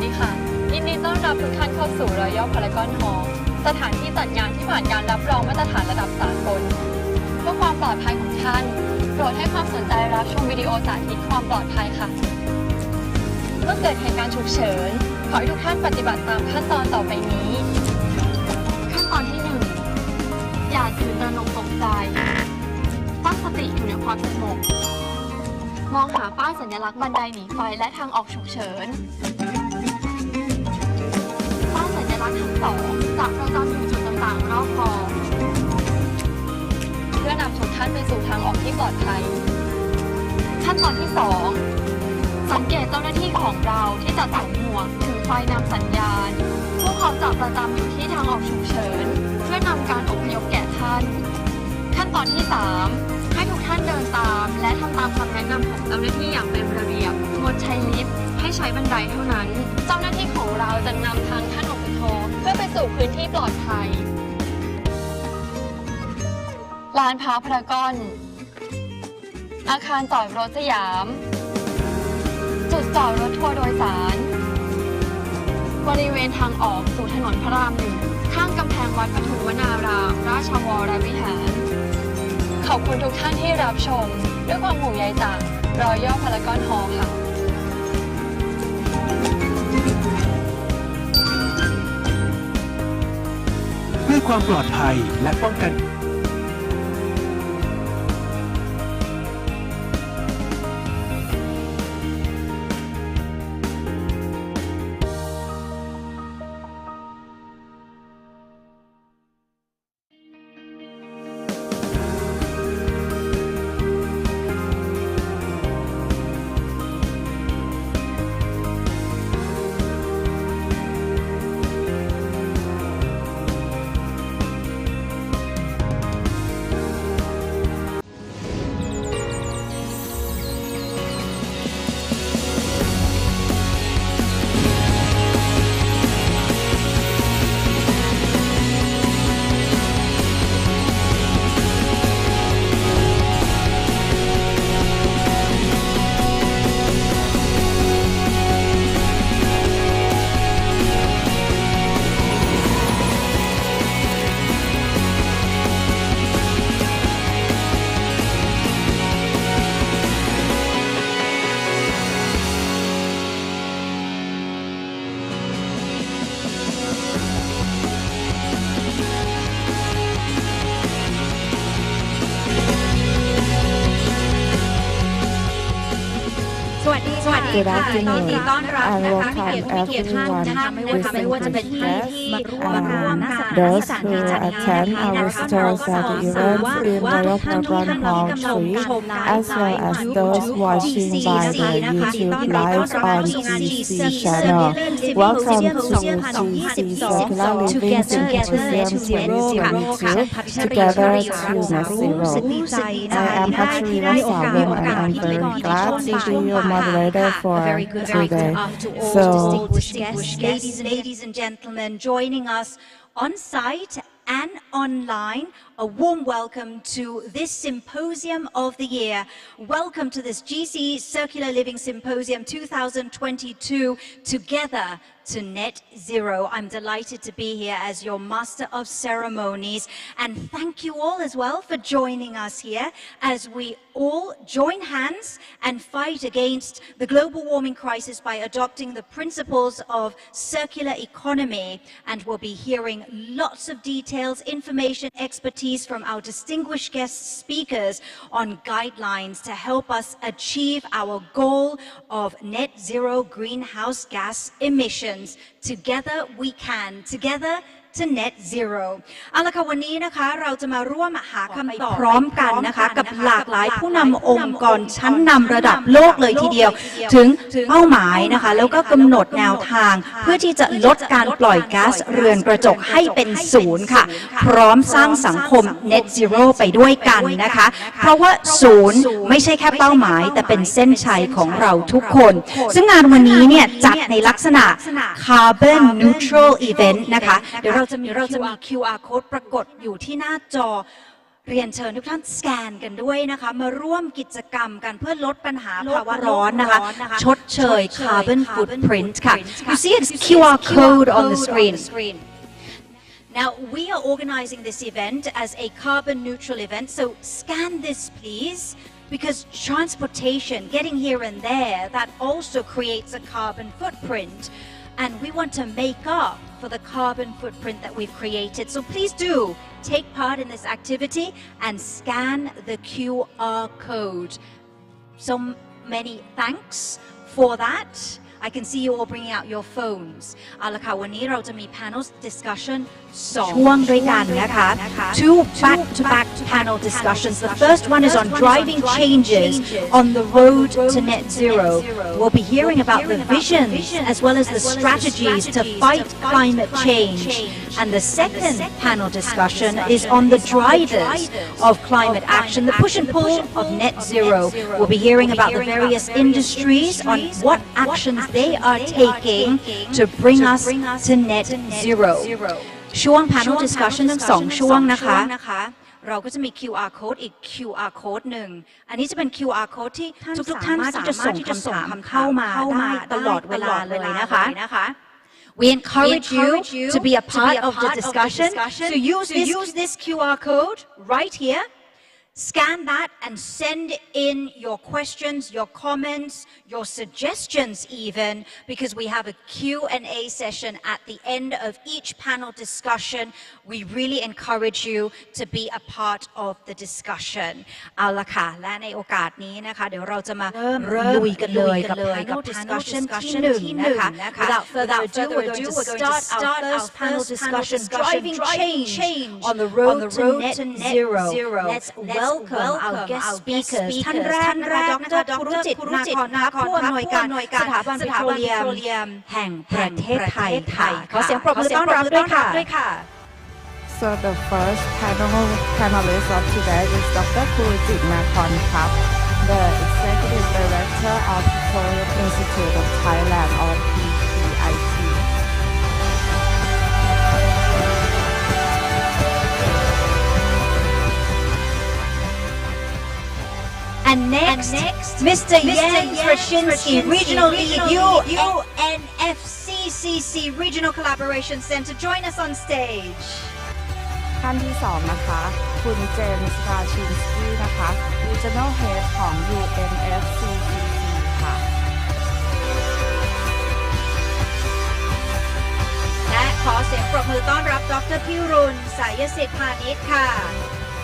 ดีค่ะยินดีต้อนรับทุกท่านเข้าสู่ Royal Paragon Hall สถานที่จัดงานที่ผ่านการรับรองมาตรฐานระดับสากลเพื่อความปลอดภัยของท่านโปรดให้ความสนใจรับชมวิดีโอสาธิตความปลอดภัยค่ะเมื่อเกิดเหตุการณ์ฉุกเฉินขอให้ทุกท่านปฏิบัติตามขั้นตอนต่อไปนี้ขั้นตอนที่ 1 อย่าตื่นตระหนกตกใจตั้งสติอยู่ในความสงบมองหาป้ายสัญลักษณ์บันไดหนีไฟและทางออกฉุกเฉินป้ายสัญลักษณ์ทั้งสองจะประจำอยู่จุดต่างๆรอบคอเพื่อนำทุกท่านไปสู่ทางออกที่ปลอดภัยขั้นตอนที่ 2 สังเกตเจ้าหน้าที่ของเราที่จะสวมหมวกถือไฟนำสัญญาณพวกเขาจะประจำอยู่ที่ทางออกฉุกเฉินเพื่อนำการอพยพแก่ท่านขั้นตอนที่ 3 ให้ทุกท่านเดินตามและทำตามคำแนะนำของเจ้าหน้าที่อย่างเป็นระเบียบงดใช้ลิฟต์ให้ใช้บันไดเท่านั้นเจ้าหน้าที่ของเราจะนำทางท่านออกไปโทรเพื่อไปสู่พื้นที่ปลอดภัยลานพารากอนอาคารจอดรถสยามจุดจอดรถทัวร์โดยสารบริเวณทางออกสู่ถนนพระราม 1ข้างกำแพงวัดปทุมวนารามราชวรวิหารขอบคุณทุกท่านที่รับชมด้วยความห่วงใยจาก Royal Paragon Hall ค่ะเพื่อความปลอดภัยและป้องกันGood afternoon and welcome everyone. Those who attend our stores at the events in Royal Paragon Hall 3, as well as those watching by the YouTube live on GC channel. Welcome to GC Circular Living Symposium 2022, Together to Net Zero. I am Patrina Sawong and I'm very glad to be your moderator for today. So, distinguished ladies and gentlemen joining us on site and online, a warm welcome to this symposium of the year. Welcome to this GC Circular Living Symposium 2022, Together to Net Zero. I'm delighted to be here as your Master of Ceremonies, and thank you all as well for joining us here as we all join hands and fight against the global warming crisis by adopting the principles of circular economy. And we'll be hearing lots of details, information, expertise from our distinguished guest speakers on guidelines to help us achieve our goal of net zero greenhouse gas emissions. Together we can. Together to net zero เอาละค่ะวันนี้นะคะเราจะมาร่วมหาคำตอบพร้อมกันนะคะกับหลากหลายผู้นำองค์กรชั้นนำระดับโลกเลยทีเดียวถึงเป้าหมายนะคะแล้วก็กำหนดแนวทางเพื่อที่จะลดการปล่อยก๊าซเรือนกระจกให้เป็นศูนย์ค่ะพร้อมสร้างสังคม net zero ไปด้วยกันนะคะเพราะว่าศูนย์ไม่ใช่แค่เป้าหมายแต่เป็นเส้นชัยของเราทุกคนซึ่งงานวันนี้เนี่ยจัดในลักษณะ carbon neutral event นะคะเดี๋ยวเราจะมี QR code ปรากฏอยู่ที่หน้าจอ เรียนเชิญทุกท่านสแกนกันด้วยนะคะมาร่วมกิจกรรมกันเพื่อลดปัญหาภาวะร้อนนะคะชดเชย carbon footprint ค่ะ You see it's QR code on the screen. Now we are organizing this event as a carbon neutral event, so scan this please, because transportation, getting here and there, that also creates a carbon footprint, and we want to make up for the carbon footprint that we've created. So please do take part in this activity and scan the QR code. So many thanks for that. I can see you all bringing out your phones. เอาละค่ะวันนี้เราจะมี panel discussion ช่วงด้วยกันนะคะ Two back-to-back panel discussions. The first one is on driving changes on the road to net zero. We'll be hearing about the visions as well as the strategies to fight climate change. And the second panel discussion is on the drivers of climate action, the push and pull of net zero. We'll be hearing about the various industries on what actions they are taking to bring us to net zero. ช่วง panel discussion ทั้งสองช่วงนะคะเราก็จะมี QR code อีก QR code หนึ่งอันนี้จะเป็น QR code ที่ทุกท่านสามารถที่จะส่งคำถามเข้ามาได้ตลอดเวลาเลยนะคะ We encourage you to be a part of the discussion. So use this QR code right here. Scan that and send in your questions, your comments, your suggestions even, because we have a Q&A session at the end of each panel discussion. We really encourage you to be a part of the discussion. เอาล่ะค่ะและในโอกาสนี้นะคะเดี๋ยวเราจะมาเริ่มลุยกันเลยกับ panel discussion ที่หนึ่งนะคะ Without further ado, we're going to start our first panel discussion, driving change on the road to net zero. Let's welcome our guest speakers ท่านแรกดร.ภูรุจิตนาคอนทัพผู้อำนวยการสถาบันปิโตรเลียมแห่งประเทศไทยขอเสียงปรบมือต้อนรับด้วยค่ะ So the first panelist of today is Dr. Purujit Nakornthap, the Executive Director of Petroleum Institute of Thailand, or PPIT. And next, Mr. Jens Rashinsky, Regional Lead, UNFCCC Regional Collaboration Center. Join us on stage. ท่านที่สองนะคะคุณเจมส์ราชินสกี้นะคะ Regional Head ของ UNFCCC ค่ะและขอเสียงปรบมือต้อนรับดร.พิรุณสายสิทธิพาณิชย์ค่ะ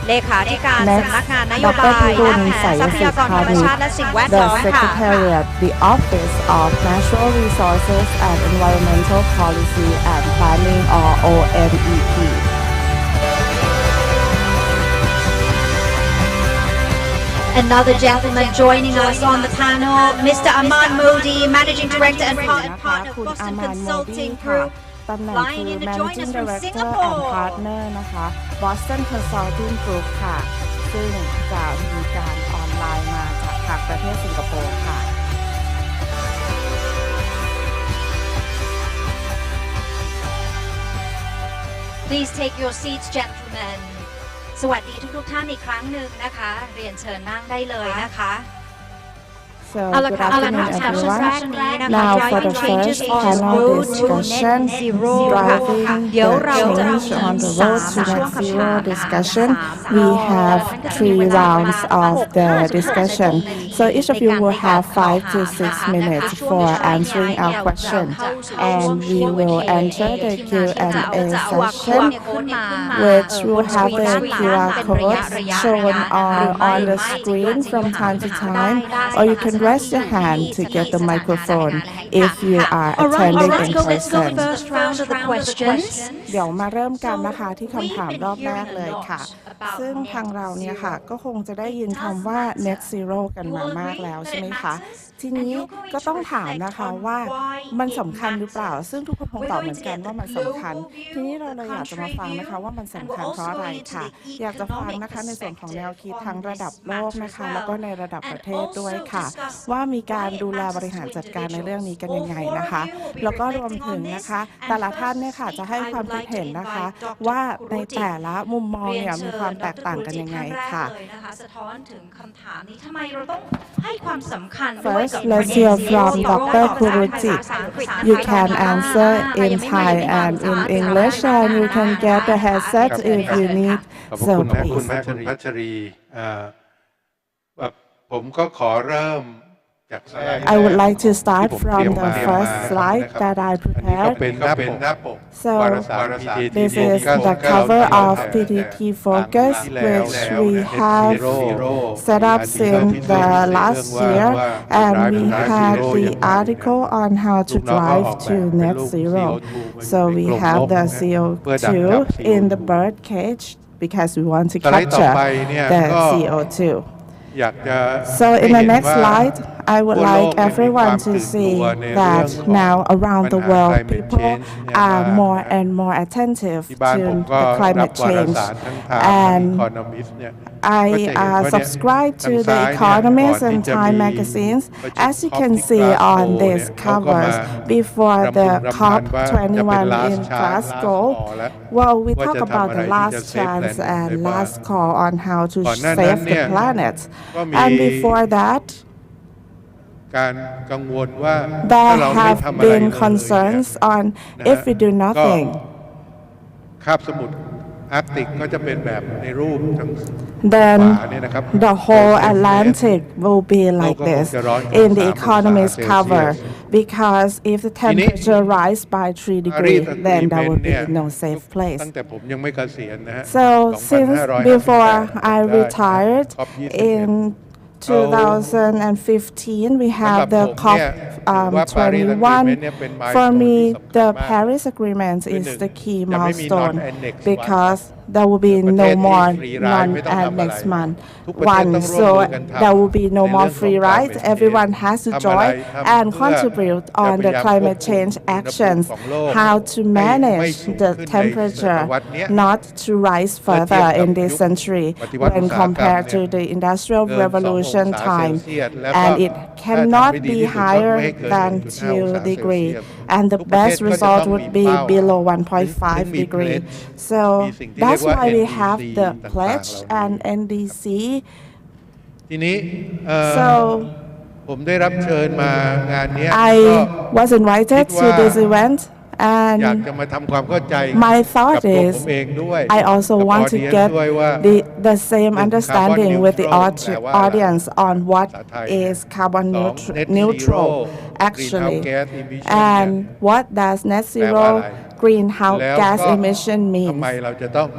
เลขาธิการสำนักงานนโยบายและแผนทรัพยากรธรรมชาติและสิ่งแวดล้อม The ค่ะ Secretariat, the Office of Natural Resources and Environmental Policy and Planning, or ONEP. Another gentleman joining us on the panel, Mr. Aman Modi, Managing Director and Partner of Boston Consulting Group. ตำแหน่งคือ Managing Director and Partner นะคะ Boston Consulting Group ค่ะ ซึ่งจะมีการออนไลน์มาจากทางประเทศสิงคโปร์ค่ะ Please take your seats, gentlemen. สวัสดีทุกท่านอีกครั้งหนึ่งนะคะเรียนเชิญนั่งได้เลยนะคะ So good afternoon, everyone. Now for the first panel discussion, driving the change on the road to net zero discussion, we have 3 rounds of the discussion. So each of you will have 5 to 6 minutes for answering our question, and we will enter the Q&A session, which will have the QR code shown on the screen from time to time, or you can raise your hand to get the microphone if you are attending in person. เดี๋ยวมาเริ่มกันนะคะที่คำถามรอบแรกเลยค่ะ ซึ่งทางเราเนี่ยค่ะก็คงจะได้ยินคำว่า net zero กันมามากแล้วใช่ไหมคะ ทีนี้ก็ต้องถามนะคะว่ามันสำคัญหรือเปล่าซึ่งทุกคนคงตอบเหมือนกันว่ามันสำคัญทีนี้เราเลยอยากจะมาฟังนะคะว่ามันสำคัญเพราะอะไรค่ะอยากจะฟังนะคะในส่วนของแนวคิดทั้งระดับโลกนะคะแล้วก็ในระดับประเทศด้วยค่ะว่ามีการดูแลบริหารจัดการในเรื่องนี้ กันยังไงนะคะแล้วก็รวมถึงนะคะแต่ละท่านเนี่ยค่ะจะให้ความคิดเห็นนะคะว่าในแต่ละมุมมองเนี่ยมีความแตกต่างกันยังไงค่ะ สะท้อนถึงคำถามนี้ทำไมเราต้องให้ความสำคัญด้วย First, let's hear from Dr. Kuruchi. You can answer in Thai and in English, and you can get the headset if you need. ขอบ So คุณแม่คุณ please. พัชรีผมก็ขอเริ่มจากสไลด์ I would like to start ที่ผม from เตรียม the มา first นะครับ slide that I อันนี้ก็ prepared. เป็นหน้าปก So วารสาร PTT this ที่ is the cover of PTT Focus, which we have set up since the last year, and we had the article on how to drive to net zero. So we have the CO2 in the bird cage because we want to สไลด์ต่อ capture ไปเนี่ย the ก็ CO2. อยากจะ So in the ให้เห็น next ว่า slide, I would ทั่วโลก like everyone to see that now around the world, people are more and more attentive ที่บ้าน to ผมก็ the รับ climate วาร change. สารทั้งทางทั้ง And Economist เนี่ย I ก็จะเห็นว่าเนี่ย subscribe to ทาง the ซ้ายเนี่ย Economist ก่อน and ที่จะ Time มี magazines. ประชุม As you COP can ที่ see Glasgow on เนี่ these ยเขาก็มา covers, before รำพึ the งรำพันว่าจะเป็น COP21 last in chance last Glasgow, call แล้ว well, we ว่า talk จะทำ about อะไร the ที่จะ last save chance planet and ได้บ้าง last call on how to ก่อนหน้านั้น save เนี่ the ย planet. ก็มี And before that, การกังวลว่า there ถ้าเราไม่ have ทำอะไรเลย been เนี่ย concerns on นะ if ฮะ we do ก็ nothing, คาบสมุทรอาร์กติกก็จะเป็นแบบในรูปทาง then ขวาเนี่ยนะครับ the whole Atlantic will be like this in the Economist cover, because if the temperature rise by 3 degrees, then there will be no safe place. ตั้งแต่ผมยังไม่เกษียณนะฮะ So since before I 2558 retired ครับ in 2015, we have the COP 21. For me, the Paris Agreement is the key milestone because there will be no more non-annex one. So there will be no more free rides. Everyone has to join and contribute on the climate change actions, how to manage the temperature not to rise further in this century when compared to the Industrial Revolution time. And it cannot be higher than 2 degrees. And the best result would be below 1.5 degrees. So that's why we have the pledge and NDC. ทีนี้ So ผมได้รับเชิญมางานเนี้ย I ก็ was invited to this event, อยาก and จะมาทำความเข้าใจ my กับ thought ตัวผ is มเองด้วย I also กับ want to audience get ด้วยว่า the same understanding with the neutral แปลว่าอะไร audience on what ภาษาไทย is carbon สอง net neutral zero actually, greenhouse gas emission and what does net แปลว่าอะไร zero greenhouse แล้ว gas ก็ emission ทำ means. ไมเราจะต้อง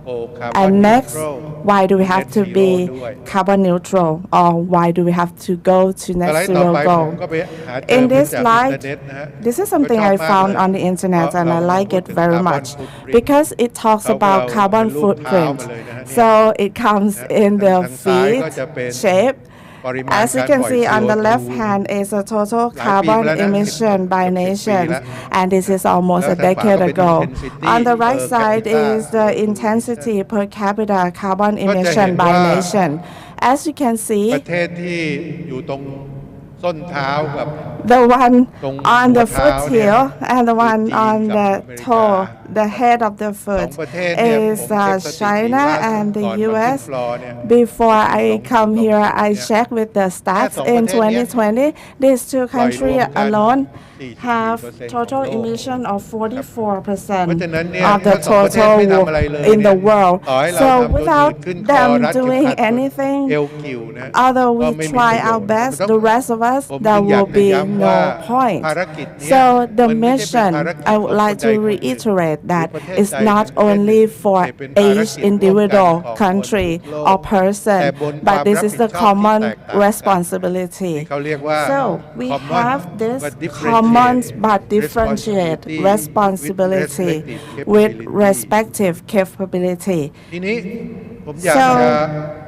โอคาร์บอน And นิว next, ทรัล why do we have net to zero be ด้วย carbon neutral, or why do we have to go to ส net ไลด์ต่อ zero ไปผมก็ goal? ไปหาเจอ In มา this จากอิน slide, เทอร์เน็ตนะฮะ this is something ก็ช I อบมาก found เลย on the internet, เพราะ and I เรา like it พูดถึง very carbon much footprint because it talks เขาก็ about เอา carbon รูปเท้า footprint. มาเลยนะฮะเนี่ย So it comes นะ in ทาง the ซ้าย feet ก็จะเป็น shape. ปริมาณ As you การ can ปล่อย see on the CO2 left hand is a total หลายปี carbon มาแล้วนะ emission by 10 ปี nations, แล้ว and this is almost แล้ว a ทางขวา decade ก็เป็น ago. intensity On the right per side capita is the intensity per capita carbon ก็จะเห็น emission by ว่า nation. As you can ป see, ระเทศที่อยู่ตรงส้นเท้ากับ the one ตรง on the หัวเท้าเนี่ย foot heel and the คือ one จีน on กับ the อเมริกา toe, the head of the สอง foot ประเทศเนี่ย is ผมเช็คสถิติ China ล่าสุด and ก่ the อนมาขึ้น US. ฟลอร์เนี่ย Before I come here, I เนี่ย checked with the stats แค่ in สองประเทศเนี้ย 2020. These two ปล่อยรวม countries กัน alone 44% have ของ total โลก emission of เพราะฉะนั้นเนี่ย 44% of the ถ้าสองประเทศ total ไม่ทำอะไรเลย in the เนี่ย world. ต่อให้เรา So ทำตัว without อื่นขึ้นคอ them รัดเข็ม doing ขัด anything, เอวกิวนะ although ก็ we ไม่มี try ประโย our ชน์ best, ต้อง the rest of us, ผม there ถึงอยาก will จะ be ย้ำว่า no point. ภารกิจเนี้ย So the มันไม่ใช่เป็น mission, ภารกิจ I ของ would คน like ใด to คนหนึ่ง reiterate หรือ that ประเทศ it's ใด not ประเทศหนึ่ง only for แต่เป็นภาร each กิจร่วมกัน individual ของคน country ทุกโลก or แต่ person, บนค but วาม this รับ is ผิด the ชอบที่ common แตกต่างกัน responsibility. ที่เขาเรียกว่า So we common have this but common differentiate but differentiate responsibility with respective capability. ทีนี้ผมอยาก So จะ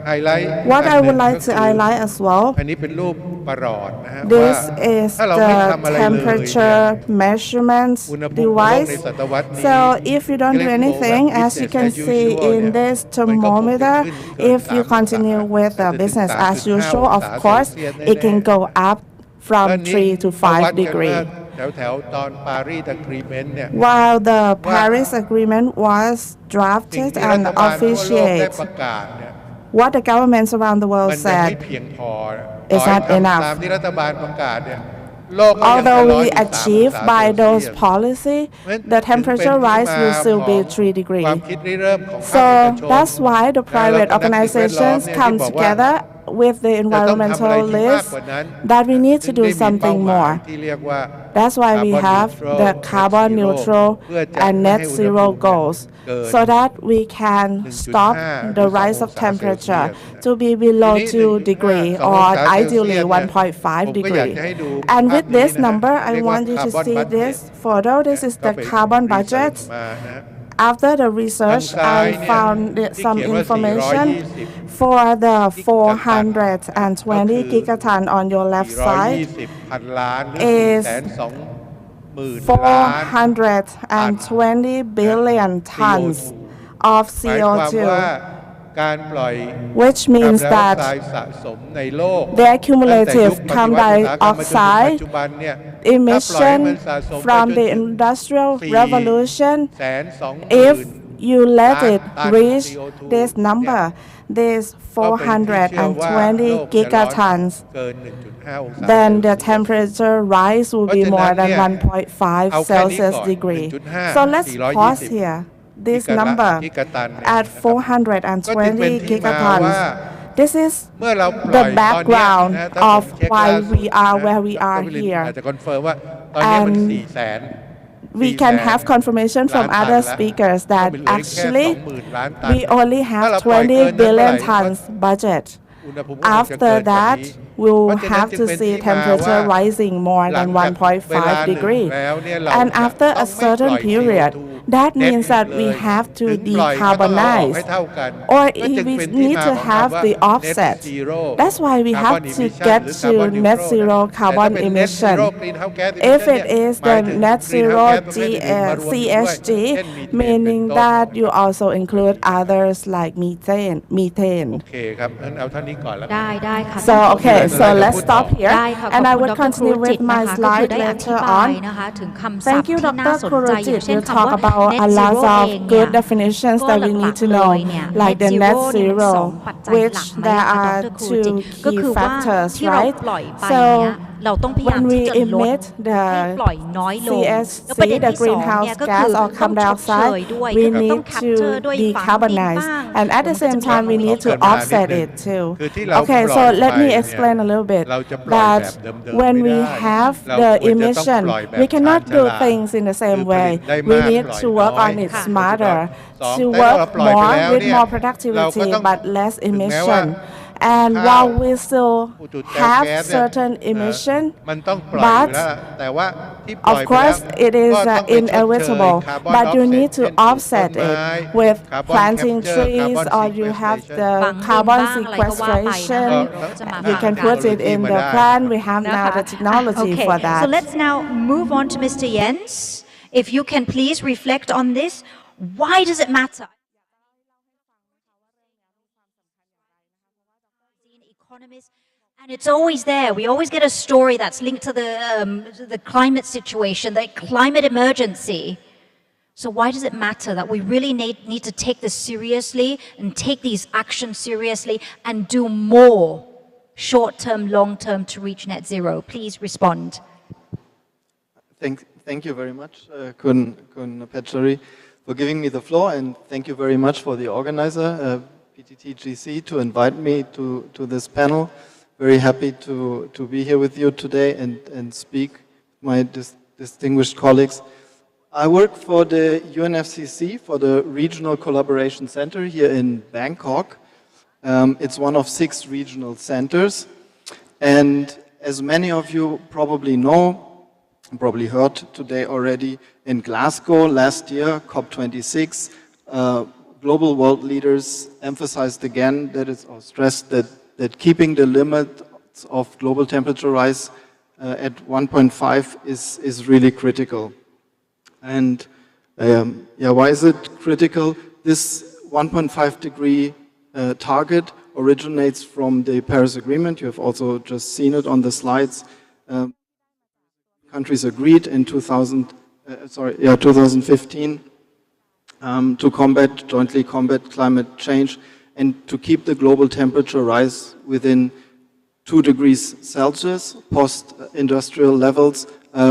ไฮไลท์ what I would อันหนึ่ง like ก็ to คือ highlight as well, อันนี้เป็นรูปประหลอดนะฮะว่า this is ถ้าเราไม่ทำ the อะไรเลยเนี่ย temperature measurements อุณหภูมิของโลก device. ในศตวรรษนี้ So if you don't do anything, as you can see in this thermometer, if you continue with the business as usual, of course, it can go up from แล้วนี่ 3 to ก็วัด 5 กันเมื่อ degrees. แถวๆตอนปารีสอะกรีเมนต์เนี่ย While the Paris Agreement was สิ่ง drafted ที่รั and ฐบาลทั่วโลกได้ officiated, ประกาศเนี่ย what the governments around the มั world นยังไม่ said เพียงพอ is not ทำ enough. ตามที่รัฐบาลประกาศเนี่ยโลกก็ยังจะ Although ร้อน we อยู่3 achieve องศา by เซล those เซียส policy, เพราะฉะนั้น the ถึงเป็น temperature ที่ rise มา will ข still อง be 3 ความ degrees. คิดริเริ่มของภาคเอก So ชน that's why the แล้ว private ก็นักสิ่งแวดล้อม organizations เนี่ย come ที่บอกว่า together with the จะต้องทำอะไรที่มาก environmentalists กว่านั้น that we need to ซึ่ง do ได้มีเป้า something หมาย more. ที่เรียกว่า That's why we carbon have neutral, the net carbon zero neutral เพื่อจะ and ไม่ net ให้อุณห zero ภูมิ goals เกิน so that we can stop 1.5 the หรือ rise 2 of องศาเซลเซีย temperature ส to be below ทีนี้ 2 degree 2 or องศาเซลเซีย ideally สเนี่ย 1.5 ผมก็อยาก degree. จะให้ดู And ภาพ with นี้ this นะฮะ number, I เรียกว่า want you to carbon see budget this photo. This is ก็ the ไป carbon รีเสิร์ช budget. มานะฮะ After the ทาง research, ซ้าย I เนี่ย found ที่ some เขียนว่า information 420 for the กิกะตัน 420 gigaton on your left side 420 พันล้านหรือ is 420,000 ล้าน 420 billion tons of หมายความว่า CO2, การปล่อย which คาร์บ means อนไดออกไซ that ด์สะสมในโลก the ตั้งแต่ยุค accumulative ปฏิ carbon วัติอุตสาหกรรมมาจนถึงปัจ dioxide จุบันเนี่ยถ้าปล่อยให้มัน emission สะสมไป from จน the ถึง industrial revolution, 420,000 if you let it Ton reach CO2 this number, this 420 gigatons, เกิน 1.5 องศา then the temperature rise will be more than 1.5 เอาแค่นี้ก่อน Celsius degree. 1.5 So let's pause 420 here. This กิกะ number กิกะตันเนี่ย at ก็จึงเป็น 420 ที่มาว่า gigatons. This is เมื่อเราปล่ the อยตอนเนี้ย background นะถ้าผม of เช็ค why ล่าสุด we are นะ where we are ก็ไม่รู้ here. อาจจะคอนเฟิร์มว่าตอนนี้มัน And 400,000 we can have confirmation from ล้านตัน other แล้ว speakers ก็ that เหลืออีกแค่ actually 20,000 ล้านตัน we only ถ้าเรา have ปล่อยเกิน 20 นั้นเมื่อไหร่ billion tons budget. อุณหภูมิก็คงจะเกิ After นกว่า that, นี้ we will เพราะฉะนั้น have จึ to งเป็น see ที่มาว่า temperature rising more หลั than งจากเวลา 1.5 หนึ่ง degree. แล้วเนี่ยเรา And จะ after ต้ a องไม่ป certain ล่อย period, CO2 that เน็ต means อีก that เล we ย have ถึ to งปล่อยก็ต้องเอาออก decarbonize. ให้เท่ากัน Or ก็จึง we เป็นที่ need มา to ของ have คำว่า the net offset. zero That's why we have carbon to emission get หรือ to carbon net neutral zero แต่ถ้า carbon เป็น net emission. zero greenhouse gas If emission it เนี่ย is หมาย the ถึง net zero greenhouse gas ประเภทอื่นๆมารวมอยู่ด้วย CSG, เช่นมีเทนเป็น meaning ต้น that you also include others like methane. โอเคครับงั้นเอาเท่านี้ก่อนแล้ว ได้ค่ะ So okay, so let's stop ได้ here, ค่ะ and ข I อบคุณ would ดร continue ครูจิ with ตนะ my คะก็คือ slide ได้อธิ later บาย on. นะคะถึงคำศัพ Thank ท์ you, ที่น่า Dr. สนใจอย่าง Kurojit. เช่น You คำ talk ว่า about net a lot zero of เอง good เนี่ย definitions ก็ that we หลั need ก to ๆเล know, ยเนี่ย like the net net zero เนี่ยมันสอง zero, ปัจจัยหลั which กไหม there คะ are ดรครูจิต two ก็ key คือว่า factors, ที่เรา right? ปล่อยไปเนี่ย So เราต้องพยายาม when ที่ we จะลด emit ให้ปล่อยน้อยลง แล้วประเด็น the ที่สองเนี่ย greenhouse ก็คือ gas or ต้อง carbon ชดเชย dioxide, ด้วย we ก็คือต้อง need แคปเจอร์ to ด้วยฝังดิน decarbonize, บ้าง and at the เดี๋ยวมัน same จะ time, we มี need to ขอเกริ่นมานิด offset นึง it too. คือที่เรา Okay, ปล่ so อย let ไป me เนี่ย explain a little bit เราจะปล่อย that แบบเดิมๆ when ไม่ we ได้ have เรา the ควรจะต้อง emission, ปล่อยแบบ we cannot ชาญฉ do ลาด things in the คือ same ผลิ way. ตได้ We มาก need ปล่อย to work น้อย on it ค่ะ smarter, สอง to แต่ถ้า work เราปล่อยไป more แล้ว with เนี่ย more เราก็ productivity ต้อง but less ถึงแม้ว่า emission. And ข้าว while we still อุตุแก๊ส have เนี่ย certain emission, มันต้องปล่อยอยู่ but แล้วแต่ว่าที่ปล่อย of ไปแล้ว course, it is ก็ต้องไปชดเชย inevitable, carbon but you offset need เช่ to นปลูกต้น offset ไม้ it with carbon planting capture trees, carbon or you have sequestration the ฝังดิน carbon บ้างอะไรก็ว่าไปนะคะ sequestration. เดี๋ยวจะมา You ฟั can งกั put น it in the มาได้ plan. We have now นะคะ the technology Okay, for that. so let's now move on to Mr. Jens. If you can please reflect on this. Why does it matter? Economists, and it's always there. We always get a story that's linked to the climate situation, the climate emergency. So why does it matter that we really need to take this seriously and take these actions seriously and do more short-term, long-term to reach net zero? Please respond. Thank you very much, Kun Pechari, for giving me the floor, and thank you very much for the organizer, PTTGC, to invite me to this panel. Very happy to be here with you today and speak, my distinguished colleagues. I work for the UNFCCC, for the Regional Collaboration Center here in Bangkok. It's one of 6 regional centers, and as many of you probably know, probably heard today already, in Glasgow last year, COP26, global world leaders emphasized again that it's, or stressed that keeping the limits of global temperature rise at 1.5 is really critical. And why is it critical? This 1.5 degree target originates from the Paris Agreement. You have also just seen it on the slides. countries agreed in 2015 to jointly combat climate change and to keep the global temperature rise within 2 degrees Celsius, post-industrial levels,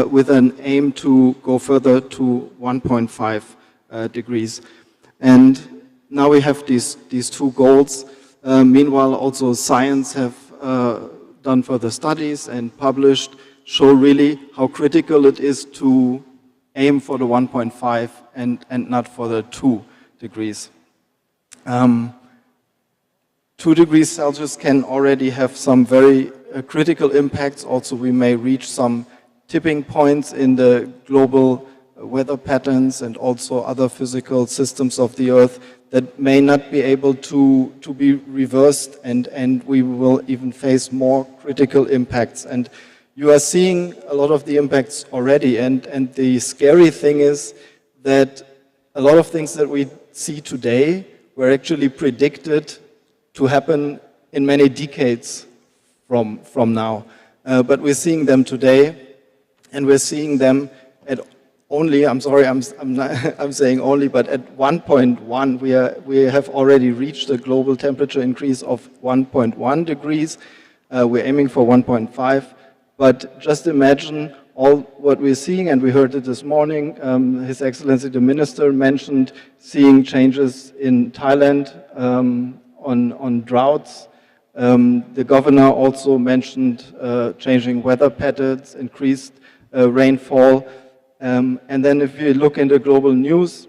with an aim to go further to 1.5 degrees. And now we have these 2 goals. Meanwhile, also science have done further studies and published, show really how critical it is to aim for the 1.5 and not for the 2 degrees. 2 degrees Celsius can already have some very critical impacts. Also, we may reach some tipping points in the global weather patterns and also other physical systems of the Earth that may not be able to be reversed, and we will even face more critical impacts. And you are seeing a lot of the impacts already, and the scary thing is that a lot of things that we see today were actually predicted to happen in many decades from now. But we're seeing them today, and we're seeing them at only, I'm sorry, I'm saying only, but at 1.1, we have already reached a global temperature increase of 1.1 degrees. We're aiming for 1.5, but just imagine all what we're seeing, and we heard it this morning. His Excellency the Minister mentioned seeing changes in Thailand on droughts. The governor also mentioned changing weather patterns, increased rainfall. And then if you look in the global news,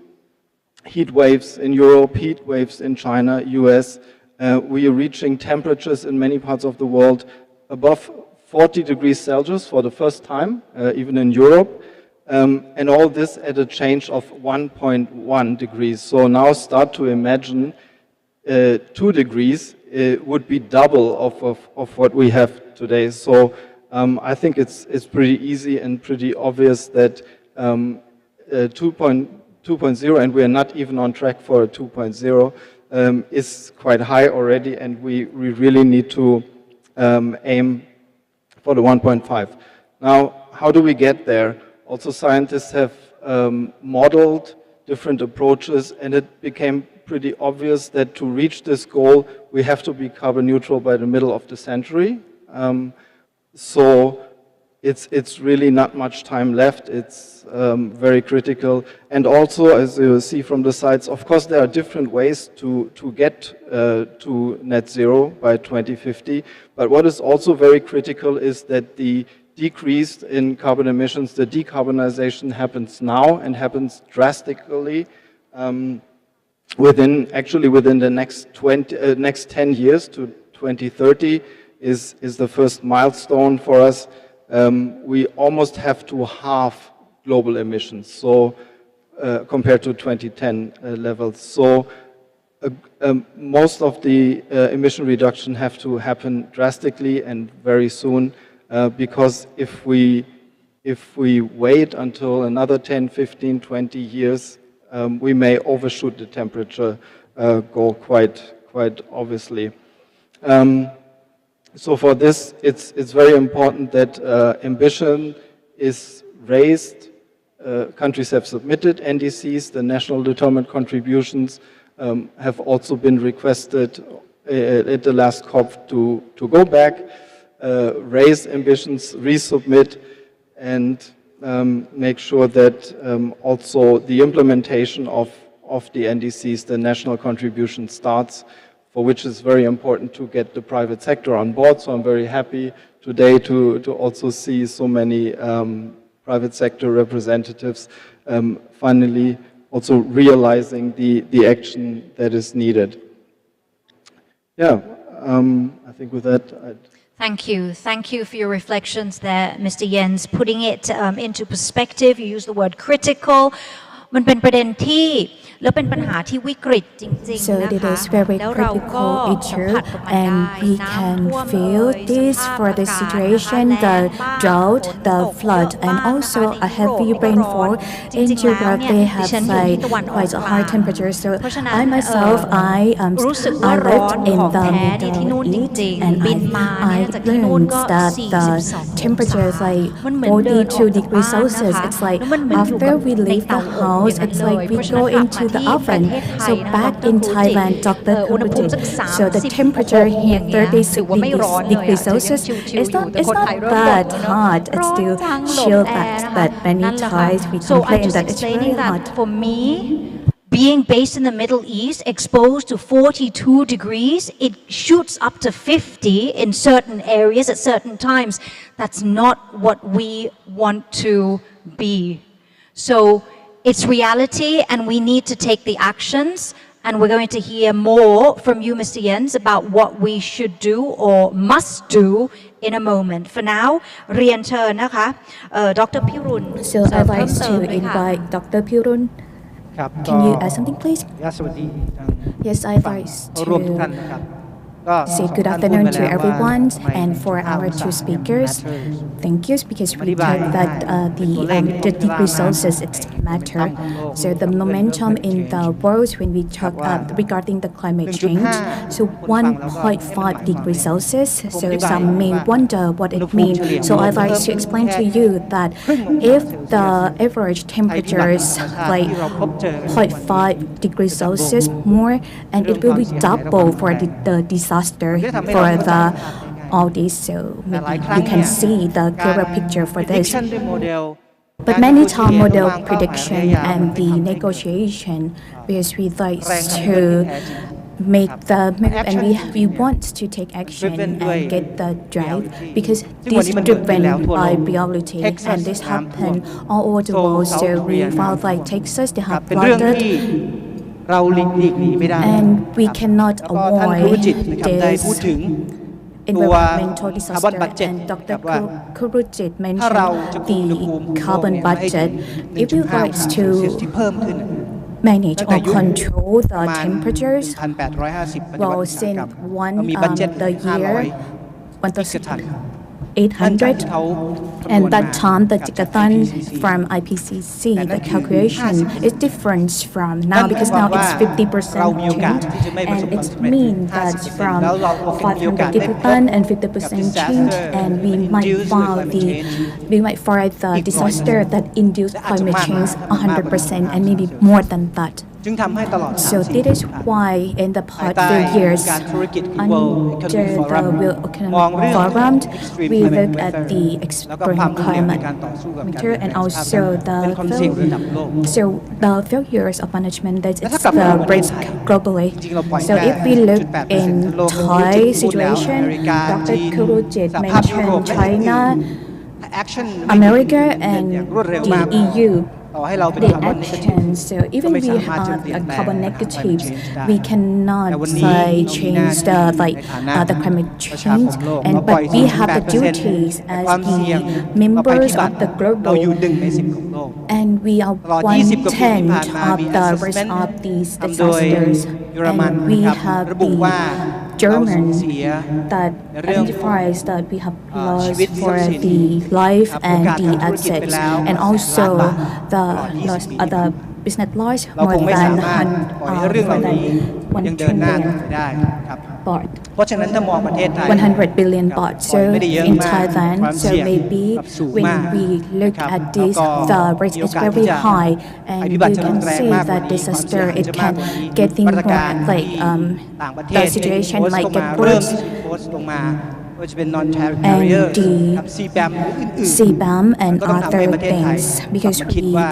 heat waves in Europe, heat waves in China, US, we are reaching temperatures in many parts of the world above 40 degrees Celsius for the first time, even in Europe. And all this at a change of 1.1 degrees. So now start to imagine 2 degrees would be double of what we have today. So I think it's pretty easy and pretty obvious that 2.0, and we are not even on track for a 2.0, is quite high already, and we really need to aim for the 1.5. Now, how do we get there? Also, scientists have modeled different approaches, and it became pretty obvious that to reach this goal, we have to be carbon neutral by the middle of the century. So it's really not much time left. It's very critical. And also, as you see from the slides, of course, there are different ways to get to net zero by 2050. But what is also very critical is that the decrease in carbon emissions, the decarbonization happens now and happens drastically within the next 10 years to 2030 is the first milestone for us. We almost have to halve global emissions, so compared to 2010 levels. So most of the emission reduction have to happen drastically and very soon, because if we wait until another 10, 15, 20 years, we may overshoot the temperature goal quite obviously. So for this, it's very important that ambition is raised. Countries have submitted NDCs. The national determined contributions have also been requested at the last COP to go back, raise ambitions, resubmit, and make sure that also the implementation of the NDCs, the national contribution, starts, for which is very important to get the private sector on board. So I'm very happy today to also see so many private sector representatives finally also realizing the action that is needed. Yeah, I think with that, Thank you. Thank you for your reflections there, Mr. Jens. Putting it into perspective, you use the word critical. มันเป็นประเด็นที่ แล้วเป็นปัญหาที่วิกฤตจริง So ๆ นะ it คะ is very แล้วเราก็ critical สัม issue ผัสกับมันได้ and we น้ำ can ท่วม feel เอ่ย this สภาพ for อา the กาศนะคะ situation, แล้ the งบ้าง drought, ฝน the ตก flood, เยอะ and มากนะคะ also ใน a ยุโรป heavy ก็ร้อน rainfall. จ In ริงๆแล้ว Europe, เนี่ย they ดิ have ฉันอยู่ที่ like ตะวันออก quite a กลา high ง temperature. So เพราะฉะนั้น I myself,รู้สึกว่า I ร้อน lived in ของ the แท้นี่ที่นู่น Middle จริง East, ๆ and บินมาเนี่ย I จากที่นู่น learned ก็ that the 42 temperature is like มันเหมือนเดินออก 42 จากบ้า degrees นนะ Celsius. คะ It's like แล้วมันเหมือนอยู่ after แบบ we ใน leave เตา the อบ house, อย่างนั้น it's เลย like เพ we ราะฉะนั้ go นกลับ into มา the ที่ประ oven. เทศไทย So นะคะ back ดร in ครูจิต Thailand, Dr. อุณหภูมิ Kurujit, สัก so the 36 temperature อ here ย่างเงี้ย 36 ถือว่าไม่ร้อนเลย degrees อะยัง Celsius. ชิว It's ๆอยู่ not แต่ it's คน not ไทยเริ่มบ่น that แล้วเนอะ hot. It's ร้อน still จังหลบ chill แอร์ that นะคะ but many นั่นแหละค่ะ times we So I'm complain just that it's very explaining that hot. for me being based in the Middle East, exposed to 42 degrees, it shoots up to 50 in certain areas at certain times. That's not what we want to be. So it's reality, and we need to take the actions. And we're going to hear more from you, Mr. Jens, about what we should do or must do in a moment. For now, เรียนเชิญนะคะดร. พิรุณ So เสริม I'd เพิ่ like มเติม to เลยค่ะ invite Dr. Pirun. ครับ Can you add something, please? สวัสดีทาง Yes, I'd ฝั่ง like รวมทุกท่าน to นะครับก็ say good ท่านพูด afternoon ไป to แล้วว่า everyone ทำไม and for 15 our องศา two เนี่ย speakers. matters Thank you because we take that the degree Celsius it's matter. So the momentum in the world when we talk regarding the climate change. So 1.5 degrees Celsius. So some may wonder what it means. So I'd like to explain to you that if the average temperature is like 0.5 degrees Celsius more, and it will be double for the disaster for the all this. So maybe you can see the clearer picture for this. prediction ด้วยโมเดล But many time model prediction and the negotiation, because we like to make the and we want to take action and get the drive because this is driven by reality and this happen all over the world. So we found like Texas, they ครับ have เป็นเรื่องที่ flooded เราหลีกหนีไม่ได้ and we cannot แล้วก็ท่านครู avoid จิตนะครับได้พูด this ถึง environmental คาร์บอน disaster บัดเจ็ต and ครั Dr. บว่า Kurujit ถ้าเรา mentioned จะคุมอุณหภูมิ the carbon โลกเนี่ย budget. ให้ If we 1.5 like องศาเซลเซียส to ที่เพิ่มขึ้น manage ตั้งแต่ or ยุค control ป the ระมาณ temperatures, 1,850 ปฏิวัติ well, อุตสาหกรรม since one เรามีบัตเจ็ต the year 500 กิกะตัน 800, เขาคำนวณ and that มา time the จาก gigaton IPCC from IPCC, the แต่นั่นคือ calculation is different from นั่ now นหมาย because ความ now ว่า it's เรามีโอกาส 50% ที่จะไม่ประสบ and ความ it สำเร็จ means that 50% from แล้วเราก็มีโอกาส 500 ได้พบ gigaton and 50% กับ change, disaster and we might induced find climate the change we might find the อีก disaster that induced และอาจจะ climate มาก change มากกว่า 100% and maybe more than that. จึงทำให้ตลอด So 3-4 this ปี is ที่ผ่านมา why in the ภาย past ใต้ few years การธุรกิจคือ under World Economic the Forum World มอง Economic เรื่อง Forum, extreme we climate look at weather the แล้วก็ความ extreme รุนแรงใน climate การต่อสู้กับการเป matter ลี่ยนแปล and งสภาพ also เป็นความเสี่ยงระดับโลก so the failures of management that และ it's ถ้ากลับมา the risk globally. จริงๆเราปล่อย So แค่ if we look 0.8% in โลก Thai พูดแล้วอ situation, เมริกา Dr. จีน Kurujit สหภาพยุโรป mentioned และอื่น China, ๆ action America, เป็นอย่าง and รวดเร็วมาก the EU. ต่อให้เราเป็น The คาร์บอนเนกาทีฟ action. So even ก็ไม่ we สามารถจะ have เปลี่ย a นแปลง carbon นะครับ negatives, climate change ได้ we cannot แต่วันนี้ change เรา the มีหน้าที่ like ในฐานะ the climate ประชาค change, มโลก and เราปล่อย but we have the 48% duties แต่ as ความเสี่ยง the members ต่อภัยพิบั of ติ the เราอยู่ global, 1 ใน 10 ของโลก and we are ตลอด20 กว่าปีที่ผ่านมา 1/10 of มี the risk assessment of these ทำโดย disasters, เยอรมัน and we นะครับ have ระบุว่า the เราสูญ German เสีย that ในเรื่อง identifies that we have ชี lost วิตทรั for พย์สิน the life ครับ and โอกาส the ทางธุรกิจไป assets, แล้ว and 100,000 also ล้าน the บาท loss 20 of the business loss เรา more คงไม่ than สามารถปล่อยให้เรื่องเหล่านี้ 1 ยังเดินหน้าต่อไป trillion ได้ครับ baht. เพราะฉะนั้นถ้ามองประเทศไทย 100 billion baht. ปล่อย So ไม่ได้เยอะ in มาก Thailand, ความ so เสี่ยง maybe กับสูง when มาก we look นะครับ at this, แล้วก็ the risk มีโอ is กาส very ที่จะ high, ภัย and พิ you บัติจะรุ can นแรง see มากกว่า that นี้ความเสี่ย disaster งอาจ it จะมาก can กว่านี้ getting มาตรการ more like ที่ต่างประเทศ the situation โพสต์ might ลง get มาเริ่ม worse. โพสต์ลงมาว่าจะเป็น non carrier And the กับ CBAM หรืออื่น CBAM ๆ and ก็ต้องทำให้ other ประเทศไทย things กลับ because มาคิด we ว่า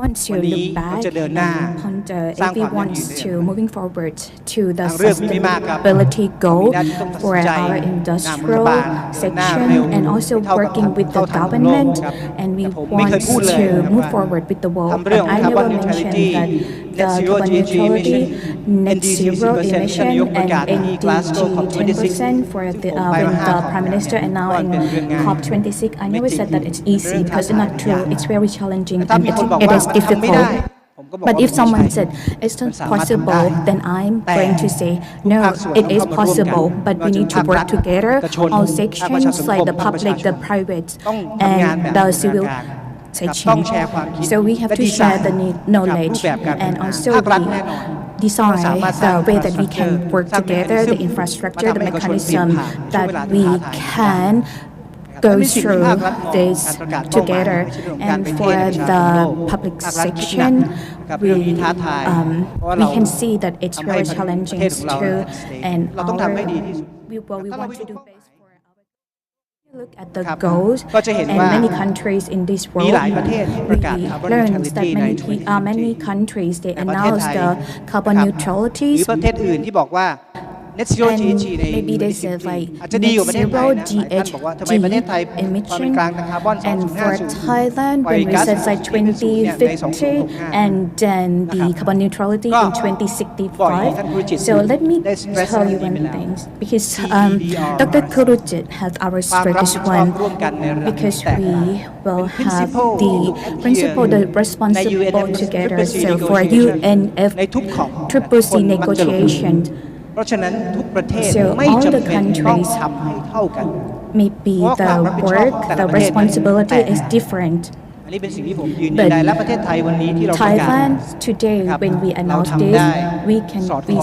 want to วันนี้ look เรา back จะเดินหน้า and ponder สร้าง if ค we วามยั่ง want ยืนได้ to moving forward to the ทางเลือกมีไม่มากครับ sustainability มี goal หน้าที่ต้องตัดสิ for นใจ our นำรัฐ industrial บาลเดินหน้า section เร็ว and also เท่ากับ working with the เท่าทันของโลก government ครับ and we แต่ผมไม่ want เคยพูดเลย to นะครับ move ว่า forward with the world ทำเรื่อง and I carbon never neutrality mentioned that net the zero carbon GHG neutrality emission net NDC zero 10% emission ที่นายกประกาศ and ที่ Glasgow NDG COP26 10% for the ผมไป when มา the 5 Prime Minister and now ว่า in เป็นเรื่องง่าย COP26 I never said that it's เป็นเรื่ easy องท้า because it's ทาย not true it's very challenging แต่ถ้า and มีคนบอก it ว่า is มันทำไม่ได้ difficult. ผม But if someone said it's not possible, then I'm going to say, no, it is possible, but we need to work together, all sections like the public, the private, and the civil section. So we have to share the knowledge and also design the way that we can work together, the infrastructure, the mechanism that we can go through this together. And for the public section, we can see that it's very challenging too. And we want to do best for our look at the goals and many countries in this world. We learned that many countries they announce the carbon neutrality. Net zero GHG ใน maybe they said like อาจจะดีกว่าประเทศไทย GHG emission. And for Thailand, when we said like 2050 and then the carbon neutrality in 2065. So let me tell you one thing, because Dr. Kurujit has our strategy one, because we will have the principle, the responsible together. So for UNFCCC negotiations. เพราะฉะนั้นทุกประเทศ So ไม่ all จำ the เป็นต้อง countries ทำให้เท่ากัน maybe the work, the responsibility is different. อันนี้เป็นสิ่งที่ผมยืนยันได้และประเทศไทยวันนี้ที่เราประกาศ Thailand today, when we announce this, we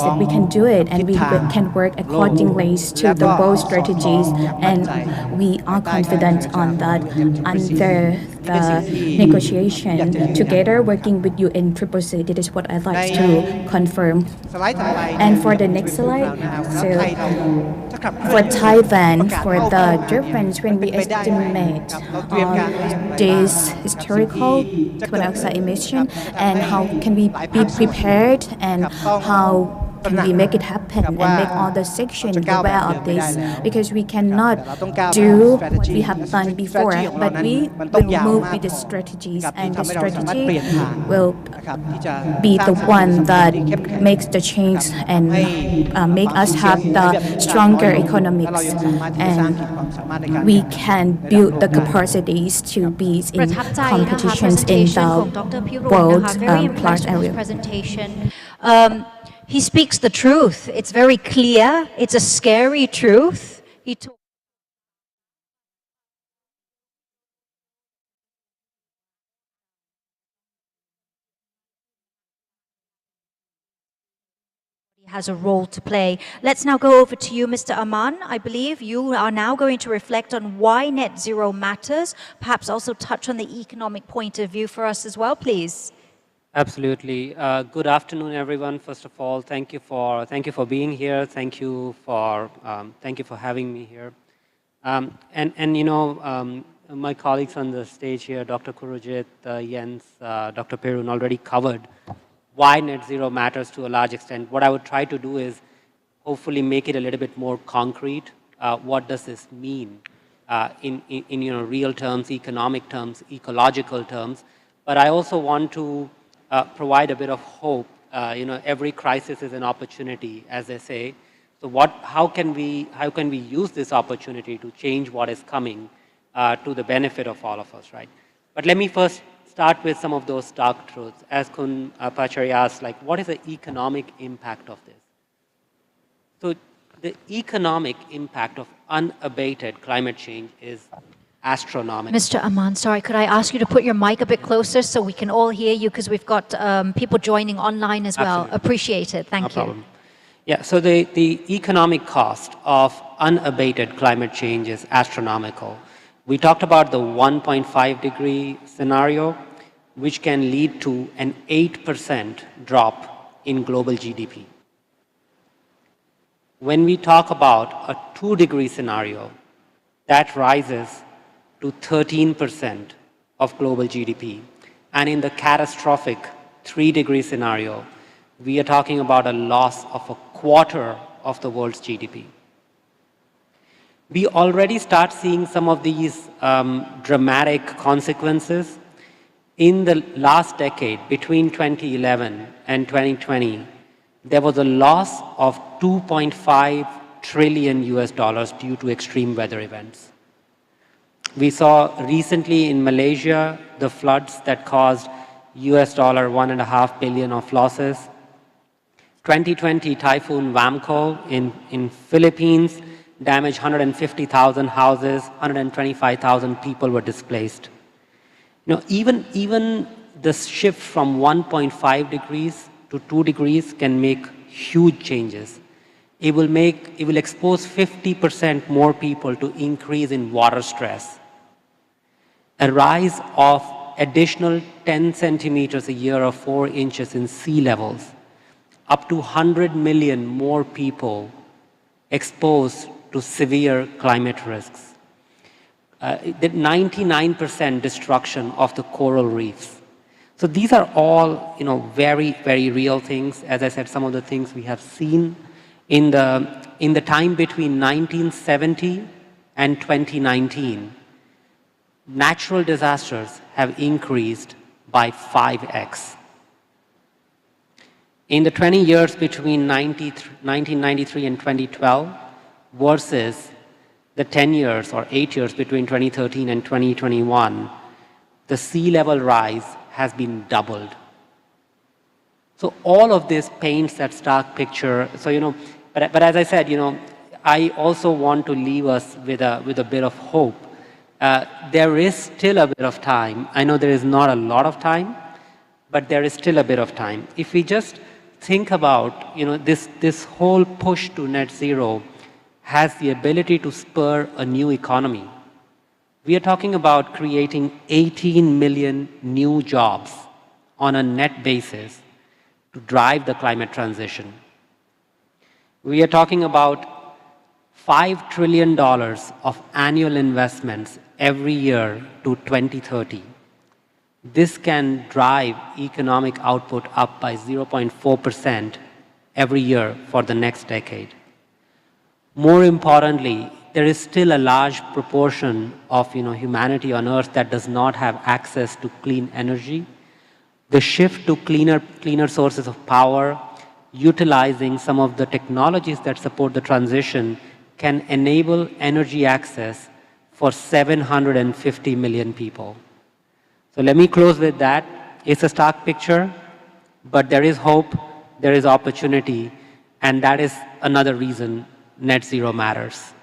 said we can do it, and we can work accordingly to the world strategies, and we are confident on that under the negotiation together, working with UNFCCC. That is what I'd like to confirm. สไลด์ถัดไป And for the next slide, so for Thailand, for the difference when we estimate this historical carbon dioxide emission and how can we be prepared and how can we make it happen and make all the sections aware of this, because we cannot do what we have done before, but we will move with the strategies, and the strategy will be the one that makes the change and make us have the stronger economics, and we can build the capacities to be in competitions in the world class area. He speaks the truth. It's very clear. It's a scary truth. He has a role to play. Let's now go over to you, Mr. Aman. I believe you are now going to reflect on why net zero matters, perhaps also touch on the economic point of view for us as well, please. Absolutely. Good afternoon, everyone. First of all, thank you for being here. Thank you for having me here. My colleagues on the stage here, Dr. Kurujit, Jens, Dr. Perun already covered why net zero matters to a large extent. What I would try to do is hopefully make it a little bit more concrete. What does this mean in real terms, economic terms, ecological terms? But I also want to provide a bit of hope. Every crisis is an opportunity, as they say. So how can we use this opportunity to change what is coming to the benefit of all of us, right? But let me first start with some of those stark truths. As Kun Pachari asked, what is the economic impact of this? So the economic impact of unabated climate change is astronomical. Mr. Aman, sorry, could I ask you to put your mic a bit closer so we can all hear you, because we've got people joining online as well. Absolutely. Appreciate it. Thank you. Problem. Yeah, so the economic cost of unabated climate change is astronomical. We talked about the 1.5 degree scenario, which can lead to an 8% drop in global GDP. When we talk about a 2 degree scenario, that rises to 13% of global GDP. And in the catastrophic 3 degree scenario, we are talking about a loss of a quarter of the world's GDP. We already start seeing some of these dramatic consequences. In the last decade, between 2011 and 2020, there was a loss of $2.5 trillion due to extreme weather events. We saw recently in Malaysia the floods that caused US dollar 1.5 billion of losses. 2020 Typhoon Vamco in Philippines damaged 150,000 houses, 125,000 people were displaced. You know, even the shift from 1.5 degrees to 2 degrees can make huge changes. It will expose 50% more people to increase in water stress. A rise of additional 10 centimeters a year or 4 inches in sea levels, up to 100 million more people exposed to severe climate risks. The 99% destruction of the coral reefs. So these are all, you know, very, very real things. As I said, some of the things we have seen in the time between 1970 and 2019. Natural disasters have increased by 5x. In the 20 years between 1993 and 2012 versus the 10 years or 8 years between 2013 and 2021, the sea level rise has been doubled. So all of this paints that stark picture. So, you know, but as I said, you know, I also want to leave us with a bit of hope. There is still a bit of time. I know there is not a lot of time, but there is still a bit of time. If we just think about, you know, this whole push to net zero has the ability to spur a new economy. We are talking about creating 18 million new jobs on a net basis to drive the climate transition. We are talking about $5 trillion of annual investments every year to 2030. This can drive economic output up by 0.4% every year for the next decade. More importantly, there is still a large proportion of, you know, humanity on Earth that does not have access to clean energy. The shift to cleaner sources of power, utilizing some of the technologies that support the transition, can enable energy access for 750 million people. So let me close with that. It's a stark picture, but there is hope, there is opportunity, and that is another reason net zero matters.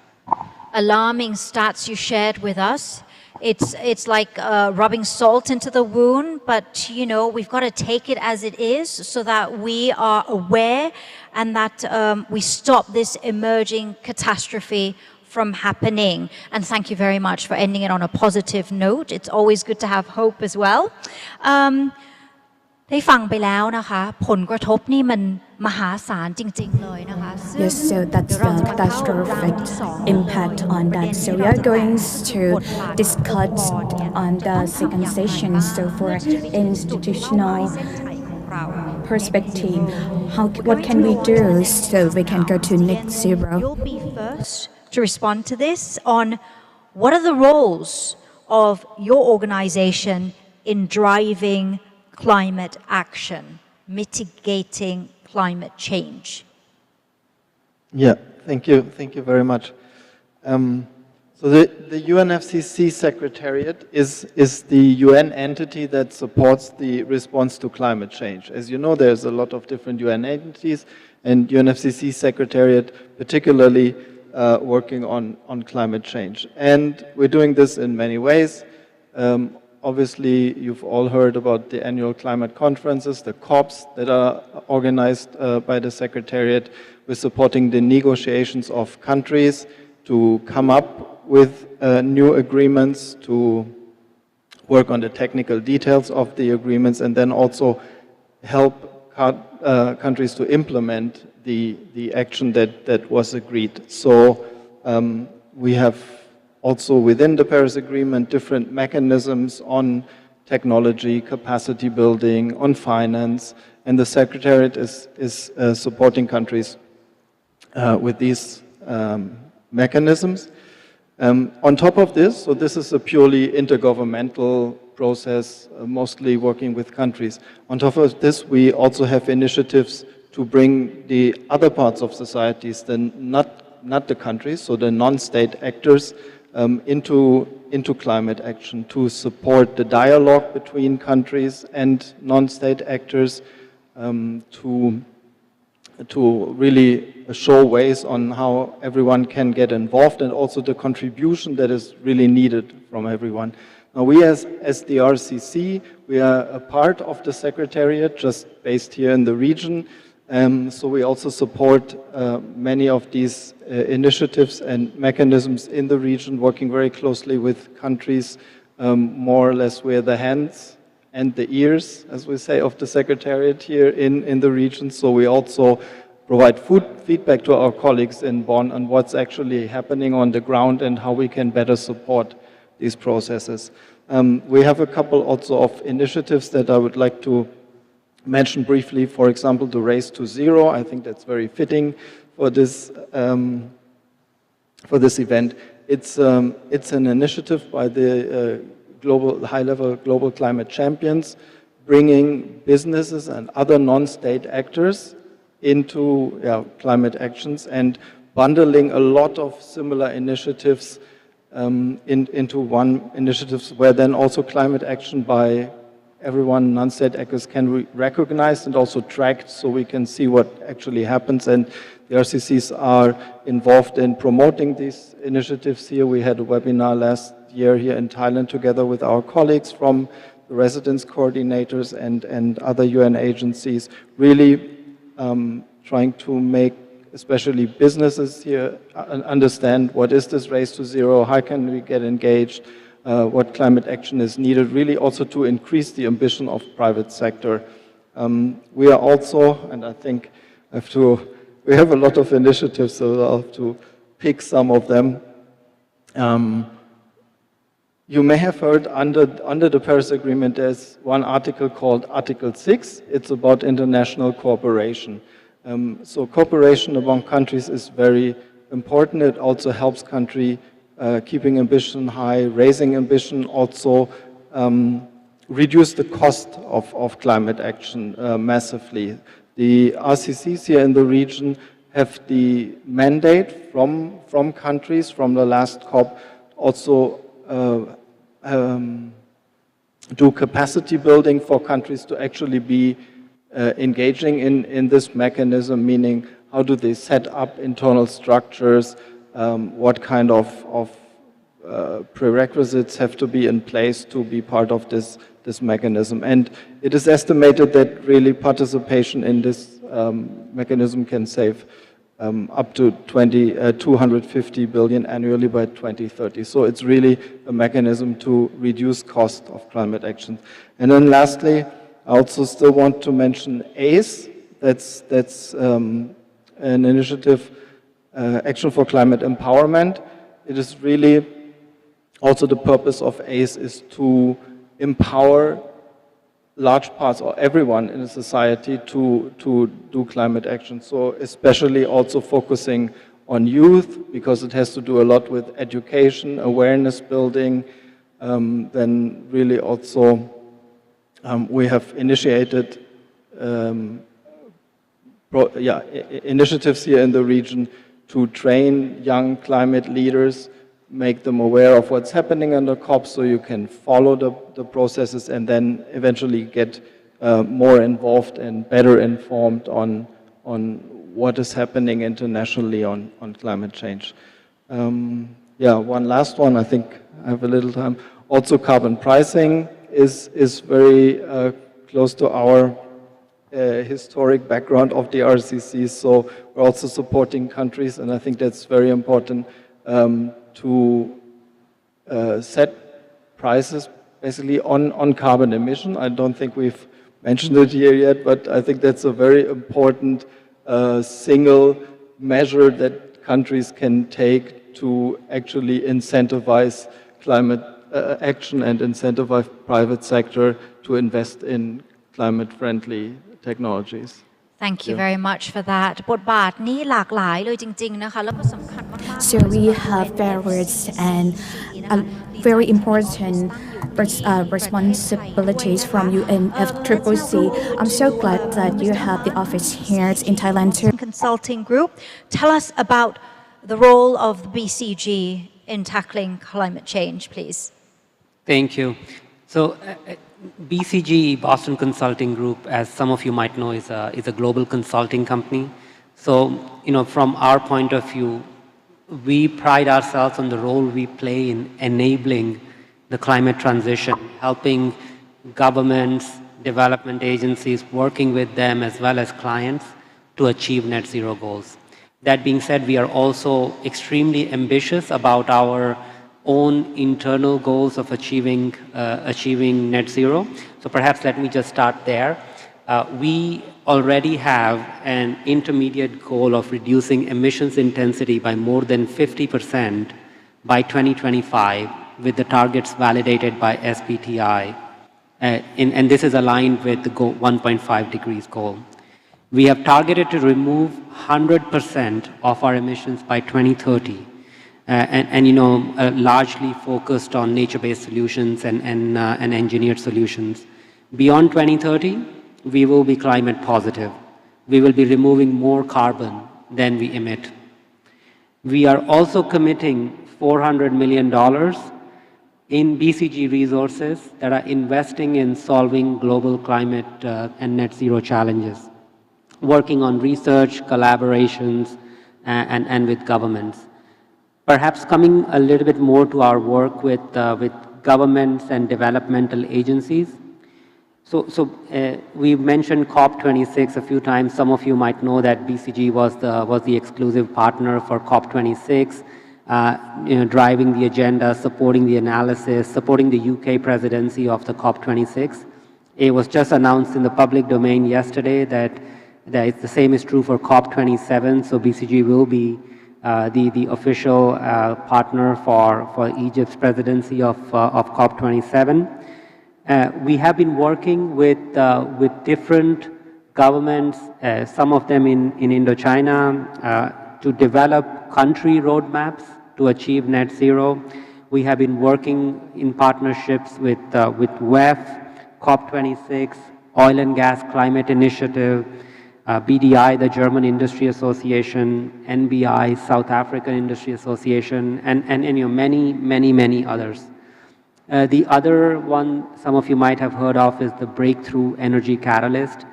Alarming stats you shared with us. It's like rubbing salt into the wound, but you know, we've got to take it as it is so that we are aware and that we stop this emerging catastrophe from happening. And thank you very much for ending it on a positive note. It's always good to have hope as well. ได้ฟังไปแล้วนะคะผลกระทบนี่มันมหาศาลจริงๆเลยนะคะ Yes, so that's the catastrophic impact on that. So we are going to discuss on the second session. So for institutional perspective, what can we do so we can go to net zero? You'll be first to respond to this on what are the roles of your organization in driving climate action, mitigating climate change. Yeah, thank you very much. So the UNFCCC Secretariat is the UN entity that supports the response to climate change. As you know, there's a lot of different UN entities, and UNFCCC Secretariat particularly working on climate change. And we're doing this in many ways. Obviously, you've all heard about the annual climate conferences, the COPs that are organized by the Secretariat. We're supporting the negotiations of countries to come up with new agreements, to work on the technical details of the agreements, and then also help countries to implement the action that was agreed. So we have also within the Paris Agreement different mechanisms on technology, capacity building, on finance, and the Secretariat is supporting countries with these mechanisms. On top of this, so this is a purely intergovernmental process, mostly working with countries. On top of this, we also have initiatives to bring the other parts of societies, not the countries, so the non-state actors, into climate action, to support the dialogue between countries and non-state actors, to really show ways on how everyone can get involved, and also the contribution that is really needed from everyone. Now, we as the RCC, we are a part of the Secretariat, just based here in the region, so we also support many of these initiatives and mechanisms in the region, working very closely with countries. More or less we're the hands and the ears, as we say, of the Secretariat here in the region. So we also provide feedback to our colleagues in Bonn on what's actually happening on the ground and how we can better support these processes. We have a couple also of initiatives that I would like to mention briefly. For example, the Race to Zero. I think that's very fitting for this event. It's an initiative by the high-level global climate champions, bringing businesses and other non-state actors into climate actions and bundling a lot of similar initiatives into one initiative, where then also climate action by everyone, non-state actors, can be recognized and also tracked, so we can see what actually happens. And the RCCs are involved in promoting these initiatives here. We had a webinar last year here in Thailand together with our colleagues from the residence coordinators and other UN agencies, really trying to make especially businesses here understand what is this Race to Zero, how can we get engaged, what climate action is needed, really also to increase the ambition of private sector. We are also, and I think we have a lot of initiatives, so I'll have to pick some of them. You may have heard under the Paris Agreement there's one article called Article 6. It's about international cooperation. So cooperation among countries is very important. It also helps country keeping ambition high, raising ambition, also reduce the cost of climate action massively. The RCCs here in the region have the mandate from countries, from the last COP, also do capacity building for countries to actually be engaging in this mechanism, meaning how do they set up internal structures, what kind of prerequisites have to be in place to be part of this mechanism. And it is estimated that really participation in this mechanism can save up to 250 billion annually by 2030. So it's really a mechanism to reduce cost of climate action. And then lastly, I also still want to mention ACE. That's an initiative, Action for Climate Empowerment. It is really also the purpose of ACE is to empower large parts or everyone in a society to do climate action. So especially also focusing on youth, because it has to do a lot with education, awareness building. Then really also we have initiated initiatives here in the region to train young climate leaders, make them aware of what's happening on the COP so you can follow the processes and then eventually get more involved and better informed on what is happening internationally on climate change. One last one, I think I have a little time. Also carbon pricing is very close to our historic background of the RCC, so we're also supporting countries, and I think that's very important to set prices basically on carbon emission. I don't think we've mentioned it here yet, but I think that's a very important single measure that countries can take to actually incentivize climate action and incentivize private sector to invest in climate-friendly technologies. Thank you very much for that บทบาทนี้หลากหลายเลยจริงๆนะคะแล้วก็สำคัญมากๆ So we have various and very important responsibilities from UNFCCC. I'm so glad that you have the office here in Thailand too. Consulting Group, tell us about the role of the BCG in tackling climate change, please? Thank you. So BCG, Boston Consulting Group, as some of you might know, is a global consulting company. So, from our point of view, we pride ourselves on the role we play in enabling the climate transition, helping governments, development agencies, working with them as well as clients to achieve net zero goals. That being said, we are also extremely ambitious about our own internal goals of achieving net zero. So perhaps let me just start there. We already have an intermediate goal of reducing emissions intensity by more than 50% by 2025 with the targets validated by SBTi. And this is aligned with the 1.5 degrees goal. We have targeted to remove 100% of our emissions by 2030. Largely focused on nature-based solutions and engineered solutions. Beyond 2030, we will be climate positive. We will be removing more carbon than we emit. We are also committing $400 million in BCG resources that are investing in solving global climate and net zero challenges, working on research, collaborations, and with governments. Perhaps coming a little bit more to our work with governments and developmental agencies. So we've mentioned COP26 a few times. Some of you might know that BCG was the exclusive partner for COP26, driving the agenda, supporting the analysis, supporting the UK presidency of the COP26. It was just announced in the public domain yesterday that the same is true for COP27. So BCG will be the official partner for Egypt's presidency of COP27. We have been working with different governments, some of them in Indochina, to develop country roadmaps to achieve net zero. We have been working in partnerships with WEF, COP26, Oil and Gas Climate Initiative, BDI, the German Industry Association, NBI, South African Industry Association, and many others. The other one some of you might have heard of is the Breakthrough Energy Catalyst.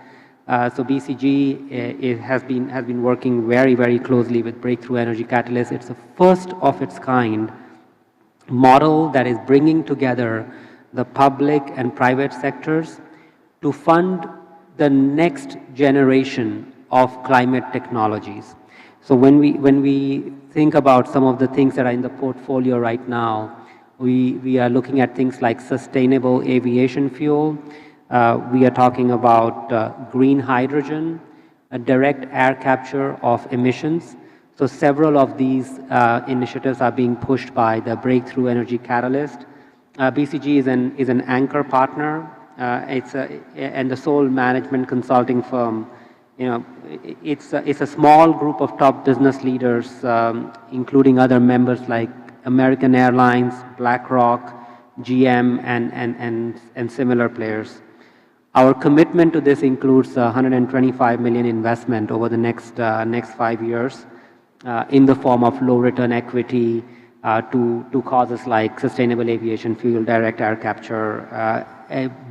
So BCG has been working very closely with Breakthrough Energy Catalyst. It's the first of its kind model that is bringing together the public and private sectors to fund the next generation of climate technologies. So when we think about some of the things that are in the portfolio right now, we are looking at things like sustainable aviation fuel. We are talking about green hydrogen, a direct air capture of emissions. So several of these initiatives are being pushed by the Breakthrough Energy Catalyst. BCG is an anchor partner. And the sole management consulting firm. It's a small group of top business leaders, including other members like American Airlines, BlackRock, GM, and similar players. Our commitment to this includes $125 million investment over the next 5 years in the form of low return equity to causes like sustainable aviation fuel, direct air capture,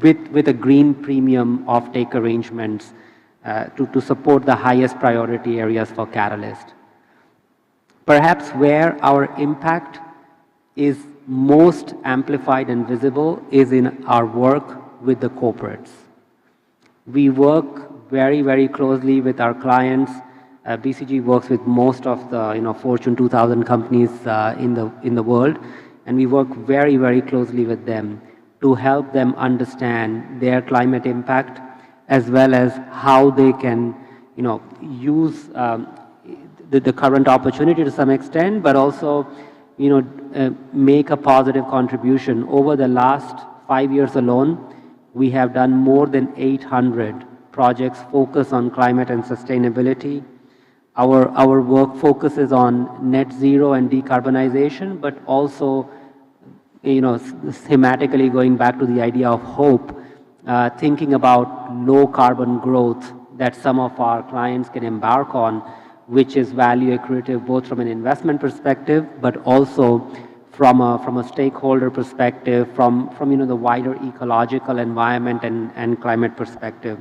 with a green premium offtake arrangements to support the highest priority areas for Catalyst. Perhaps where our impact is most amplified and visible is in our work with the corporates. We work very closely with our clients. BCG works with most of the Fortune 2000 companies in the world, and we work very closely with them to help them understand their climate impact, as well as how they can use the current opportunity to some extent, but also make a positive contribution. Over the last 5 years alone, we have done more than 800 projects focused on climate and sustainability. Our work focuses on net zero and decarbonization, but also thematically going back to the idea of hope, thinking about low carbon growth that some of our clients can embark on, which is value accretive both from an investment perspective, but also from a stakeholder perspective, from the wider ecological environment and climate perspective.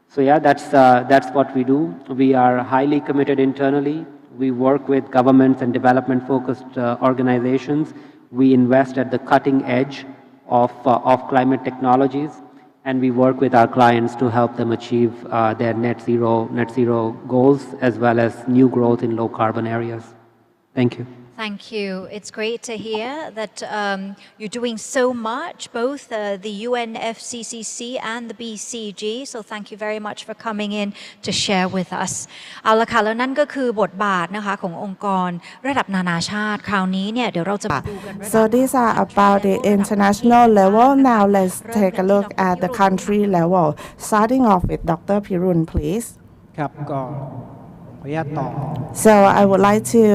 So yeah, that's what we do. We are highly committed internally. We work with governments and development-focused organizations. We invest at the cutting edge of climate technologies, and we work with our clients to help them achieve their net zero goals, as well as new growth in low carbon areas. Thank you. Thank you. It's great to hear that you're doing so much, both the UNFCCC and the BCG. So thank you very much for coming in to share with us. เอาละค่ะแล้วนั่นก็คือบทบาทนะคะขององค์กรระดับนานาชาติคราวนี้เนี่ยเดี๋ยวเราจะดูกัน So these are about the international level. Now let's take a look at the country level. Starting off with Dr. Pirun, please. ครับก็ขออนุญาตต่อ So I would like to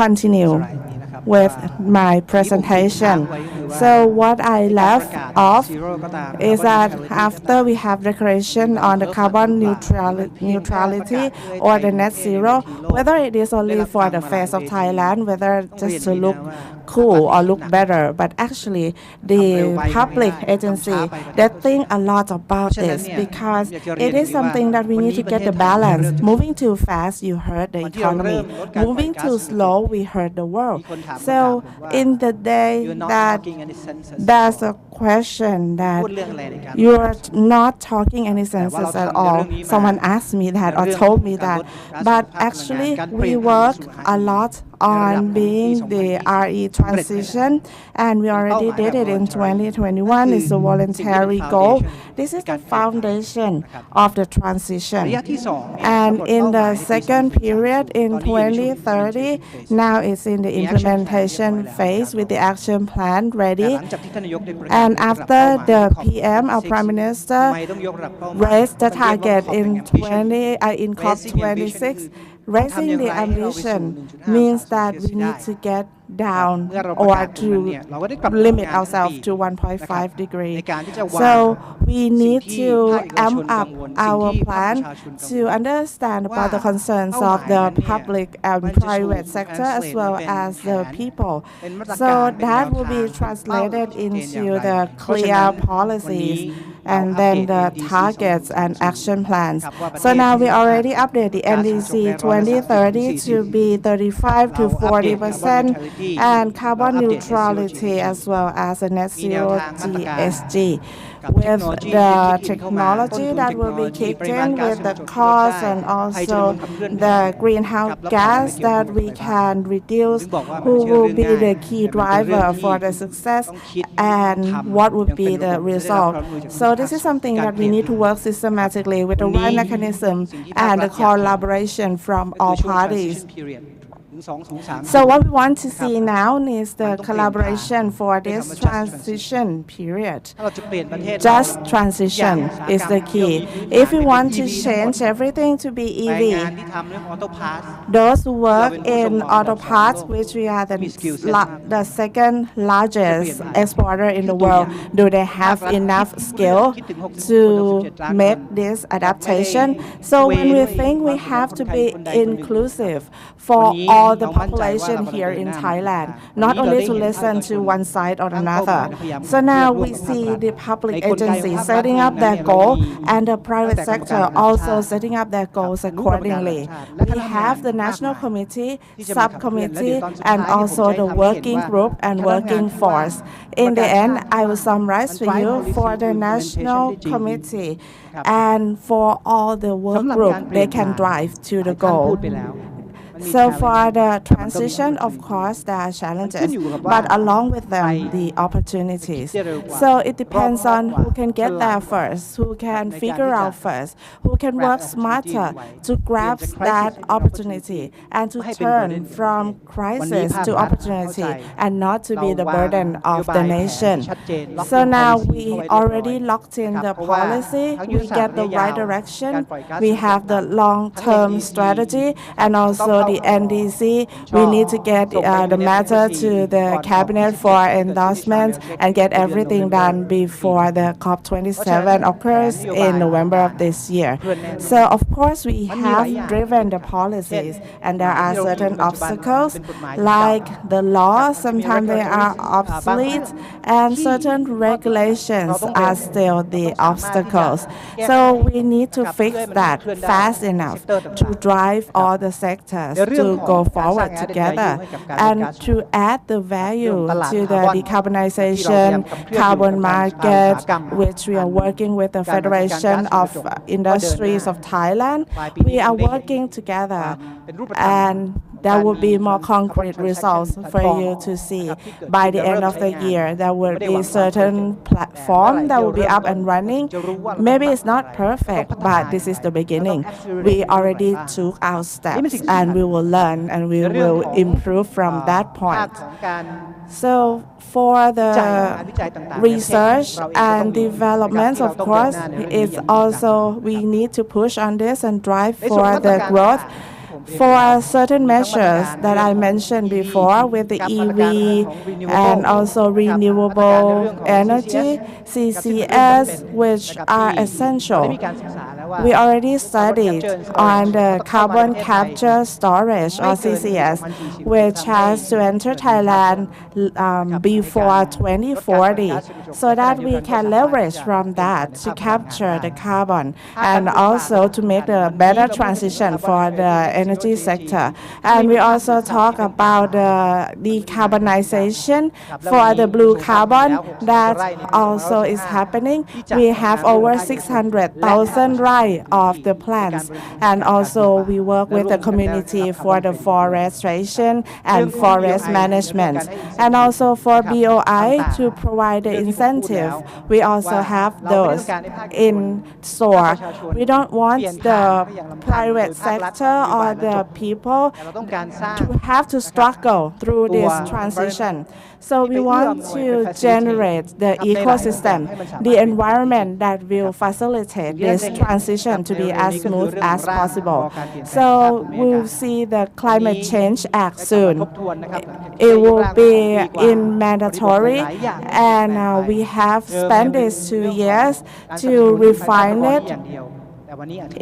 continue with my presentation. So what I left off is that after we have declaration on the carbon neutrality or the net zero, whether it is only for the face of Thailand, whether just to look cool or look better, but actually the public agency, they think a lot about this because it is something that we need to get the balance. Moving too fast, you hurt the economy. Moving too slow, we hurt the world. So in the day that there's a question that you're not talking any senses at all. Someone asked me that or told me that. But actually, we work a lot on being the RE transition, and we already did it in 2021. It's a voluntary goal. This is the foundation of the transition. And in the second period in 2030, now it's in the implementation phase with the action plan ready. And after the PM, our Prime Minister raised the target in COP26. Raising the ambition means that we need to get down or to limit ourselves to 1.5 degrees. So we need to amp up our plan to understand about the concerns of the public and private sector as well as the people. So that will be translated into the clear policies and then the targets and action plans. So now we already update the NDC 2030 to be 35 to 40% and carbon neutrality as well as a net zero GSG. With the technology that will be kicked in, with the cost and also the greenhouse gas that we can reduce, who will be the key driver for the success and what would be the result. So this is something that we need to work systematically with the right mechanism and the collaboration from all parties. So what we want to see now is the collaboration for this transition period. Just transition is the key. If we want to change everything to be EV, those who work in auto parts, which we are the second largest exporter in the world, do they have enough skill to make this adaptation? So when we think we have to be inclusive for all the population here in Thailand, not only to listen to one side or another. So now we see the public agencies setting up their goal and the private sector also setting up their goals accordingly. We have the National Committee, Subcommittee, and also the working group and working force. In the end, I will summarize for you for the National Committee and for all the work group, they can drive to the goal. So for the transition, of course, there are challenges, but along with them, the opportunities. So it depends on who can get there first, who can figure out first, who can work smarter to grasp that opportunity and to turn from crisis to opportunity and not to be the burden of the nation. So now we already locked in the policy, we get the right direction, we have the long-term strategy and also the NDC, we need to get the matter to the cabinet for endorsement and get everything done before the COP27 occurs in November of this year. So of course we have driven the policies, and there are certain obstacles like the law. Sometimes they are obsolete, and certain regulations are still the obstacles. So we need to fix that fast enough to drive all the sectors to go forward together and to add the value to the decarbonization carbon market, which we are working with the Federation of Industries of Thailand. We are working together, and there will be more concrete results for you to see. By the end of the year, there will be certain platform that will be up and running. Maybe it's not perfect, but this is the beginning. We already took our steps, and we will learn, and we will improve from that point. So for the research and development, of course, it's also we need to push on this and drive for the growth. For certain measures that I mentioned before with the EV and also renewable energy, CCS, which are essential. We already studied on the carbon capture storage or CCS, which has to enter Thailand before 2040, so that we can leverage from that to capture the carbon and also to make a better transition for the energy sector. And we also talk about the decarbonization for the blue carbon that also is happening. We have over 600,000 rai of the plants, and also we work with the community for the forestation and forest management, and also for BOI to provide the incentive. We also have those in store. We don't want the private sector or the people to have to struggle through this transition. So we want to generate the ecosystem, the environment that will facilitate this transition to be as smooth as possible. So we'll see the Climate Change Act soon. It will be in mandatory, and we have spent these 2 years to refine it.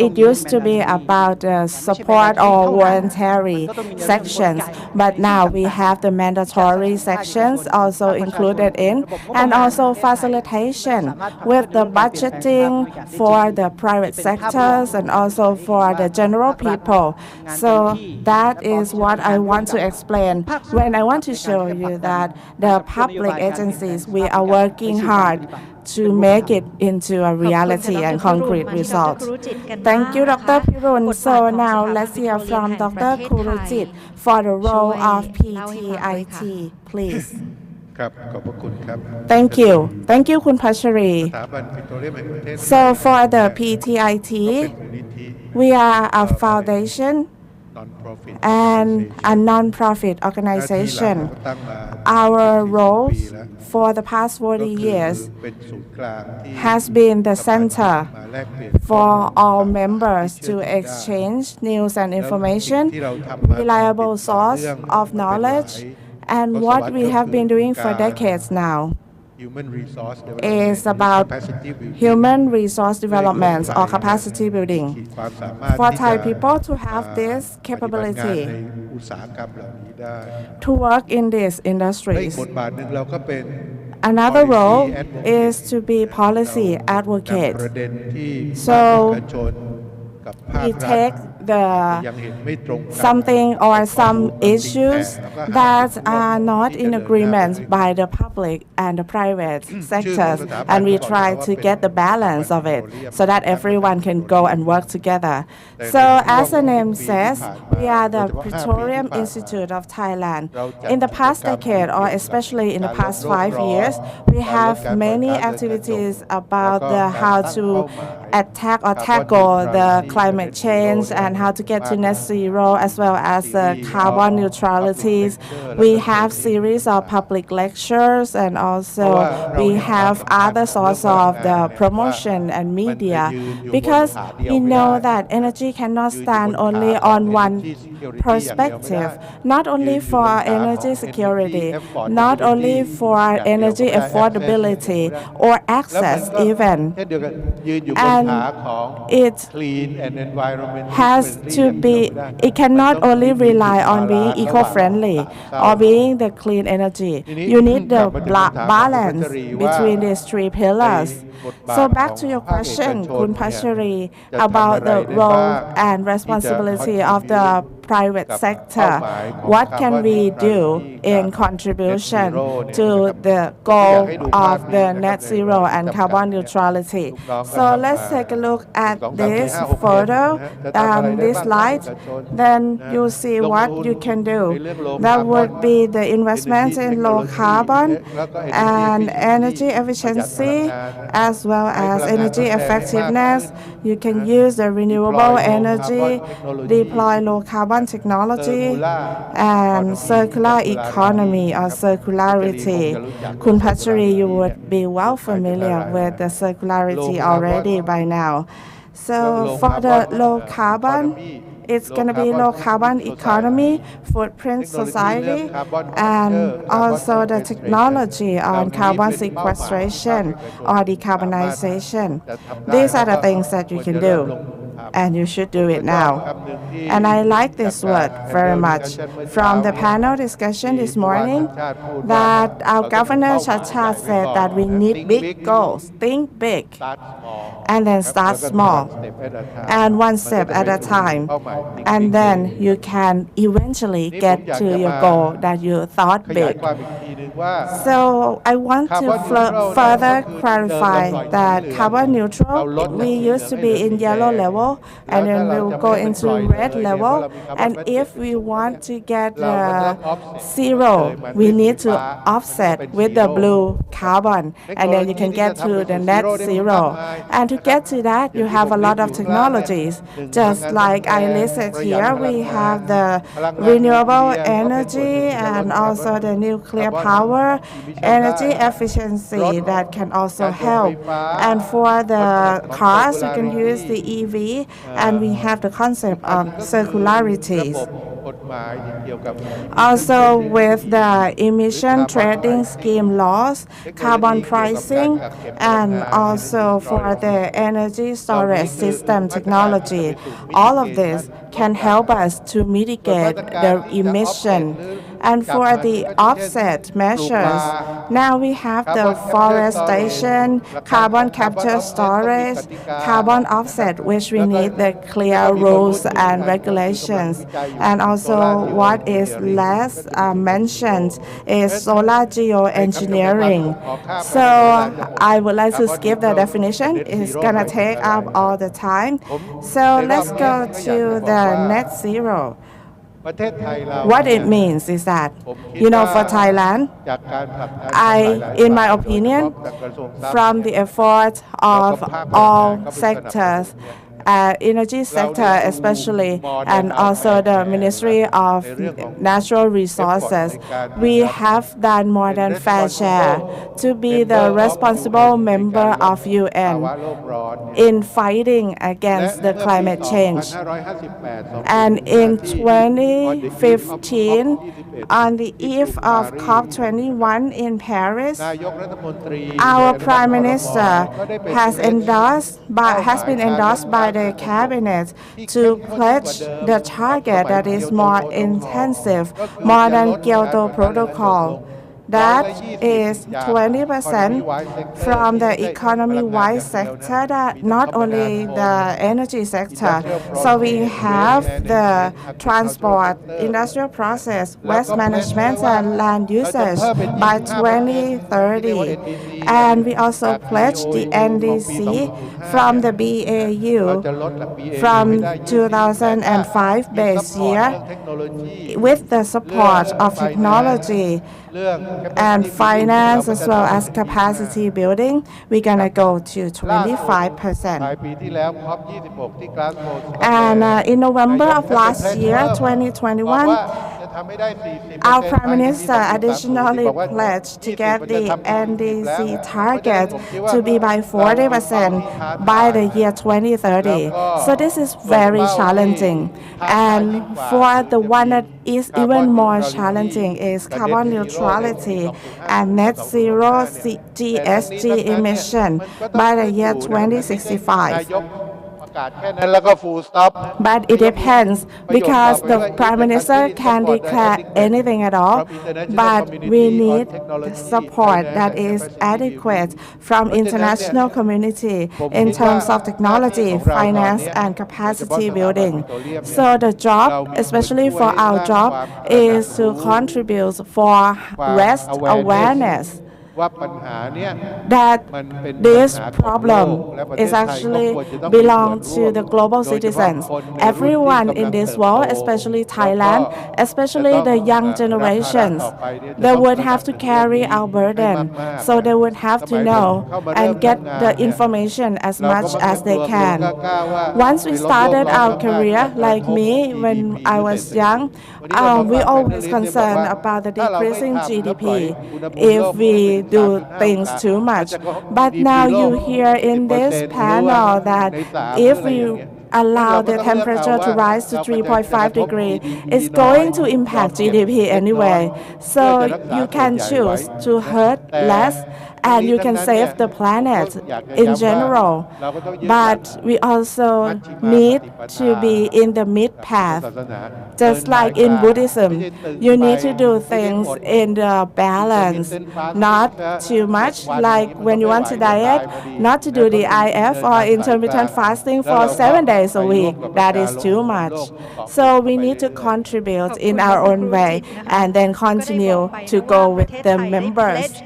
It used to be about support or voluntary sections, but now we have the mandatory sections also included in, and also facilitation with the budgeting for the private sectors and also for the general people. So that is what I want to explain when I want to show you that the public agencies, we are working hard to make it into a reality and concrete result. Thank you, Dr. Pirun. So now let's hear from Dr. Kurujit for the role of PTIT, please. ครับขอบพระคุณครับ Thank you. Thank you, คุณพัชรี สถาบันปิโตรเลียมแห่งประเทศไทย So for the PTIT, เป็นมูลนิธิ we are a foundation non-profit and a non-profit หน้าที่หลัก organization. เราตั้งมา Our 40 roles ปีแล้ว for the past 40 ก็คือ years เป็นศูนย์กลางที่ has been the center มาแลกเปลี่ยน for ข้อมูล all ข่าว members ที่เชื่ to อถือได้ exchange news and แล้ว information, สิ่งที่เราทำมา reliable ติดต่อ source เนื่อง of มาเป็นหลาย knowledge, and ทศวร what รษ we ก็ have คือ been doing for การ decades now human resource is development about capacity building human resource development or capacity ขี building ดความสามารถ for ที่ Thai จะ people to have this ปฏิบัติงาน capability ในอุตสาหกรรมเหล่านี้ได้ to work in these และอีก industries. บทบาทหนึ่งเราก็เป็น Another policy role advocate is to be policy เรา advocate. นำประเด็นที่ So ภาคเอกชนกับภาค We รัฐ take ยัง the เห็นไม่ตรงกัน something or ให้ข้อมูล some มาตีแผ่ issues แล้วก็หา that จุดร่วม are not ที่ in จะเดินหน้า agreement ไป by the public and the private ชื่อของ sectors, สถาบัน and we ก็บอก try ว่า to เป็น get the สถาบัน balance ปิ of โตร it เลียม so that everyone can go and work together. So as the name says, we are the Petroleum Institute of Thailand. In the past decade, or especially in the past 5 years, we have many activities about how to attack or tackle the climate change and how to get to net zero as well as carbon neutrality. We have series of public lectures and also we have other source of the promotion and media because we know that energy cannot stand only on one perspective, not only for energy security, not only for energy affordability or access even. And it has to be, it cannot only rely on being eco-friendly or being the clean energy. You need the balance between these three pillars. So back to your question, Kun Pachari, about the role and responsibility of the private sector. What can we do in contribution to the goal of the net zero and carbon neutrality? So let's take a look at this photo, this slide. Then you'll see what you can do. That would be the investments in low carbon and energy efficiency as well as energy effectiveness. You can use the renewable energy, deploy low carbon technology, and circular economy or circularity. Kun Pachari, you would be well familiar with the circularity already by now. So for the low carbon, it's going to be low carbon economy, footprint society, and also the technology on carbon sequestration or decarbonization. These are the things that you can do, and you should do it now. And I like this word very much. From the panel discussion this morning, that our Governor Chacha said that we need big goals, think big, and then start small, and one step at a time. And then you can eventually get to your goal that you thought big. So I want to further clarify that carbon neutral, we used to be in yellow level, and then we'll go into red level. And if we want to get zero, we need to offset with the blue carbon, and then you can get to the net zero. And to get to that, you have a lot of technologies. Just like I listed here, we have the renewable energy and also the nuclear power, energy efficiency that can also help. And for the cars, you can use the EV, and we have the concept of circularity. Also with the emission trading scheme laws, carbon pricing, and also for the energy storage system technology, all of this can help us to mitigate the emission. And for the offset measures, now we have the forestation, carbon capture storage, carbon offset, which we need the clear rules and regulations. And also what is less mentioned is solar geoengineering. So I would like to skip the definition. It's going to take up all the time. So let's go to the net zero. What it means is that, for Thailand, in my opinion, from the effort of all sectors, energy sector especially, and also the Ministry of Natural Resources, we have done more than fair share to be the responsible member of UN in fighting against the climate change. And in 2015, on the eve of COP21 in Paris, our Prime Minister has been endorsed by the cabinet to pledge the target that is more intensive, more than Kyoto Protocol. That is 20% from the economy-wide sector, that not only the energy sector. So we have the transport, industrial process, waste management, and land usage by 2030. And we also pledged the NDC from the BAU from 2005 base year with the support of technology and finance as well as capacity building, we're going to go to 25%. And in November of last year, 2021, our Prime Minister additionally pledged to get the NDC target to be by 40% by the year 2030. So this is very challenging. And for the one that is even more challenging is carbon neutrality and net zero GHG emission by the year 2065. But it depends because the Prime Minister can declare anything at all, but we need support that is adequate from international community in terms of technology, finance, and capacity building. So the job, especially for our job, is to contribute for raise awareness that this problem is actually belongs to the global citizens. Everyone in this world, especially Thailand, especially the young generations, they would have to carry our burden. So they would have to know and get the information as much as they can. Once we started our career, like me, when I was young, we always concerned about the decreasing GDP if we do things too much. But now you hear in this panel that if we allow the temperature to rise to 3.5 degrees, it's going to impact GDP anyway. So you can choose to hurt less and you can save the planet in general. But we also need to be in the mid path. Just like in Buddhism, you need to do things in the balance, not too much. Like when you want to diet, not to do the IF or intermittent fasting for 7 days a week. That is too much. So we need to contribute in our own way and then continue to go with the members.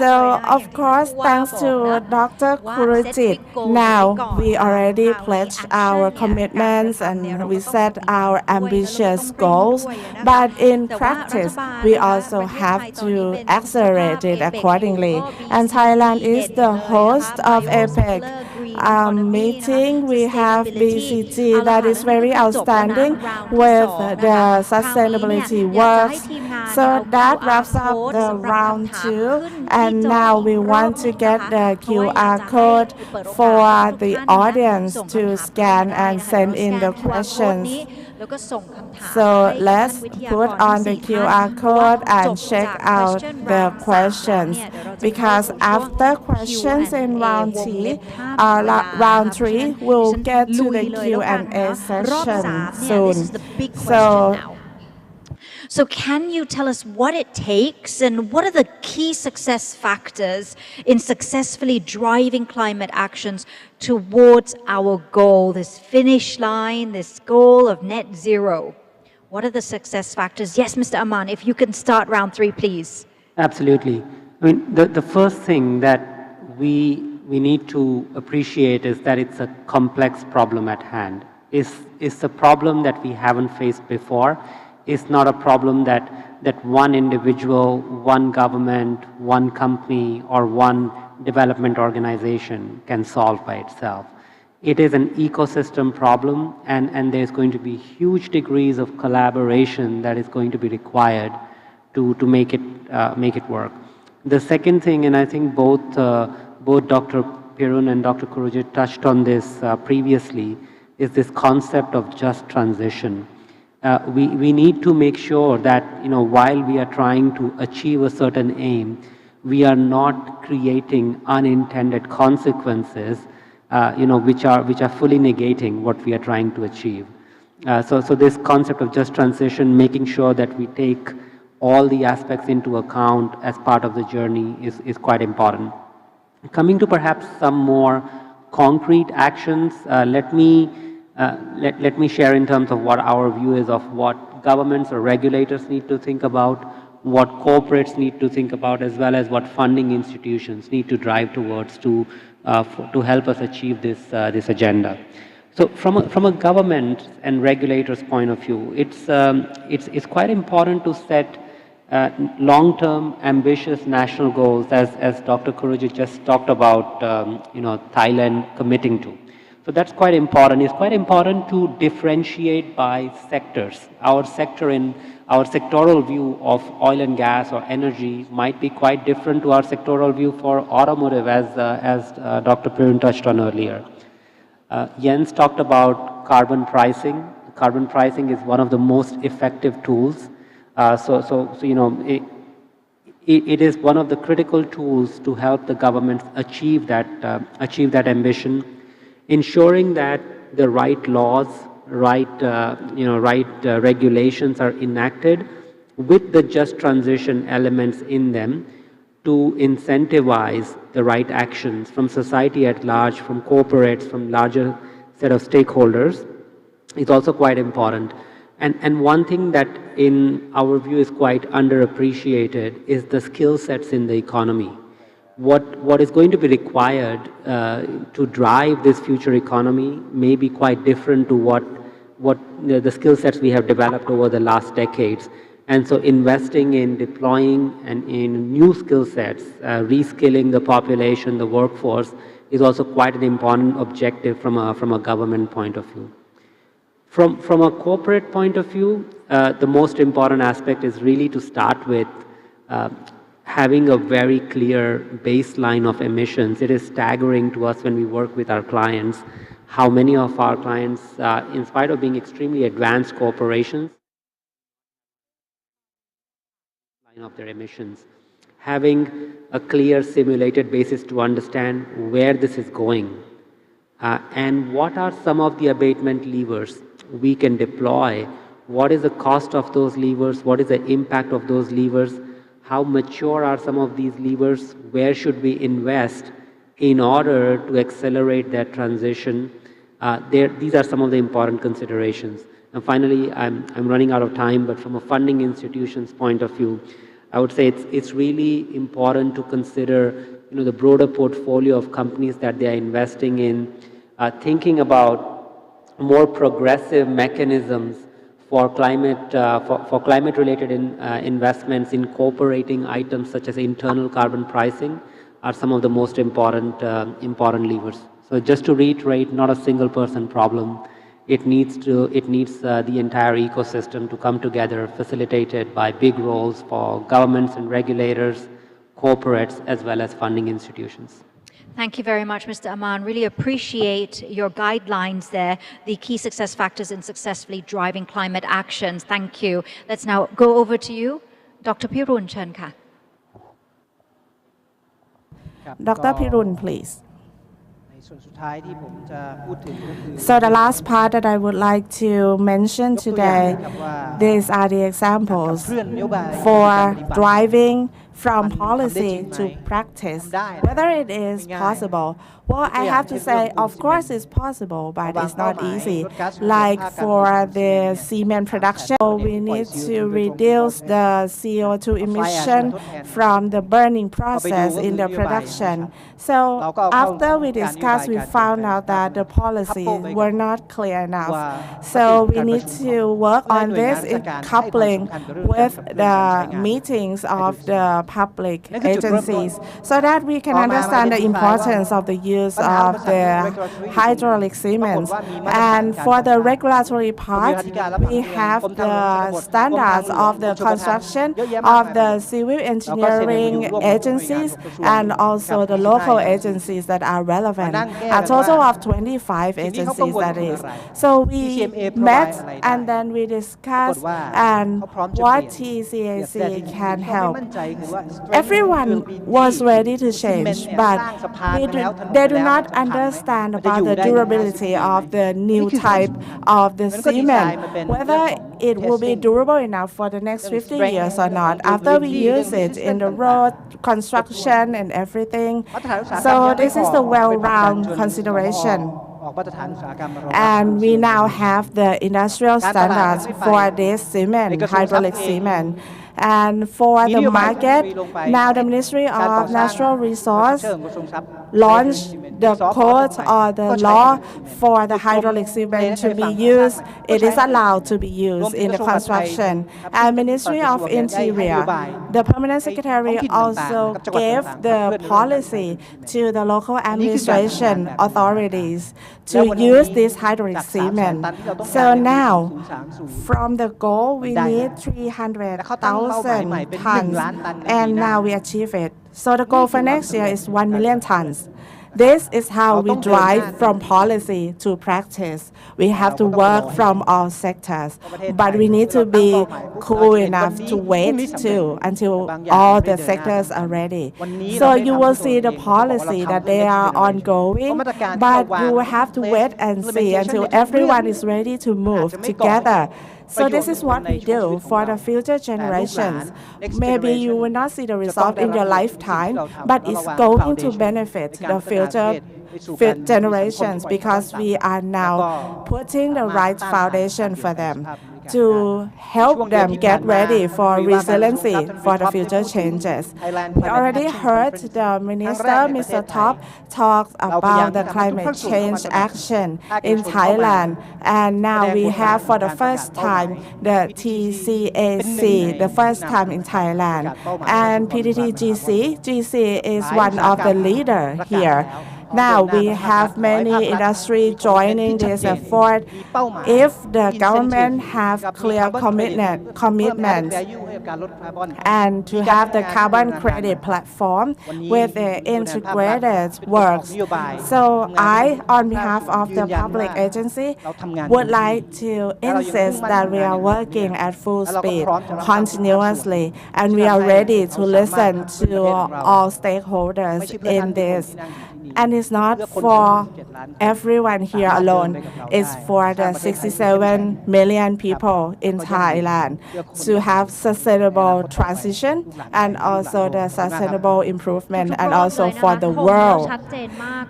So of course, thanks to Dr. Kurujit, now we already pledged our commitments and we set our ambitious goals. But in practice, we also have to accelerate it accordingly. And Thailand is the host of APEC meeting. We have BCG that is very outstanding with the sustainability works. So that wraps up the round 2. And now we want to get the QR code for the audience to scan and send in the questions. So let's put on the QR code and check out the questions, because after questions in round 3, we'll get to the Q&A session soon. So can you tell us what it takes and what are the key success factors in successfully driving climate actions towards our goal, this finish line, this goal of net zero? What are the success factors? Yes, Mr. Aman, if you can start round 3, please. Absolutely. I mean, the first thing that we need to appreciate is that it's a complex problem at hand. It's a problem that we haven't faced before. It's not a problem that one individual, one government, one company, or one development organization can solve by itself. It is an ecosystem problem, and there's going to be huge degrees of collaboration that is going to be required to make it work. The second thing, and I think both Dr. Pirun and Dr. Kurujit touched on this previously, is this concept of just transition. We need to make sure that, while we are trying to achieve a certain aim, we are not creating unintended consequences, which are fully negating what we are trying to achieve. So this concept of just transition, making sure that we take all the aspects into account as part of the journey is quite important. Coming to perhaps some more concrete actions, let me share in terms of what our view is of what governments or regulators need to think about, what corporates need to think about, as well as what funding institutions need to drive towards to help us achieve this agenda. So from a government and regulators point of view, it's quite important to set long-term ambitious national goals, as Dr. Kurujit just talked about, Thailand committing to. So that's quite important. It's quite important to differentiate by sectors. Our sectoral view of oil and gas or energy might be quite different to our sectoral view for automotive, as Dr. Pirun touched on earlier. Jens talked about carbon pricing. Carbon pricing is one of the most effective tools. It is one of the critical tools to help the governments achieve that ambition, ensuring that the right laws, right regulations are enacted with the just transition elements in them to incentivize the right actions from society at large, from corporates, from larger set of stakeholders, is also quite important. And one thing that in our view is quite underappreciated is the skill sets in the economy. What is going to be required to drive this future economy may be quite different to what the skill sets we have developed over the last decades. And so investing in deploying and in new skill sets, reskilling the population, the workforce, is also quite an important objective from a government point of view. From a corporate point of view, the most important aspect is really to start with having a very clear baseline of emissions. It is staggering to us when we work with our clients, how many of our clients, in spite of being extremely advanced corporations, of their emissions, having a clear simulated basis to understand where this is going and what are some of the abatement levers we can deploy, what is the cost of those levers, what is the impact of those levers, how mature are some of these levers, where should we invest in order to accelerate that transition. These are some of the important considerations. And finally, I'm running out of time, but from a funding institution's point of view, I would say it's really important to consider the broader portfolio of companies that they are investing in, thinking about more progressive mechanisms for climate-related investments, incorporating items such as internal carbon pricing are some of the most important levers. So just to reiterate, not a single person problem. It needs the entire ecosystem to come together, facilitated by big roles for governments and regulators, corporates, as well as funding institutions. Thank you very much, Mr. Aman. Really appreciate your guidelines there, the key success factors in successfully driving climate actions. Thank you. Let's now go over to you. Dr. Pirun, chen ka. Dr. Pirun, please. So the last part that I would like to mention today, these are the examples for driving from policy to practice, whether it is possible. Well, I have to say, of course it's possible, but it's not easy. Like for the cement production, we need to reduce the CO2 emission from the burning process in the production. So after we discussed, we found out that the policies were not clear enough. So we need to work on this in coupling with the meetings of the public agencies so that we can understand the importance of the use of the hydraulic cement. And for the regulatory part, we have the standards of the construction of the civil engineering agencies and also the local agencies that are relevant. A total of 25 agencies, that is. So we met and then we discussed and what TCAC can help. Everyone was ready to change, but they do not understand about the durability of the new type of the cement, whether it will be durable enough for the next 50 years or not after we use it in the road construction and everything. So this is the well-rounded consideration. And we now have the industrial standards for this cement, hydraulic cement. And for มีน the โยบายที่ market, ลงไป now the Ministry การก่อ of สร้าง Natural อินฟราสตรั Resource กเจอร์ของกระทรวงทรัพย์ launch the สป code or the ก็ใช้ law กันอยู่ for the จุดชม hydraulic ทะ cement เล to ฝั่ be งก่อสร้าง used. ก็ It ใช้ is กันอยู่ allowed to be รวม used ถึง in ก the ระทรวงมหาดไทย construction. ครับ And ซึ่ง Ministry กระท of รวงเนี่ยได้ให้นโย Interior, บาย the permanent ให้ secretary ท้องถิ่นต่างๆ also กับจังหวัด gave ต่างๆ the ขับเคลื่อนในเรื่องการใช้ policy to the local อันนี้คือการทำงาน administration แบบ authorities แล้ to ววันนี้ use this hydraulic จาก 300,000 cement. ตันที่เราต้องการ So เนี่ย now, 2030 from the goal, we ได้ need และเขาตั้งเป้าหมายใหม่เป็น 300,000 tons, 1 ล้านตันในปี and หน้า now we achieve it. So the goal for next year is 1 million tons. This is how we drive from policy to practice. We have to work from all sectors, but we need to be cool enough to wait too until all the sectors are ready. So you will see the policy that they are ongoing, but you will have to wait and see until everyone is ready to move together. So this is what we do for the future generations. Maybe you will not see the result in your lifetime, but it's going to benefit the future generations because we are now putting the right foundation for them to help them get ready for resiliency for the future changes. We already heard the minister, Mr. Top, talk about the climate change action in Thailand. And now we have for the first time the TCAC, the first time in Thailand. And GC is one of the leader here. Now we have many industry joining this effort. If the government have clear commitment and to have the carbon credit platform with the integrated works. So I, on behalf of the public agency, would like to insist that we are working at full speed continuously, and we are ready to listen to all stakeholders in this. And it's not for everyone here alone. It's for the 67 million people in Thailand to have sustainable transition and also the sustainable improvement and also for the world.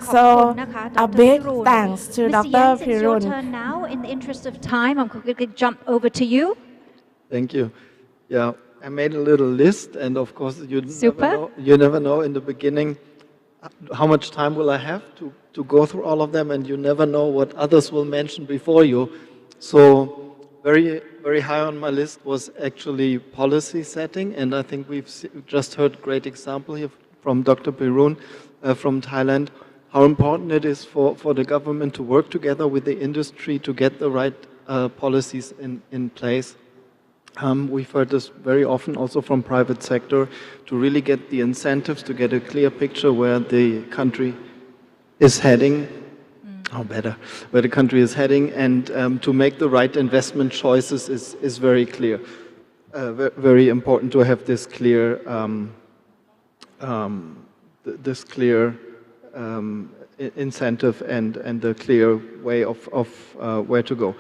So a big thanks to Mr. Dr. Jens, it's your Pirun. turn now. In the interest of time, I'm going to jump over to you. Thank you. Yeah, I made a little list, and of course, you never know in the beginning how much time will I have to go through all of them, and you never know what others will mention before you. So very high on my list was actually policy setting, and I think we've just heard a great example here from Dr. Pirun from Thailand, how important it is for the government to work together with the industry to get the right policies in place. We've heard this very often also from private sector to really get the incentives to get a clear picture where the country is heading, where the country is heading, and to make the right investment choices is very clear. Very important to have this clear, incentive and the clear way of where to go.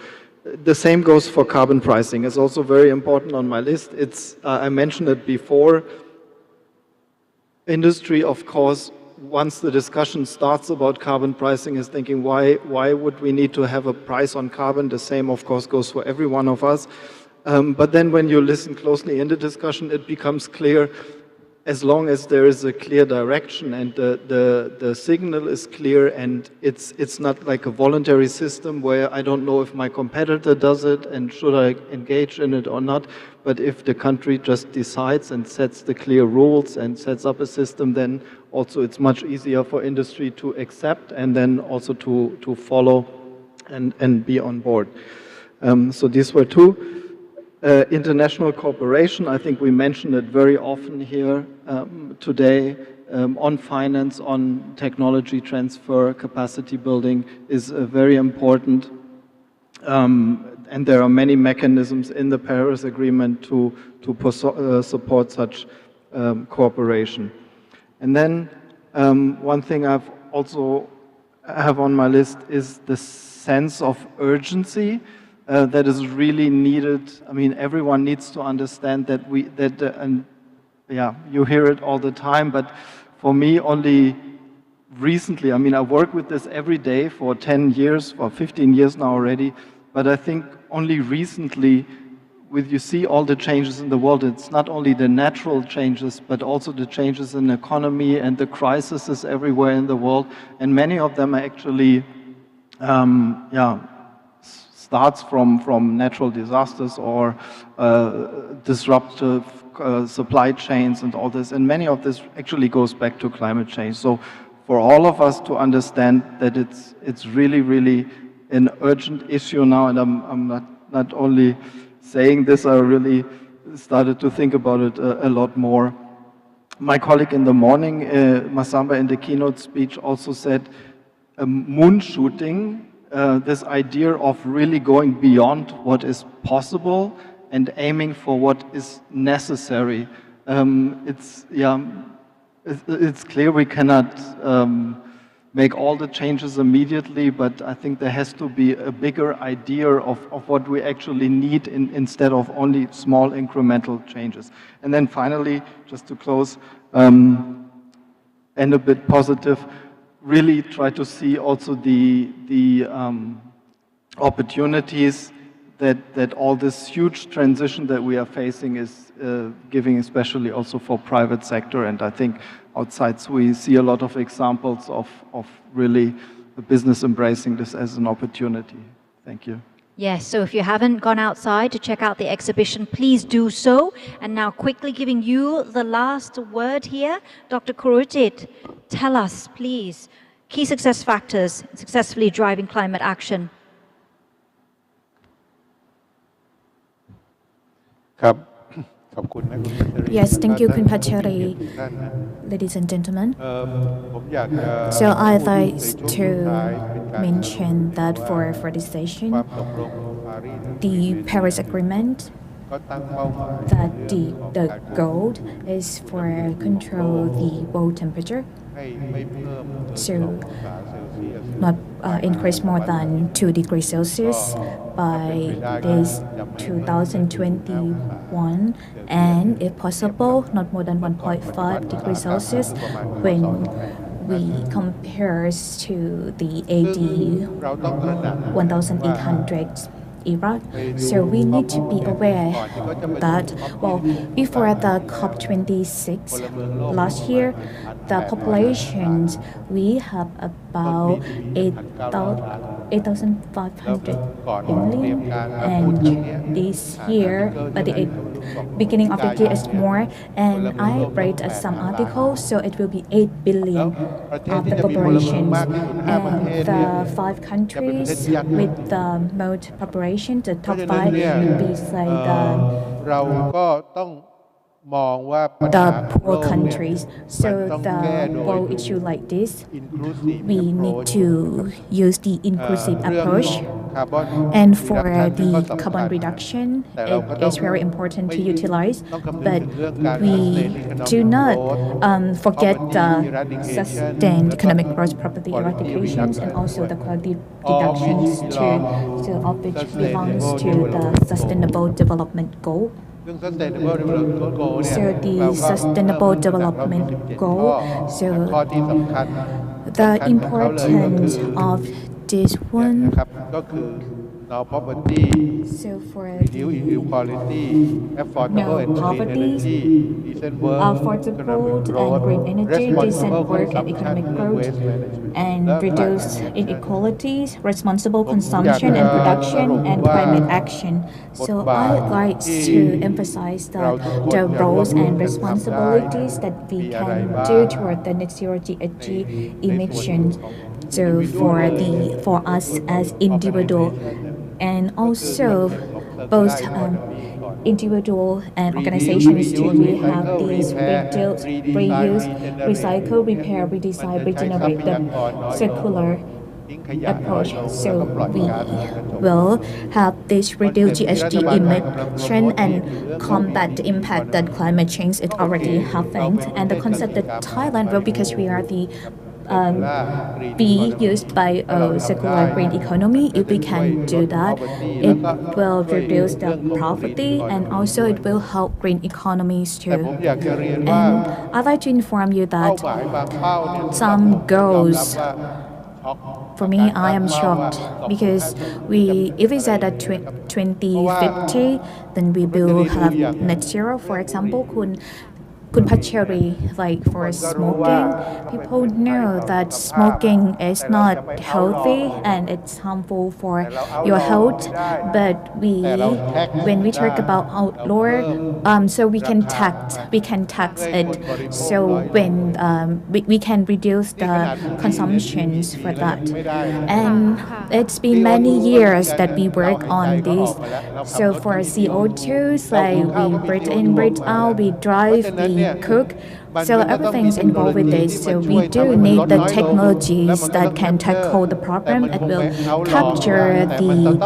The same goes for carbon pricing. It's also very important on my list. It's I mentioned it before. Industry, of course, once the discussion starts about carbon pricing, is thinking why would we need to have a price on carbon? The same, of course, goes for every one of us. But then when you listen closely in the discussion, it becomes clear. As long as there is a clear direction and the signal is clear, and it's not like a voluntary system where I don't know if my competitor does it and should I engage in it or not, but if the country just decides and sets the clear rules and sets up a system, then also it's much easier for industry to accept and then also to follow and be on board. So these were two. International cooperation, I think we mentioned it very often here today, on finance, on technology transfer, capacity building is very important. And there are many mechanisms in the Paris Agreement to support such cooperation. And then one thing I've also have on my list is the sense of urgency. That is really needed. I mean, everyone needs to understand that you hear it all the time, but for me, only recently, I mean, I work with this every day for 10 years, or 15 years now already, but I think only recently you see all the changes in the world, it's not only the natural changes, but also the changes in economy and the crises everywhere in the world. And many of them are actually, starts from natural disasters or disruptive supply chains and all this. And many of this actually goes back to climate change. So for all of us to understand that it's really, really an urgent issue now, and I'm not only saying this, I really started to think about it a lot more. My colleague in the morning, Masamba, in the keynote speech also said moon shooting, this idea of really going beyond what is possible and aiming for what is necessary. It's clear we cannot make all the changes immediately, but I think there has to be a bigger idea of what we actually need instead of only small incremental changes. And then finally, just to close, and a bit positive, really try to see also the opportunities that all this huge transition that we are facing is giving, especially also for private sector. And I think outside we see a lot of examples of really the business embracing this as an opportunity. Thank you. Yes, so if you haven't gone outside to check out the exhibition, please do so. And now quickly giving you the last word here, Dr. Kurujit, tell us, please, key success factors in successfully driving climate action. Yes, thank you, Khun Pachari. Ladies and gentlemen. So I'd like to mention that for this session, the Paris Agreement, that the goal is for control the world temperature, so not increase more than 2 degrees Celsius by this 2021, and if possible, not more than 1.5 degrees Celsius when we compare to the AD 1800 era. So we need to be aware that, well, before the COP26 last year, the populations, we have about 8,500 million, and this year, by the beginning of the year, is more, and I read some articles, so it will be 8 billion of the populations, and the 5 countries with the most population, the top 5 would be say the poor countries. So the world issue like this, we need to use the inclusive approach. And for the carbon reduction, it is very important to utilize, but we do not forget the sustained economic growth, property eradications, and also the quality deductions of which belongs to the Sustainable Development Goal. So the Sustainable Development Goal, so the importance of this one, so for the no poverty, affordable and green energy, decent work and economic growth, and reduce inequalities, responsible consumption and production, and climate action. So I'd like to emphasize that the roles and responsibilities that we can do toward the net zero GHG emissions. So for us as individual, and also both individual and organizations too, we have these reduce, reuse, recycle, repair, redesign, regenerate, the circular approach. So we will have this reduce GHG emission and combat the impact that climate change is already having. And the concept that Thailand will, because we are the be used by a circular green economy. If we can do that, it will reduce the poverty, and also it will help green economies too. And I'd like to inform you that some goals For me, I am shocked because if we set at 2050, then we will have net zero. For example, Kun Pachari, like for smoking, people know that smoking is not healthy and it's harmful for your health. But when we talk about outlaw, so we can tax it. So when we can reduce the consumptions for that. And it's been many years that we work on this. So for CO2s, like we breathe in, breathe out, we drive, we cook. So everything's involved with this. So we do need the technologies that can tackle the problem. It will capture the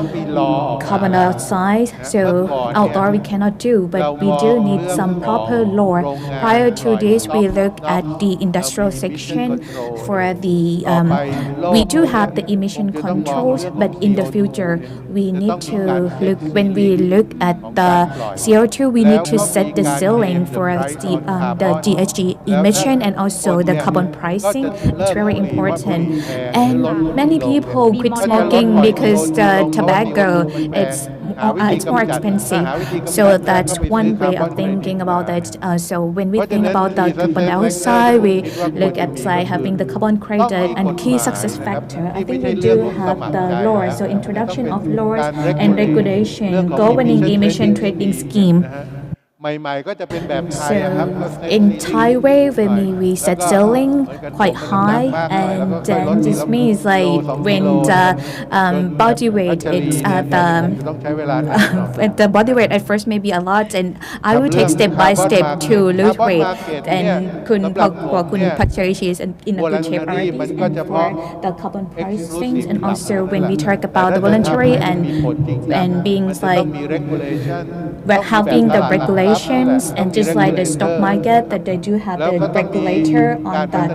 carbon dioxide. So outdoor we cannot do, but we do need some proper law. Prior to this, we look at the industrial section for the. We do have the emission controls, but in the future we need to look when we look at the CO2. We need to set the ceiling for the GHG emission and also the carbon pricing. It's very important. And many people quit smoking because the tobacco it's more expensive. So that's one way of thinking about it. So when we think about the carbon dioxide, we look at like having the carbon credit and key success factor. I think we do have the laws, so introduction of laws and regulation governing emission trading scheme. ใหม่ๆก็จะเป็นแบบไทย So ครับ in Thai way, when we set ceiling quite high, and then this means like when the body weight it's the body weight at first may be a lot, and I will take step by step to lose weight. And Kun Pachari is in a good shape already. And for the carbon pricing, and also when we talk about the voluntary and being like having the regulations, and just like the stock market that they do have the regulator on that,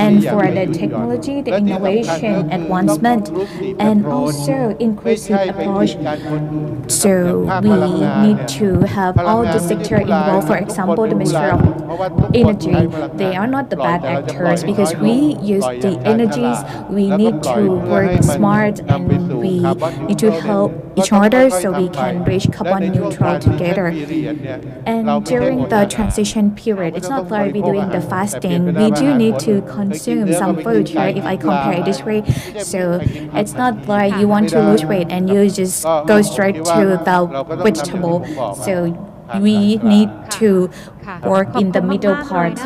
and for the technology, the innovation, advancement, and also inclusive approach. So we need to have all the sector involved. For example, the Ministry of Energy, they are not the bad actors because we use the energies. We need to work smart and we need to help each other so we can reach carbon neutral together. And during the transition period, it's not like we're doing the fasting. We do need to consume some food here if I compare it this way. So it's not like you want to lose weight and you just go straight to the vegetable. So we need to work in the middle part.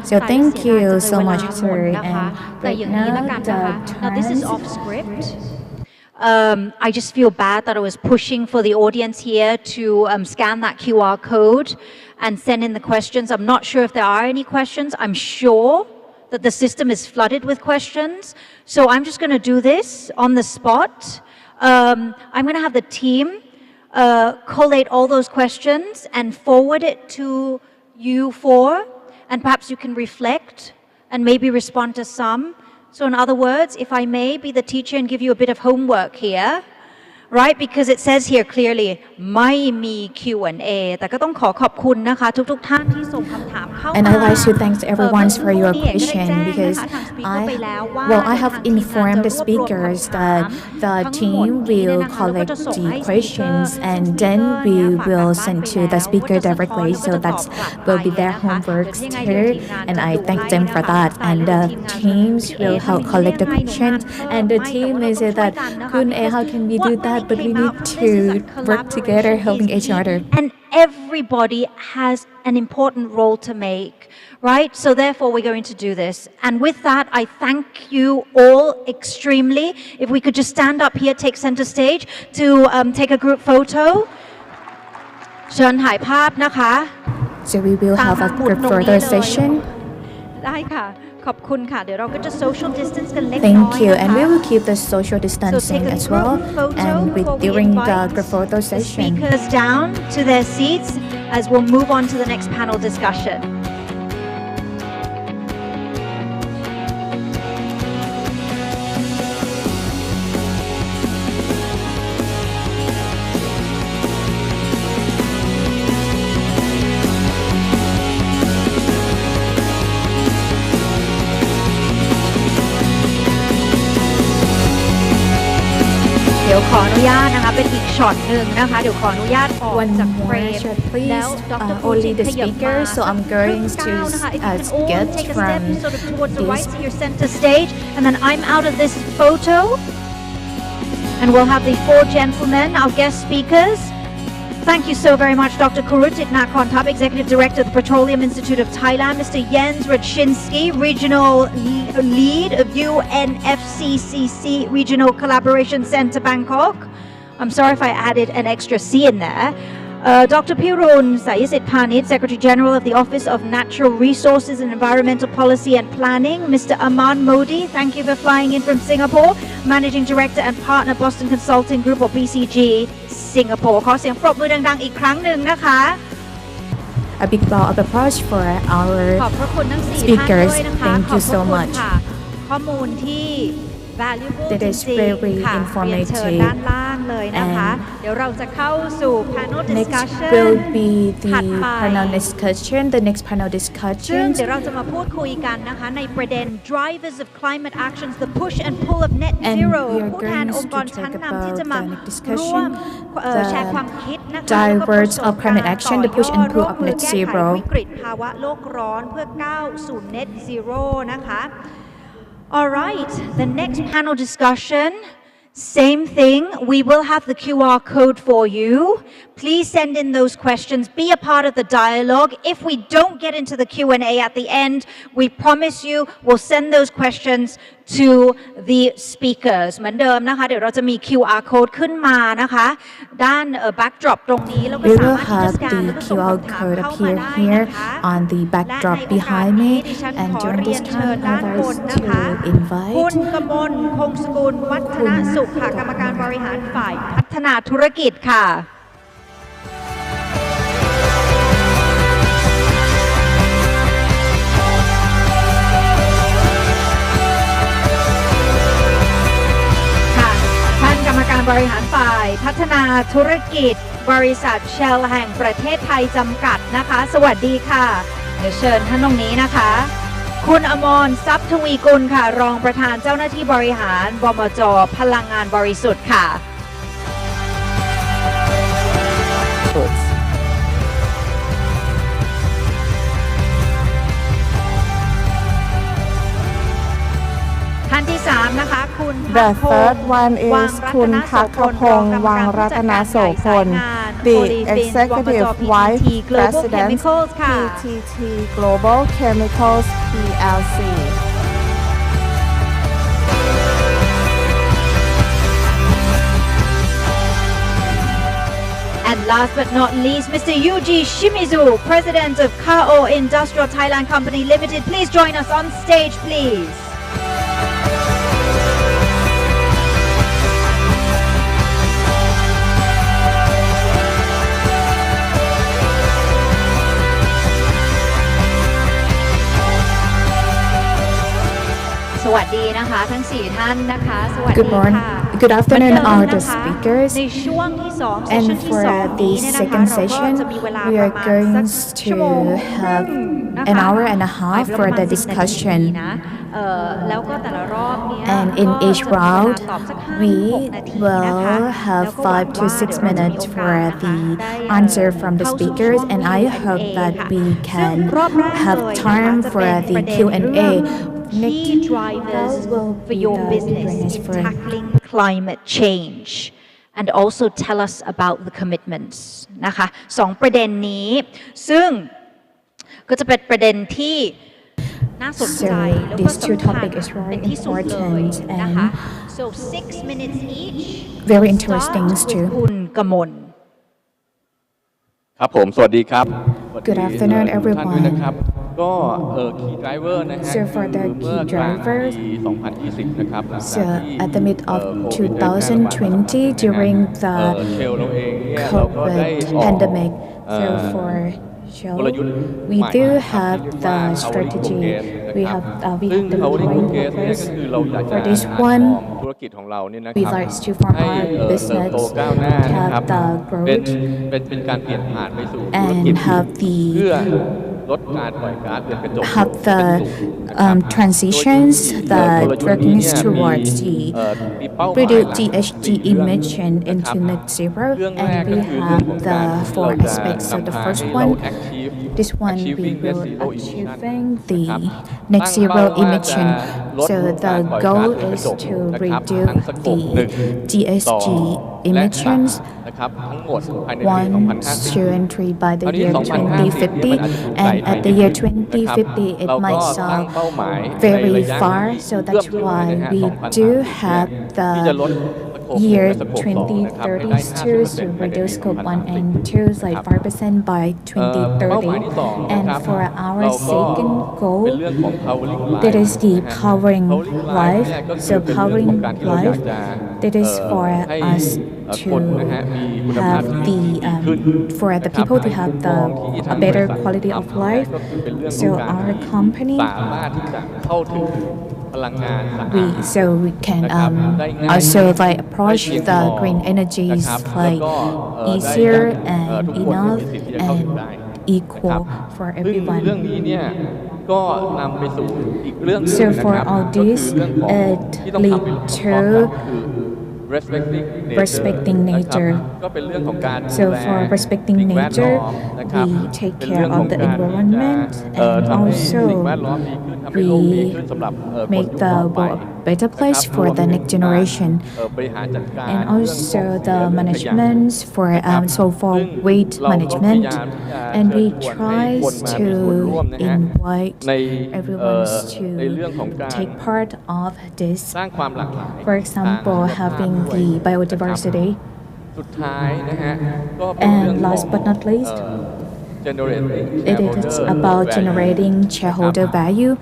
So thank you so much, sir. And right now this is off script. I just feel bad that I was pushing for the audience here to scan that QR code and send in the questions. I'm not sure if there are any questions. I'm sure that the system is flooded with questions. So I'm just going to do this on the spot. I'm going to have the team collate all those questions and forward it to you four, and perhaps you can reflect and maybe respond to some. So in other words, if I may be the teacher and give you a bit of homework here, right? Because it says here clearly ไม่มี Q&A แต่ก็ต้องขอขอบคุณนะคะทุกท่านที่ส่งคำถามเข้ามา And I'd like to thank everyone for your question because I have informed the speakers that the team will collect the questions and then we will send to the speaker directly. So that will be their homework too. And I thank them for that. And the teams will help collect the questions. And the team may say that, how can we do that? But we need to work together, helping each other. And everybody has an important role to make, right? So therefore, we're going to do this. And with that, I thank you all extremely. If we could just stand up here, take center stage to take a group photo. เชิญถ่ายภาพนะคะ So we will have a group photo session. ได้ค่ะ ขอบคุณค่ะ เดี๋ยวเราก็จะ social distance กันเล็กน้อย Thank you, นะคะ and we will keep the social distancing as well, and during the group photo session. Speakers down to their seats as we'll move on to the next panel discussion. ญาตนะคะเป็นอีกช็อตหนึ่งนะคะเดี๋ยวขออนุญาตออก One จากเฟร more ม shot, แล้ว please. ดร Only the ขยับมา speaker, so I'm going ครึ่งก้าวนะคะ If you can to all get take a step from sort of towards the right this. to your center stage and then I'm out of this photo and we'll have the four gentlemen, our guest speakers. Thank you so very much, Dr. Kurutit Nakontap, Executive Director of the Petroleum Institute of Thailand, Mr. Jens Rachinsky, Regional Lead of UNFCCC Regional Collaboration Center, Bangkok. I'm sorry if I added an extra C in there. Dr. Pirun Sayisit Panit, Secretary General of the Office of Natural Resources and Environmental Policy and Planning. Mr. Aman Modi, thank you for flying in from Singapore, Managing Director and Partner, Boston Consulting Group or BCG, Singapore. ขอเสียงปรบมือดังๆอีกครั้งหนึ่งนะคะ A big round of applause for our ขอบพระคุณทั้ง4 speakers. ท่านด้วยนะคะ Thank ขอ you บพ so ระคุณ much. ค่ะข้อมูลที่ valuable That is จริง very ๆค่ะเรียนเชิญ informative. ด้านล่างเลยนะคะ And เดี๋ยวเราจะเข้าสู่ panel Next discussion will be ถัด the ไป panel discussion. The next panel ซึ่ง discussion. เดี๋ยวเราจะมาพูดคุยกันนะคะในประเด็น drivers of climate actions the push and pull of net And zero we are ผู้แทน going องค์กร to ชั้น talk นำที่จะมา about the next ร่วม discussion, แชร์ความคิดนะคะ drivers of climate action, the push and pull of ร่วมมือ net แก้ไข zero. วิกฤตภาวะโลกร้อนเพื่อก้าวสู่ net zero นะคะ All right, the next panel discussion, same thing. We will have the QR code for you. Please send in those questions. Be a part of the dialogue. If we don't get into the Q&A at the end, we promise you we'll send those questions to the speakers. เหมือนเดิมนะคะเดี๋ยวเราจะมี QR code ขึ้นมานะคะด้าน backdrop ตรงนี้แล้วก็ We สา will มารถที่จะ have สแกน the แล้วก็ส่ง QR คำถาม code เข้ามา appear ได้ here นะคะ on the และ backdrop ในโอกาส behind นี้ me. ดิฉัน And ขอ during เรีย this นเชิญ time, ด้าน I บ would น like นะคะ to invite คุณกมลคงสกุลวัฒนสุขค่ะกรรมการบริหารฝ่ายพัฒนาธุรกิจค่ะท่านกรรมการบริหารฝ่ายพัฒนาธุรกิจบริษัทเชลแห่งประเทศไทยจำกัดนะคะสวัสดีค่ะเดี๋ยวเชิญท่านตรงนี้นะคะคุณอมรทรัพย์ทวีกุลค่ะรองประธานเจ้าหน้าที่บริหารบมจ.พลังงานบริสุทธิ์ค่ะ ท่านที่3นะคะคุณ The third one is คุณภัคพงษ์วังรัตนโสพล The Executive Vice President PTT Global Chemicals PLC And last but not least, Mr. Yuji Shimizu, President of Kao Industrial Thailand Company Limited. Please join us on stage, please. Sawasdee นะคะทั้ง4ท่านนะคะสวัสดี Good morning. ค่ะ Good afternoon, เหมือน all เดิ the มนะคะ speakers. ในช่วงที่2 And session ที่ for 2 the นี้เนี่ยนะคะ second เราก็ session, จะมีเวลา we ประ are มาณ going สักชั่วโมง to ครึ่ have งนะคะ an hour and a หมาย half ถึง for ประมา the ณ10 นาที discussion. นะแล้วก็แต่ละรอบเนี้ย And in ก็ each จะมีเวลา round, ตอบสัก we 5-6 นาทีนะคะ will แล้ว have ก็หวัง 5 to ว่า 6 เดี๋ยวเราจะมี minutes โอกา for สนะคะ the ได้ answer from the เข้าสู่ speakers, ช่วง and I Q&A hope that ค่ะ we ซึ่ง can รอบแรก have เลยนะคะ time จะ for เป็น the ประเด็นเรื่อง Q&A. key drivers will for be your the business drivers in for tackling climate change and also tell us about the commitments นะคะ2ประเด็นนี้ซึ่งก็จะเป็นประเด็นที่น่าสนใจ So แล้วก็ these two สำคัญ topics is very เป็นที่สุดเลย important นะคะ and so 6 minutes each very interesting Start with too. คุณกมล ครับผมสวัสดีครับ Good afternoon, ทุกท่านด้วย everyone. นะครับก็ key driver นะฮะ So for the คือเมื่อ key กลางปี drivers, 2020 นะครับหลังจาก So ที่ at the mid of โควิดได้แพร่ระบาดระบาด 2020, during เชล the เราเองเนี่ยเราก็ได้อ COVID อก pandemic, เอ่ so อ for กลยุทธ์ Shell, we ใหม่ do นะครับ have ที่เรียกว่า the strategy. Powering We Progress นะค have รับ we ซึ่ง have the Powering Powering Progress เนี่ย Progress. ก็คือเราอยากจะ For this ฟอ one, ร์มธุรกิจของเราเนี่ยนะค we รับ like to form ให้ our เติบ business โตก้าวหน้า to นะครับ have the เป็น growth การเปลี่ยนผ่านไปสู่ธุรกิจ and have เพื่อ the have the transitions that working towards the reduce GHG emission into net zero, and we have the four aspects. So the first one, this one we will achieving the net zero emission. So the goal is to reduce the GHG emissions 1, 2, and 3 by the year 2050, and at the year 2050 it might sound very far, so that's why we do have the year 2030 to reduce scope 1 and 2 like 5% by 2030. And for our second goal, that is the powering life. So powering life, that is for us to have for the people to have a better quality of life. So our company, we can also like approach the green energies like easier and enough and equal for everyone. So for all this, it leads to respecting nature. So for respecting nature, we take care of the environment, and also we make the world a better place for the next generation. And also the management for weight management, and we try to invite everyone to take part of this. For example, having the biodiversity. And last but not least, it is about generating shareholder value.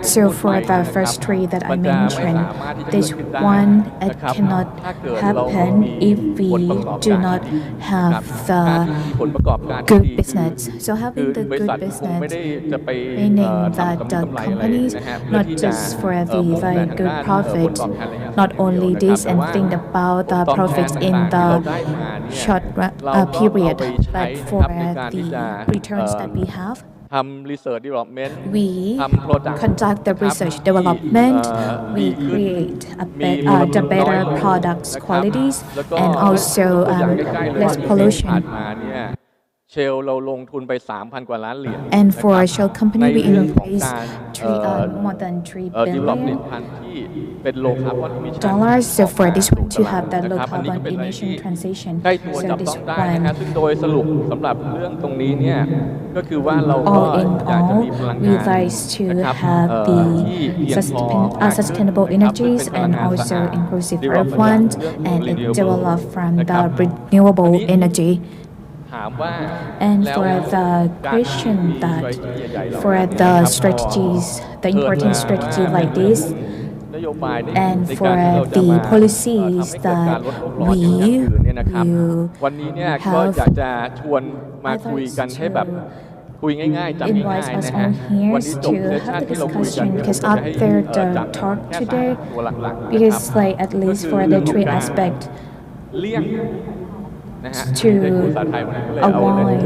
So for the first three that I mentioned, this one, it cannot happen if we do not have the good business. So having the good business, meaning that the companies not just for the very good profit, not only this and think about the profits in the short period, but for the returns that we have. We conduct the research development, we create the better products qualities, and also less pollution. And for a Shell company, we invest more than $3 billion. So for this one to have that low carbon emission transition. So this one, all in all, we like to have the sustainable energies and also inclusive earth ones, and it developed from the renewable energy. And for the question that for the strategies, the important strategy like this, and for the policies that we will have, I'd like to invite us all here to have the discussion, because after the talk today, because like at least for the three aspects, to avoid.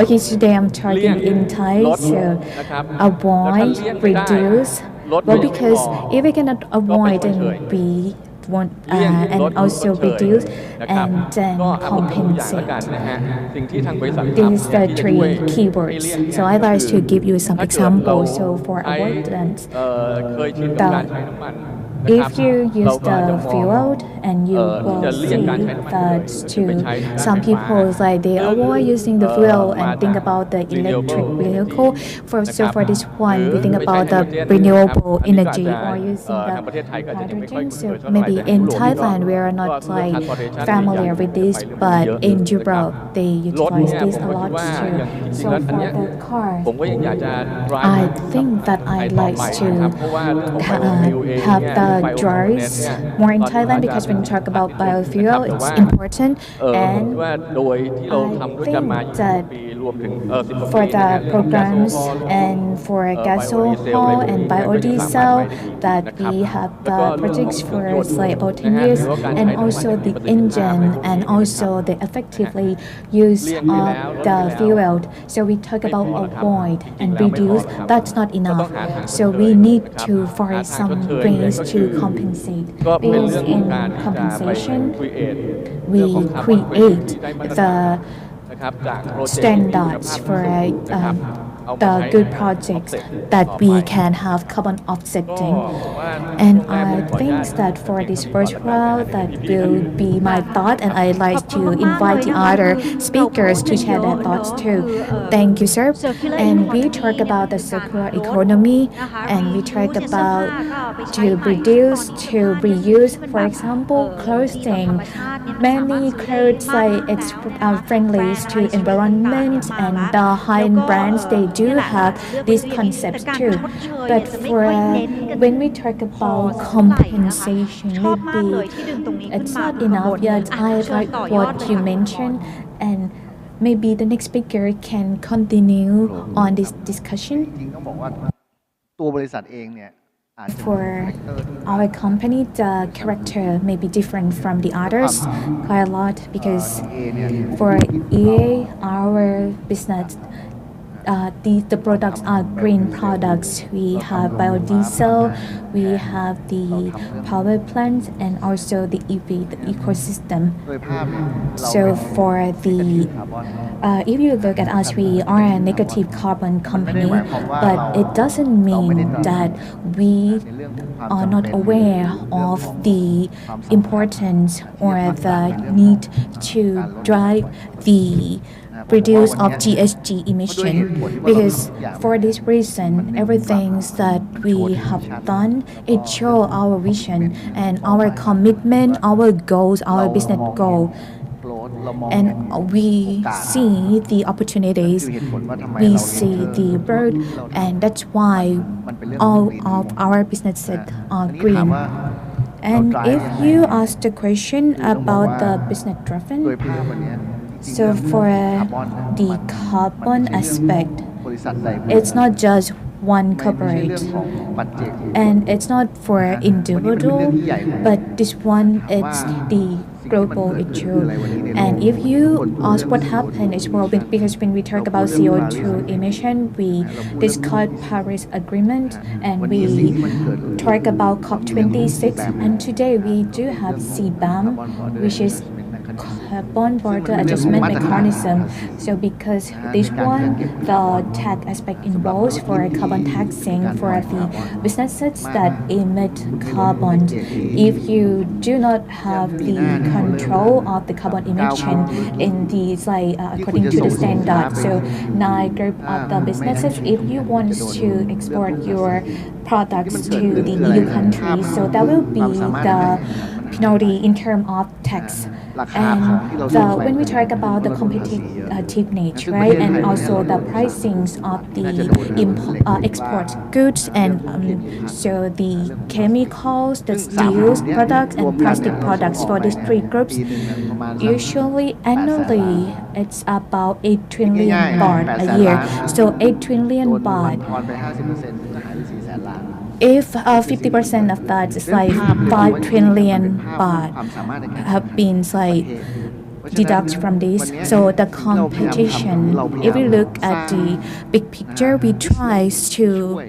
Okay, today I'm talking in Thai, so avoid, reduce. Well, because if we cannot avoid, then we want and also reduce and then compensate. These are the three keywords. So I'd like to give you some examples. So for avoidance, if you use the fuel and you will see that some people like they avoid using the fuel and think about the electric vehicle. So for this one, we think about the renewable energy or using the hydrogen. So maybe in Thailand we are not like familiar with this, but in Europe they utilize this a lot too. So for the car, I think that I'd like to have the drives more in Thailand, because when we talk about นะครับ biofuel, แต่ it's ว่า important. ผมคิด And ว่าโดยที่เรา I ทำด้วยกัน think มา that 20 ปีรวมถึง10 กว่า for ปีนะฮะ the เรื่องแก๊สโซ programs ฮอล์เรื่อง and for ไบโอดีเซล gasohol อะไรพวก and นี้เนี่ยก็ยังสามารถ biodiesel ไปได้ดี that นะครับ we have แล้วก็ the เรื่องของ projects เครื่อง for ยนต์ like about นะ 10 ฮะ years หรือว่าการ and ใช้น้ำมัน also ที่มี the ประสิทธิภาพ engine อะไรพวก and นี้นะครับ also the effectively use เลี่ยงไปแล้วลด the ไปแล้ว fuel. So we talk ไม่ about พอหรอกครับ avoid จริ and งๆแล้วไม่พอ reduce. หรอกครับ That's not ก็ต้อง enough. หาทางช So ดเช we ย need นะครับ to หา find ทางช some ดเชยเนี่ย ways ก็คื to อ compensate. ก็เป็น Because เรื่องของ in การที่จะไป compensation, create เรื่ we องของ carbon credit create ที่ได้มาตรฐาน the นะครับจากโปรเจกต์ที่มีคุณ standards ภาพ for สูงนะครับเอามา the ใช้ good ในการ projects offset that ต่อ we ไป can have carbon ก็ offsetting. ผมว่า And ช่วงแรกผม I ขออนุ think ญาต that for เพียง this เท่านี้ก่อน first แล้วกัน round, ให้ that พี่ๆท่าน will อื่น be my thought, and I'd like to invite the other speakers to share their thoughts too. Thank you, sir. And we talk about the circular economy, and we talk about to reduce, to reuse. For example, clothing. Many clothes like it's friendly to environment, and the high-end brands they do have these concepts too. But for when we talk about compensation, maybe it's not enough yet. I like what you mentioned, and maybe the next speaker can continue on this discussion. จริงๆต้องบอกว่าตัวบริษัทเองเนี่ยอาจจะ For our company, the character may be different from the others quite a lot because for EA, our business, the products are green products. We have biodiesel, we have the power plant, and also the EV, the ecosystem. โดยภาพเนี่ยเรา So for the, คาร์บอน if you look at us, we are a negative carbon company, but it doesn't mean that we are not aware of the importance or the need to drive the reduce of GHG emission, because for this reason everything that we have done, it show our vision and our commitment, our goals, our business goal, and we see the opportunities, we see the road, and that's why all of our businesses are green. And if you ask the question about the business โดย driven, ภาพวันเนี้ย so for the carbon aspect, บริษัทใด it's not just one ไม่ใช่เรื่อง corporate, ของปัจเจก and it's not for individual, but this one it's the global issue. And if you ask what happened, it's well because when we talk about CO2 emission, we discuss Paris Agreement and we talk about COP26, and today we do have CBAM, which is carbon border adjustment mechanism. So because this one, the tax aspect involves for carbon taxing for the businesses that emit carbon. If you do not have the control of the carbon emission in these like according to the standard, so 9 group of the businesses, if you want to export your products to the EU countries, so that will be the penalty in terms of tax. And when we talk about the competitive nature, right, and also the pricings of the export goods, and so the chemicals, the steels products, and plastic products for these 3 groups, usually annually it's about 8 trillion baht a year. So 8 trillion โดน baht. ทอนไป 50% ก็หายไป4 แสนล้าน If 50% of that is like 5 trillion baht have been like deduct from this. So the competition, if we look at the big picture, we try to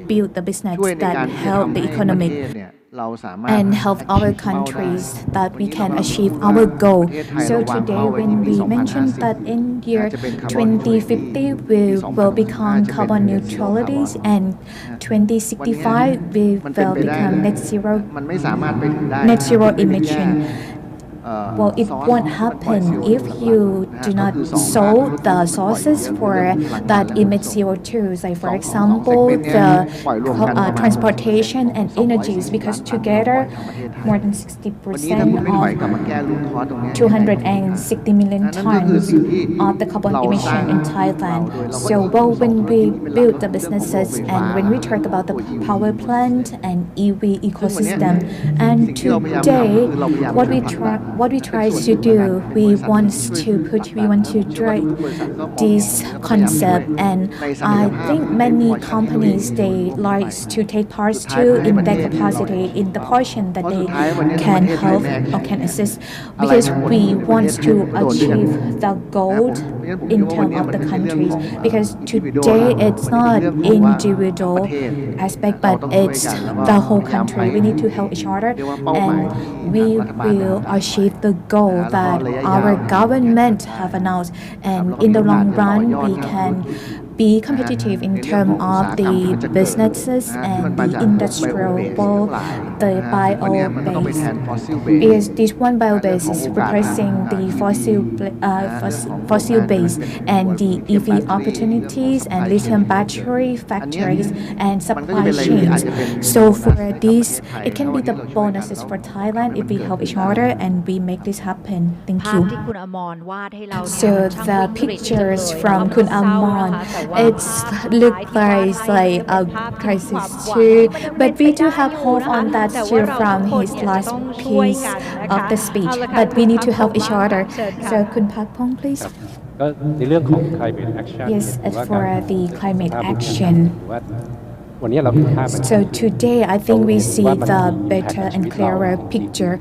build the business ช่วยใน that การที่จะ help ทำ the ให้ประ economic เทศเนี่ยเราสามารถ and help our countries that we can achieve our goal. So today when we mentioned that in year 2050 we will become carbon neutrality and 2065 we will become net zero มันไม่สามารถไปถึงได้ net zero emission. Well, it won't happen if you do not solve the sources for that emit CO2, like for example, the transportation and energies, because together more than 60% of 260 million tons of the carbon emission in Thailand. So well, when we build the businesses and when we talk about the power plant and EV ecosystem, and today what we try to do, we want to drive this concept, and I think many companies they like to take part too in their capacity in the portion that they can help or can assist, because we want to achieve the goal in terms of the countries, because today it's not individual aspect but it's the whole country. We need to help each other and we will achieve the goal that our government have announced, and in the long run we can be competitive in terms of the businesses and the industrial the bio-base, because this one bio-base is replacing the fossil base, and the EV opportunities and lithium battery factories and supply chains. So for this, it can be the bonuses for Thailand if we help each other and we make this happen. Thank ภาพ you. ที่คุณอมรวาดให้เราเนี่ย So มันช่าง the วิปริตจังเลย pictures from คุณ เศร้า Amon, นะคะแต่ว่า it's ภาพ look สุดท้ายที่วาด like ให้ a เป็นภาพที่มีความ crisis หวัง too, มัน but we เป็น do ไป have ได้ hope อยู่ on นะคะ that แต่ว่า too เรา from ทุกคน his เนี่ยจะ last ต้องช่วย piece กันนะ of คะ the speech, เอาละค่ะ but คุ we ณ need to พัก help each พงษ์ other. เชิญค่ะ So คุณ Park Pong, please. ก็ในเรื่องของ climate action Yes, หรือ as ว่า for การ the climate สภาพภูมิอากาศ action. หรือว่าวันนี้เราเห็นภาพมัน So today, I think we see the better and clearer จริง picture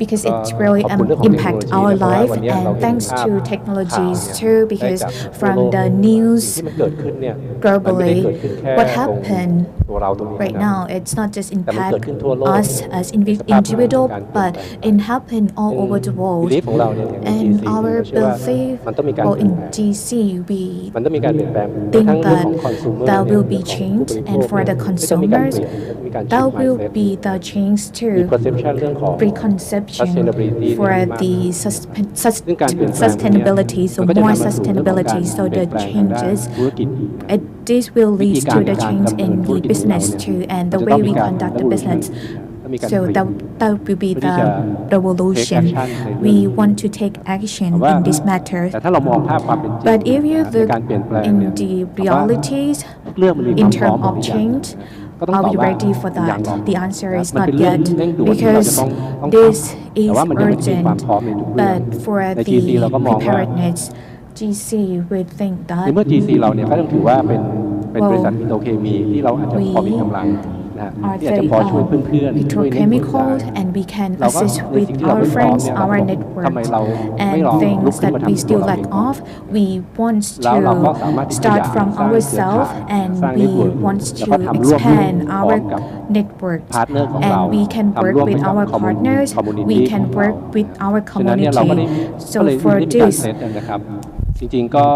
because it ๆ really ขอบคุณเรื่องของ impact เทคโนโล our ยีนะเพราะว่า life, วันนี้เรา and เห็น thanks ภาพ to ข่าว technologies เนี่ย too, ได้ because จากทั่ว from โลก the สิ่ news งที่มันเกิดขึ้นเนี่ยมันไม่ได้ globally, เกิดขึ้นแค่ what ตรง happened ตัวเราตรงนี้ right นะ now, it's not just แต่มัน impact เกิดขึ้นทั่วโลก us as ในสภาพภูมิ individual, การเปลี่ยน but แปลง it happened all over the world. belief ของเราเนี่ยอย่างใน And GC เนี่ย our เราเชื่อว่า belief, มันต้องมีการ well, เปลี่ยน in แปลง GC, we มันต้องมีการเปลี่ยนแปลง think ทั้งเรื่อง that ของ consumer there เนี่ย will เรื่ be องของ change, ผู้บริโภ and ค for เนี่ย the ก็จะมีการ consumers, เปลี่ยนก็จะมีการ that shift will mindset be the change มี too. perception เรื่องของ Preconception sustainability เนี่ย for มีมาก the ซึ่งการเปลี่ยนแปลงเนี่ย sustainability, so มันก็จะ more นำมาสู่เรื่องของการ sustainability, so เปลี่ย the นแปลงทางด้าน changes, ธุรกิจ this will วิธี lead กา to ร the การ change ดำเนิ in นธุร the กิจของเรา business เนี่ย too, and มัน the จะต้อ way งมี we การ conduct the revolution business. ต้องมีการ So เปลี่ยน that will be เพื่อที่ the จะ revolution. take action ในเรื่อง We นี้ want to take action แต่ว่า in this matter. แต่ถ้าเรามองภาพความเป็นจริง But if you ใน look การเปลี่ยนแปลง in เนี่ย the ผมว่า realities ทุกเรื่องมันมีค in วามพร้อม terms หมด of ทุกอย่าง change, ก็ต้อง are ตอบ we ว่า ready for ยัง that? ก่อน The answer is มัน not เป็นเรื่อง yet เร่งด่วนที่เราจะ because ต้องท this ำแต่ is ว่ามันยังไม่ได้มีความ urgent. พร้อมในทุกเรื่อง But for ใน the GC เราก็มองว่า preparedness, GC we think ในเมื่อ that GC เราเนี่ยก็ต้องถือว่าเป็นบริษัทปิโตรเคมีที่เราอาจจะพอมีกำลังนะฮะ are ที่อาจจะ the พอช่วยเพื่อนๆช่วยเน็ตเวิร์กได้ petrochemicals, and we can เราก็ assist ใน with สิ่งที่เรา our ไม่พร้อม friends, เนี่ยเราก็ our บอก network, ทำไมเราไม่ and ลองลุก things ขึ้น that มาทำ we ตัว still เราเอ lack งก่อน of. We want แล้วเราก็ to สามารถที่จะ start อยาก from สร้างเครือข่าย ourselves, สร้าง and เน็ we ตเวิร์ก want แล้ว to ก็ทำร่วม expand พร้อ our มกับ networks, พาร์ทเนอร์ของเรา and we can ทำ work ร่วม with ให้กับ our คอมมูนิ partners. ตี้ We ของ can เรา work with our ฉะนั้นเนี่ยเราก็ได้ community. ก็เลย So for ได้มีการ this, เซตนะครับ จริงๆก็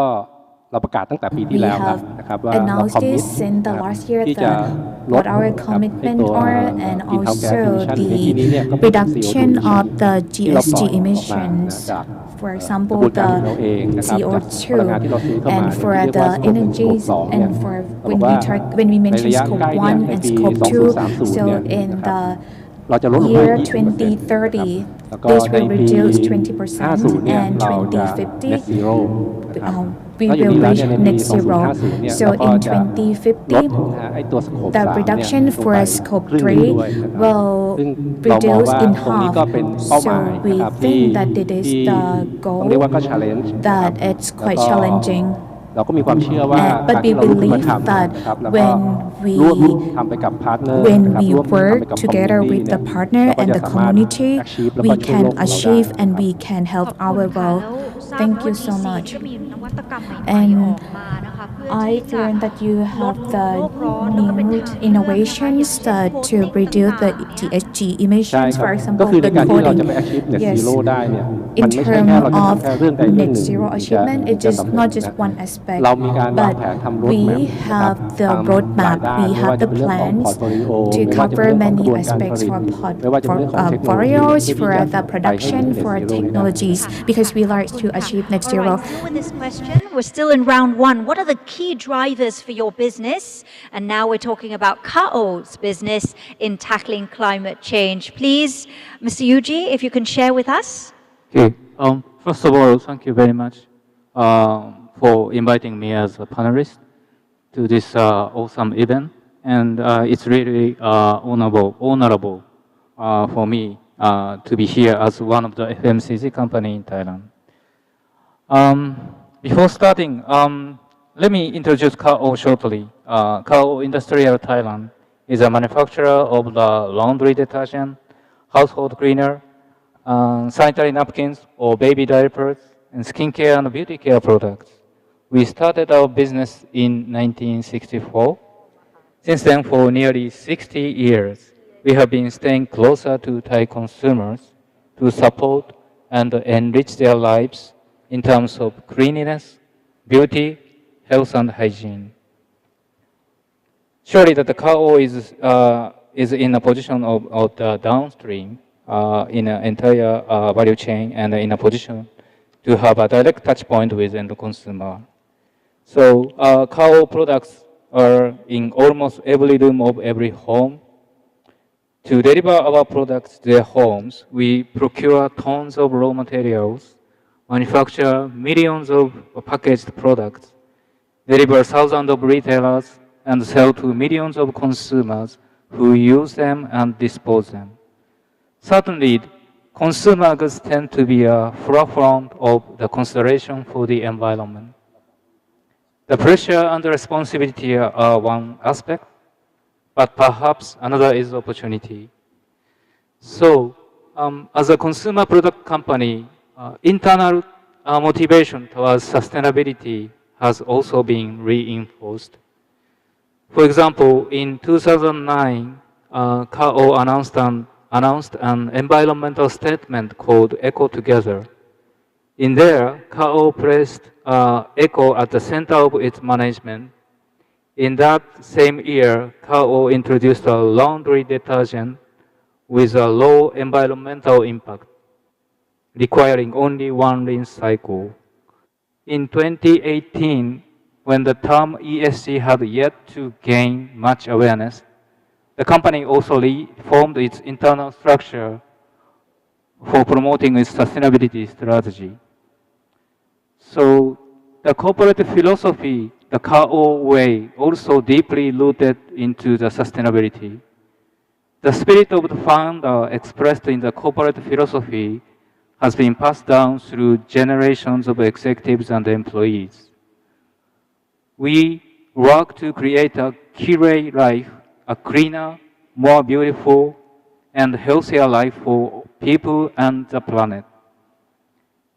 เราประกาศตั้งแต่ปีที่ we แล้ว have นะครับว่าเรา announced คอมมิต this in the นะครับ last year ที่จะ that ลด what our นะครับไอ้ commitment ตัว are, and greenhouse gas also emission ในที่ the นี้เนี่ยก็เป็น CO2 reduction emission of the ที่เราปล่อย GHG ออกมานะ emissions. จาก For กระ example, บวนการ the ของเราเองนะครับจากพลังงานที่เราซื้อ CO2, เข้ามา and เนี่ย for ที่เรียกว่า the scope 1 scope energies, 2เนี่ย and for เราบอ when กว่า when we ใน mention ระยะ scope ใกล้เนี่ย 1 ใน and ปี scope 2, 2030 so เนี่ย in นะครับ the เราจะลดลงมา year 20% นะครับ 2030, แล้วก็ this ใน will ปี reduce 50 เนี่ย 20%, and เราจะ 2050, net zero นะครับ we นอกจาก will นี้แล้ว reach เนี่ยในปี net zero. 2050 เนี่ย So เราก็ in จะลด 2050, นะฮะไอ้ตัว scope 3 the เนี่ย reduction ลง for ไป scope ครึ่งหนึ่ง 3 ด้วยนะครับ will ซึ่งเรามอง reduce ว่า in ตรงนี้ half. ก็เป็นเป้าหมาย So we นะครับที่ think that it is ที่ the ต้องเรียกว่าก็ goal challenge นะค that รับ it's แล้ว quite ก็ challenging. เราก็มีความเชื่อว่า But การ we ที่เราลุกขึ้นมา believe ทำ that นะครับแล้วก็ when we ร่วมทำไปกับพาร์ทเนอร์ when นะครับ we ร่วมทำไป work กับ together คอมมูนิ with ตี้ the partner เราก็ and จะ the สามารถ community, achieve แล้ว we ก็ช่วย can โลกของเราได้ achieve นะ and ครับ we can help ขอบ our คุณค่ะ world. แล้วทราบ Thank ว่า you so GC much. ก็มีนวัตกรรมใหม่ๆอ And อกมานะคะเพื่อ I learned that you have the new innovations to reduce the GHG ใช่ emissions, ครับ for ก็ example, คือใน the การที่เราจะ coating. ไป achieve net Yes. zero ได้เนี่ย In มันไม่ใช่แค่เรา terms จะ of ทำแค่เรื่องใดเรื่อง net หนึ่ง zero ถึงจะ achievement, ถึ it งจะ is สำเร็จ not just นะ one aspect, เรามีการวาง but แผนทำ road map we นะครับ have the ทำหลาย roadmap, ด้าน we ไม่ have ว่าจะ the เป็นเรื่องของ plans portfolio to ไม่ว่าจะเป็น cover เรื่องของก many ระบวนการผ aspects ลิต for ไม่ว่าจะเป็นเรื่องของเทคโนโลยี portfolios, เพื่อที่ for จะ the ไปให้ถึง production, net for zero ให้ได้ technologies, because we like to achieve net All zero. right, still with this question, we're still in round one. What are the key drivers for your business? And now we're talking about Kao's business in tackling climate change. Please, Mr. Yuji, if you can share with us. Okay. First of all, thank you very much for inviting me as a panelist to this awesome event. And it's really honorable for me to be here as one of the FMCG company in Thailand. Before starting, let me introduce Kao shortly. Kao Industrial Thailand is a manufacturer of the laundry detergent, household cleaner, sanitary napkins or baby diapers, and skincare and beauty care products. We started our business in 1964. Since then, for nearly 60 years, we have been staying closer to Thai consumers to support and enrich their lives in terms of cleanliness, beauty, health, and hygiene. Surely that the Kao is in a position of the downstream in an entire value chain and in a position to have a direct touch point with the end consumer. So Kao products are in almost every room of every home. To deliver our products to their homes, we procure tons of raw materials, manufacture millions of packaged products, deliver thousands of retailers, and sell to millions of consumers who use them and dispose them. Certainly, consumer goods tend to be a forefront of the consideration for the environment. The pressure and the responsibility are one aspect, but perhaps another is opportunity. So, as a consumer product company, internal motivation towards sustainability has also been reinforced. For example, in 2009, Kao announced an environmental statement called Eco Together. In there, Kao placed eco at the center of its management. In that same year, Kao introduced a laundry detergent with a low environmental impact, requiring only one rinse cycle. In 2018, when the term ESG had yet to gain much awareness, the company also reformed its internal structure for promoting its sustainability strategy. So the corporate philosophy, the Kao way, also deeply rooted into the sustainability. The spirit of the founder expressed in the corporate philosophy has been passed down through generations of executives and employees. We work to create a curate life, a cleaner, more beautiful, and healthier life for people and the planet.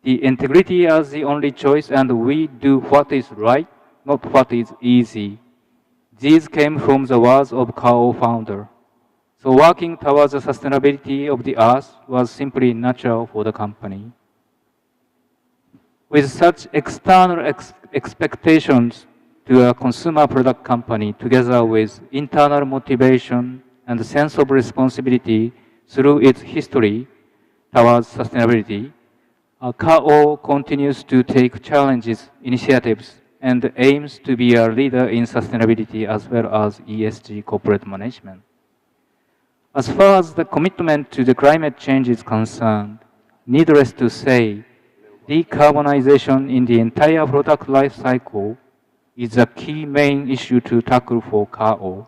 The integrity as the only choice, and we do what is right, not what is easy. These came from the words of Kao founder. So working towards the sustainability of the earth was simply natural for the company. With such external expectations to a consumer product company, together with internal motivation and sense of responsibility through its history towards sustainability, Kao continues to take challenges, initiatives, and aims to be a leader in sustainability as well as ESG corporate management. As far as the commitment to the climate change is concerned, needless to say, decarbonization in the entire product life cycle is a key main issue to tackle for Kao.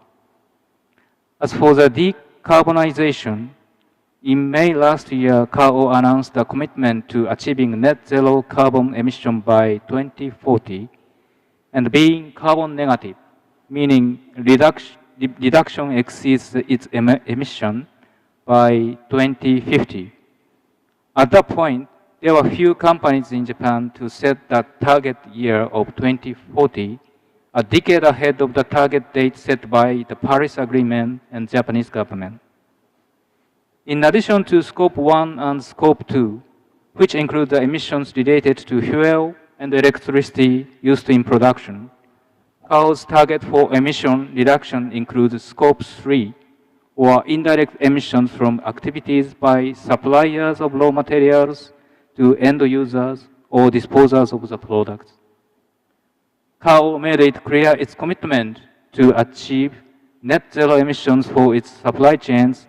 As for the decarbonization, in May last year, Kao announced a commitment to achieving net zero carbon emission by 2040 and being carbon negative, meaning reduction exceeds its emission by 2050. At that point, there were few companies in Japan to set that target year of 2040 a decade ahead of the target date set by the Paris Agreement and Japanese government. In addition to Scope 1 and Scope 2, which include the emissions related to fuel and electricity used in production, CAO's target for emission reduction includes Scope 3, or indirect emissions from activities by suppliers of raw materials to end users or disposers of the products. CAO made it clear its commitment to achieve net zero emissions for its supply chains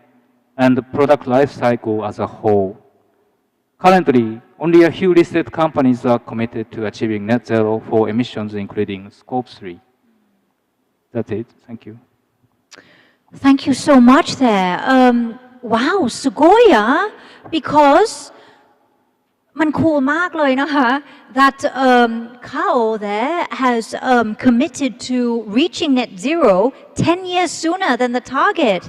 and the product life cycle as a whole. Currently, only a few listed companies are committed to achieving net zero for emissions, including Scope 3. That's it. Thank you. Thank you so much there. Wow, Sugoya, because มัน cool มากเลยนะคะ that CAO there has committed to reaching net zero 10 years sooner than the target,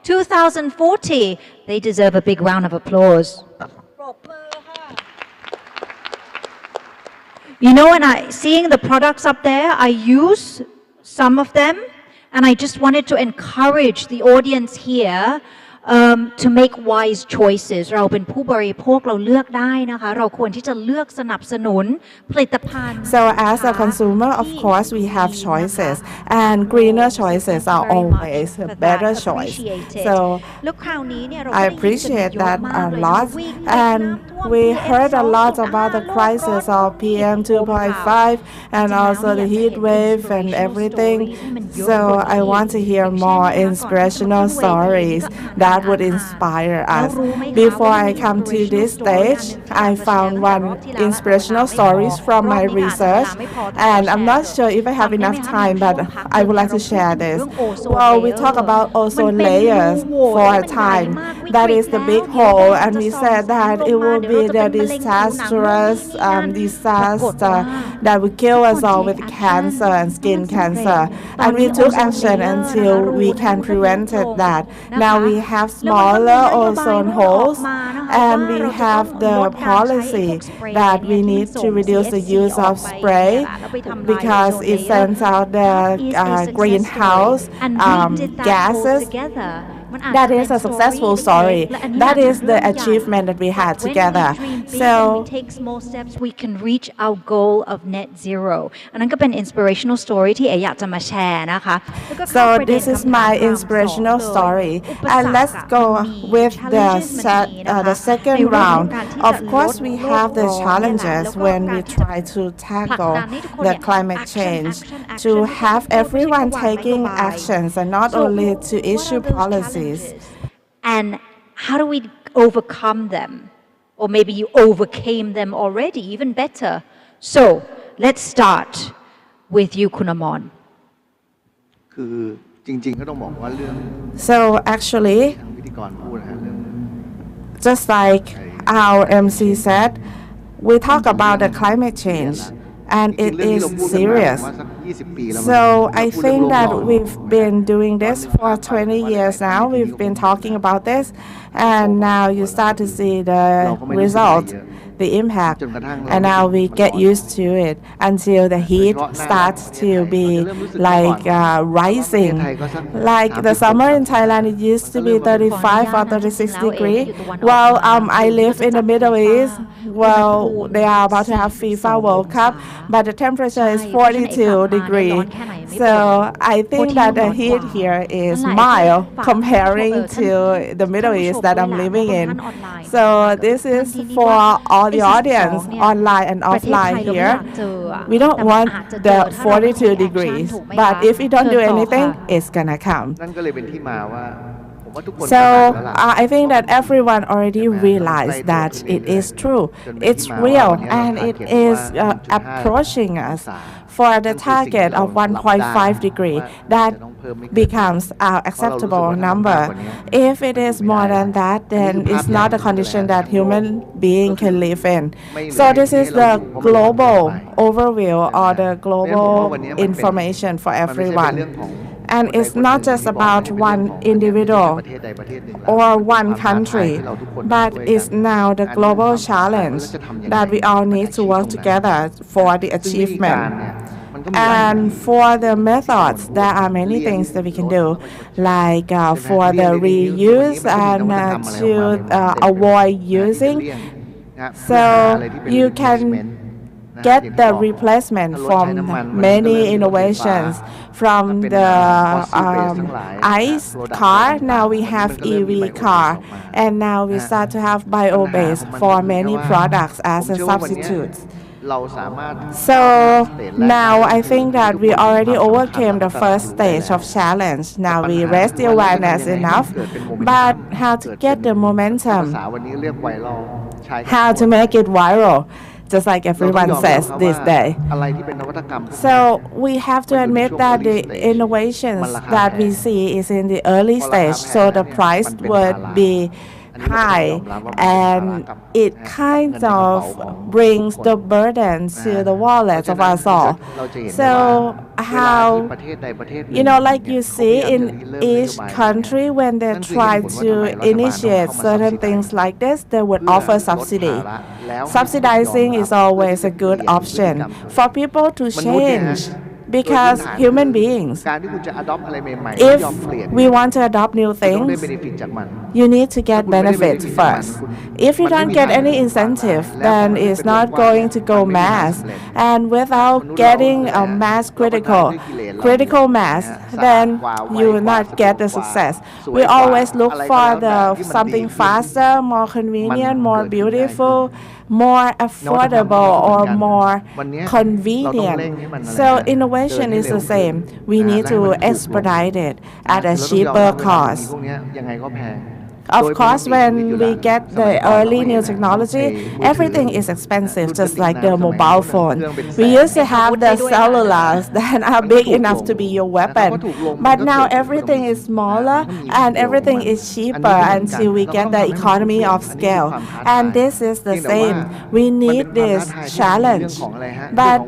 2040. They deserve a big round of applause. You know, and seeing the products up there, I use some of them, and I just wanted to encourage the audience here to make wise choices. เราเป็นผู้บริโภคเราเลือกได้นะคะ เราควรที่จะเลือกสนับสนุนผลิตภัณฑ์ So as a consumer, of course, we have choices, and greener choices are always a better choice. So I appreciate that a lot, and we heard a lot about the crisis of PM 2.5 and also the heat wave and everything. So I want to hear more inspirational stories that would inspire us. Before I come to this stage, I found one inspirational stories from my research, and I'm not sure if I have enough time, but I would like to share this. Well, we talk about ozone layers for a time. That is the big hole, and we said that it will be the disastrous disaster that would kill us all with cancer and skin cancer. And we took action until we can prevent that. Now we have smaller ozone holes, and we have the policy that we need to reduce the use of spray because it sends out the greenhouse gases. That is a successful story. That is the achievement that we had together. So take small steps, we can reach our goal of net zero. อันนั้นก็เป็น inspirational story ที่เอ๋อยากจะมาแชร์นะคะ So this is my inspirational story, and let's go with the second round. Of course, we have the challenges when we try to tackle the climate change, to have everyone taking actions and not only to issue policies. And how do we overcome them? Or maybe you overcame them already, even better. So let's start with you, Kunamon. คือจริงๆก็ต้องบอกว่าเรื่อง So actually, ทางพิธีกรพูดนะฮะเรื่อง just like our MC said, we talk about the climate change, and it is serious. So I think that we've been doing this for 20 years now. We've been talking about this, and now you start to see the result, the impact, and now we get used to it until the heat starts to be like rising. Like the summer in Thailand, it used to be 35 or 36 degrees. Well, I live in the Middle East. Well, they are about to have FIFA World Cup, but the temperature is 42 degrees. So I think that the heat here is mild comparing to the Middle East that I'm living in. So this is for all the audience online and offline here. We don't want the 42 degrees, but if we don't do anything, it's gonna come. นั่นก็เลยเป็นที่มาว่า So I think that everyone already realized that it is true. It's real, and it is approaching us for the target of 1.5 degree. That becomes our acceptable number. If it is more than that, then it's not a condition that human being can live in. So this is the global overview or the global information for everyone. And it's not just about one individual or one country, but it's now the global challenge that we all need to work together for the achievement. And for the methods, there are many things that we can do, like for the reuse and to avoid using. So you can get the replacement from many innovations. From the ICE car, now we have EV car, and now we start to have bio-based for many products as a substitute. So now I think that we already overcame the first stage of challenge. Now we raise the awareness enough, but how to get the momentum, how to make it viral, just like everyone says this day. So we have to admit that the innovations that we see is in the early stage, so the price would be high, and it kind of brings the burden to the wallets of us all. So how, like you see in each country, when they try to initiate certain things like this, they would offer subsidy. Subsidizing is always a good option for people to change. Because human beings, if we want to adopt new things, you need to get benefits first. If you don't get any incentive, then it's not going to go mass. And without getting a critical mass, then you will not get the success. We always look for something faster, more convenient, more beautiful, more affordable, or more convenient. So innovation is the same. We need to expedite it at a cheaper cost. Of course, when we get the early new technology, everything is expensive, just like the mobile phone. We used to have the cellulars that are big enough to be your weapon, but now everything is smaller and everything is cheaper until we get the economy of scale. And this is the same. We need this challenge, but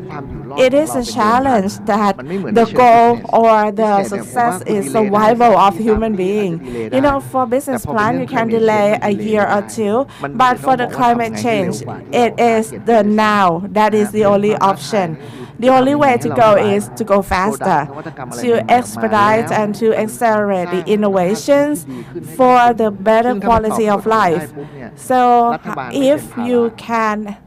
it is a challenge that the goal or the success is survival of human being. For business plan, you can delay a year or two, but for the climate change, it is the now. That is the only option. The only way to go is to go faster, to expedite and to accelerate the innovations for the better quality of life. So if you can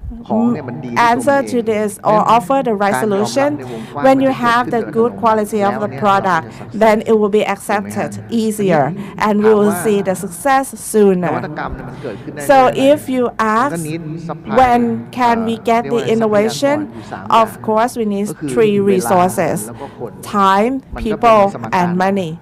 answer to this or offer the right solution, when you have the good quality of the product, then it will be accepted easier and we will see the success sooner. So if you ask when can we get the innovation, of course we need three resources: time, people, and money.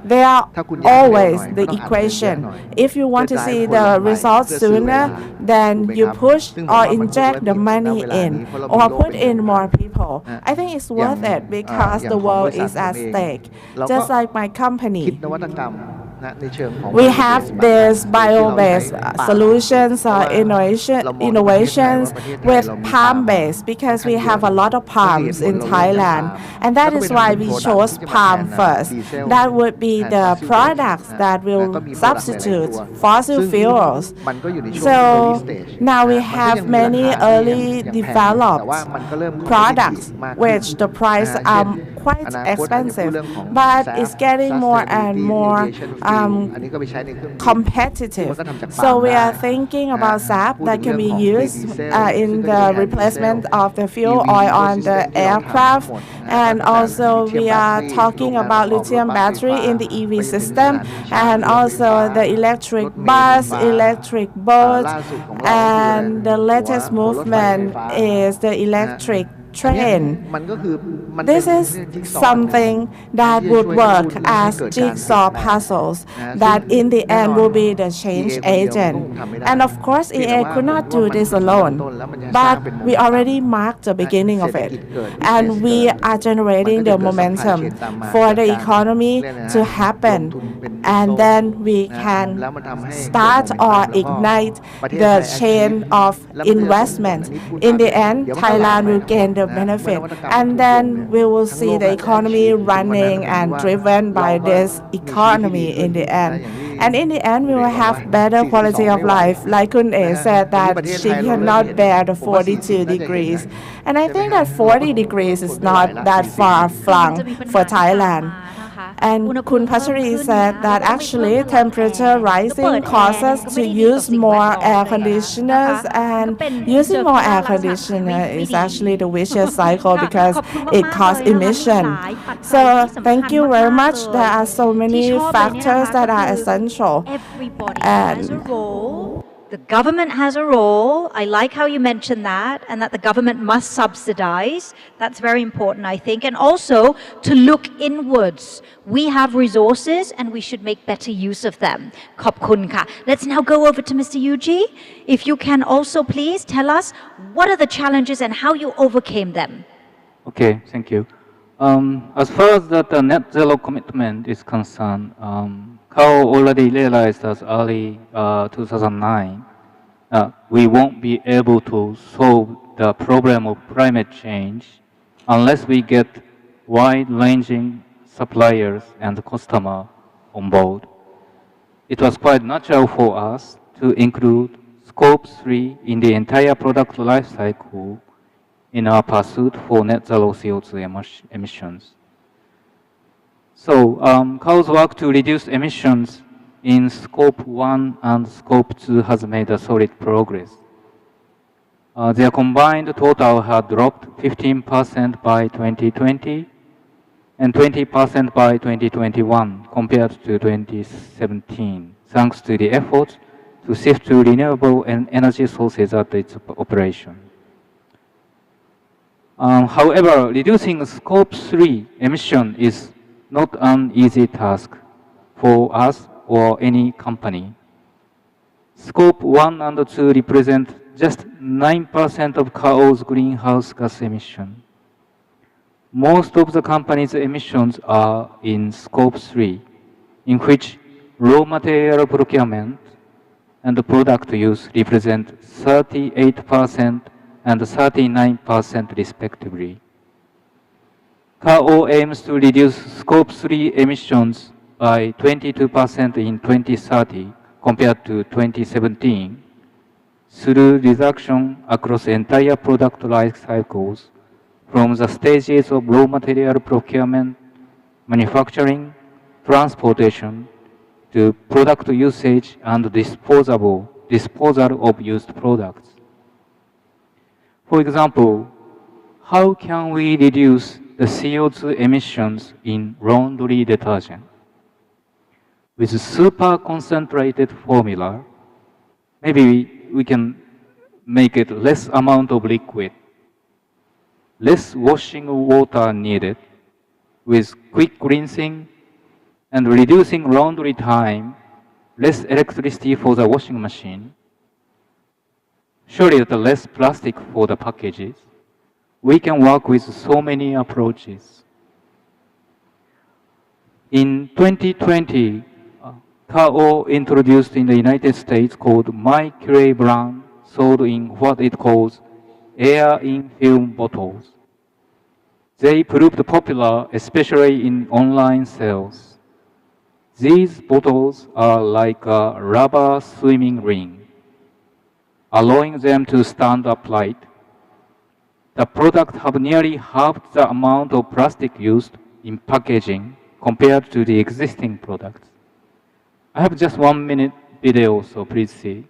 They are always the equation. If you want to see the results sooner, then you push or inject the money in or put in more people. I think it's worth it because the world is at stake. Just like my company, we have this bio-based solutions or innovations with palm-based because we have a lot of palms in Thailand, and that is why we chose palm first. That would be the products that will substitute fossil fuels. So now we have many early developed products which the price are quite expensive, but it's getting more and more competitive. So we are thinking about SAF that can be used in the replacement of the fuel oil on the aircraft, and also we are talking about lithium battery in the EV system, and also the electric bus, electric boats, and the latest movement is the electric train. This is something that would work as jigsaw puzzles that in the end will be the change agent. And of course, EA could not do this alone, but we already marked the beginning of it. And we are generating the momentum for the economy to happen. And then we can start or ignite the chain of investment. In the end, Thailand will gain the benefit, and then we will see the economy running and driven by this economy in the end. and in the end we will have better quality of life. Like Kun A said that she cannot bear the 42 degrees, and I think that 40 degrees is not that far flung for Thailand. And Kun Pachari said that actually temperature rising causes to use more air conditioners, and using more air conditioner is actually the vicious cycle because it causes emission. So thank you very much. There are so many factors that are essential. Everybody has a role. The government has a role. I like how you mentioned that, and that the government must subsidize. That's very important, I think. And also to look inwards. We have resources and we should make better use of them. Khop kun ka. Let's now go over to Mr. Yuji. If you can also please tell us what are the challenges and how you overcame them. Okay, thank you. As far as the net zero commitment is concerned, Kao already realized as early 2009 we won't be able to solve the problem of climate change unless we get wide-ranging suppliers and customers on board. It was quite natural for us to include Scope 3 in the entire product life cycle in our pursuit for net zero CO2 emissions. So Kao's work to reduce emissions in Scope 1 and Scope 2 has made a solid progress. Their combined total had dropped 15% by 2020 and 20% by 2021 compared to 2017, thanks to the efforts to shift to renewable energy sources at its operation. However, reducing Scope 3 emission is not an easy task for us or any company. Scope 1 and 2 represent just 9% of Kao's greenhouse gas emission. Most of the company's emissions are in Scope 3, in which raw material procurement and product use represent 38% and 39% respectively. Kao aims to reduce Scope 3 emissions by 22% in 2030 compared to 2017 through reduction across entire product life cycles from the stages of raw material procurement, manufacturing, transportation, to product usage and disposal of used products. For example, how can we reduce the CO2 emissions in laundry detergent? With super concentrated formula, maybe we can make it less amount of liquid, less washing water needed, with quick rinsing and reducing laundry time, less electricity for the washing machine. Surely the less plastic for the packages. We can work with so many approaches. In 2020, Kao introduced in the United States called My Curie brand, sold in what it calls air-in film bottles. They proved popular, especially in online sales. These bottles are like a rubber swimming ring, allowing them to stand upright. The product have nearly halved the amount of plastic used in packaging compared to the existing products. I have just 1 minute video, so please see.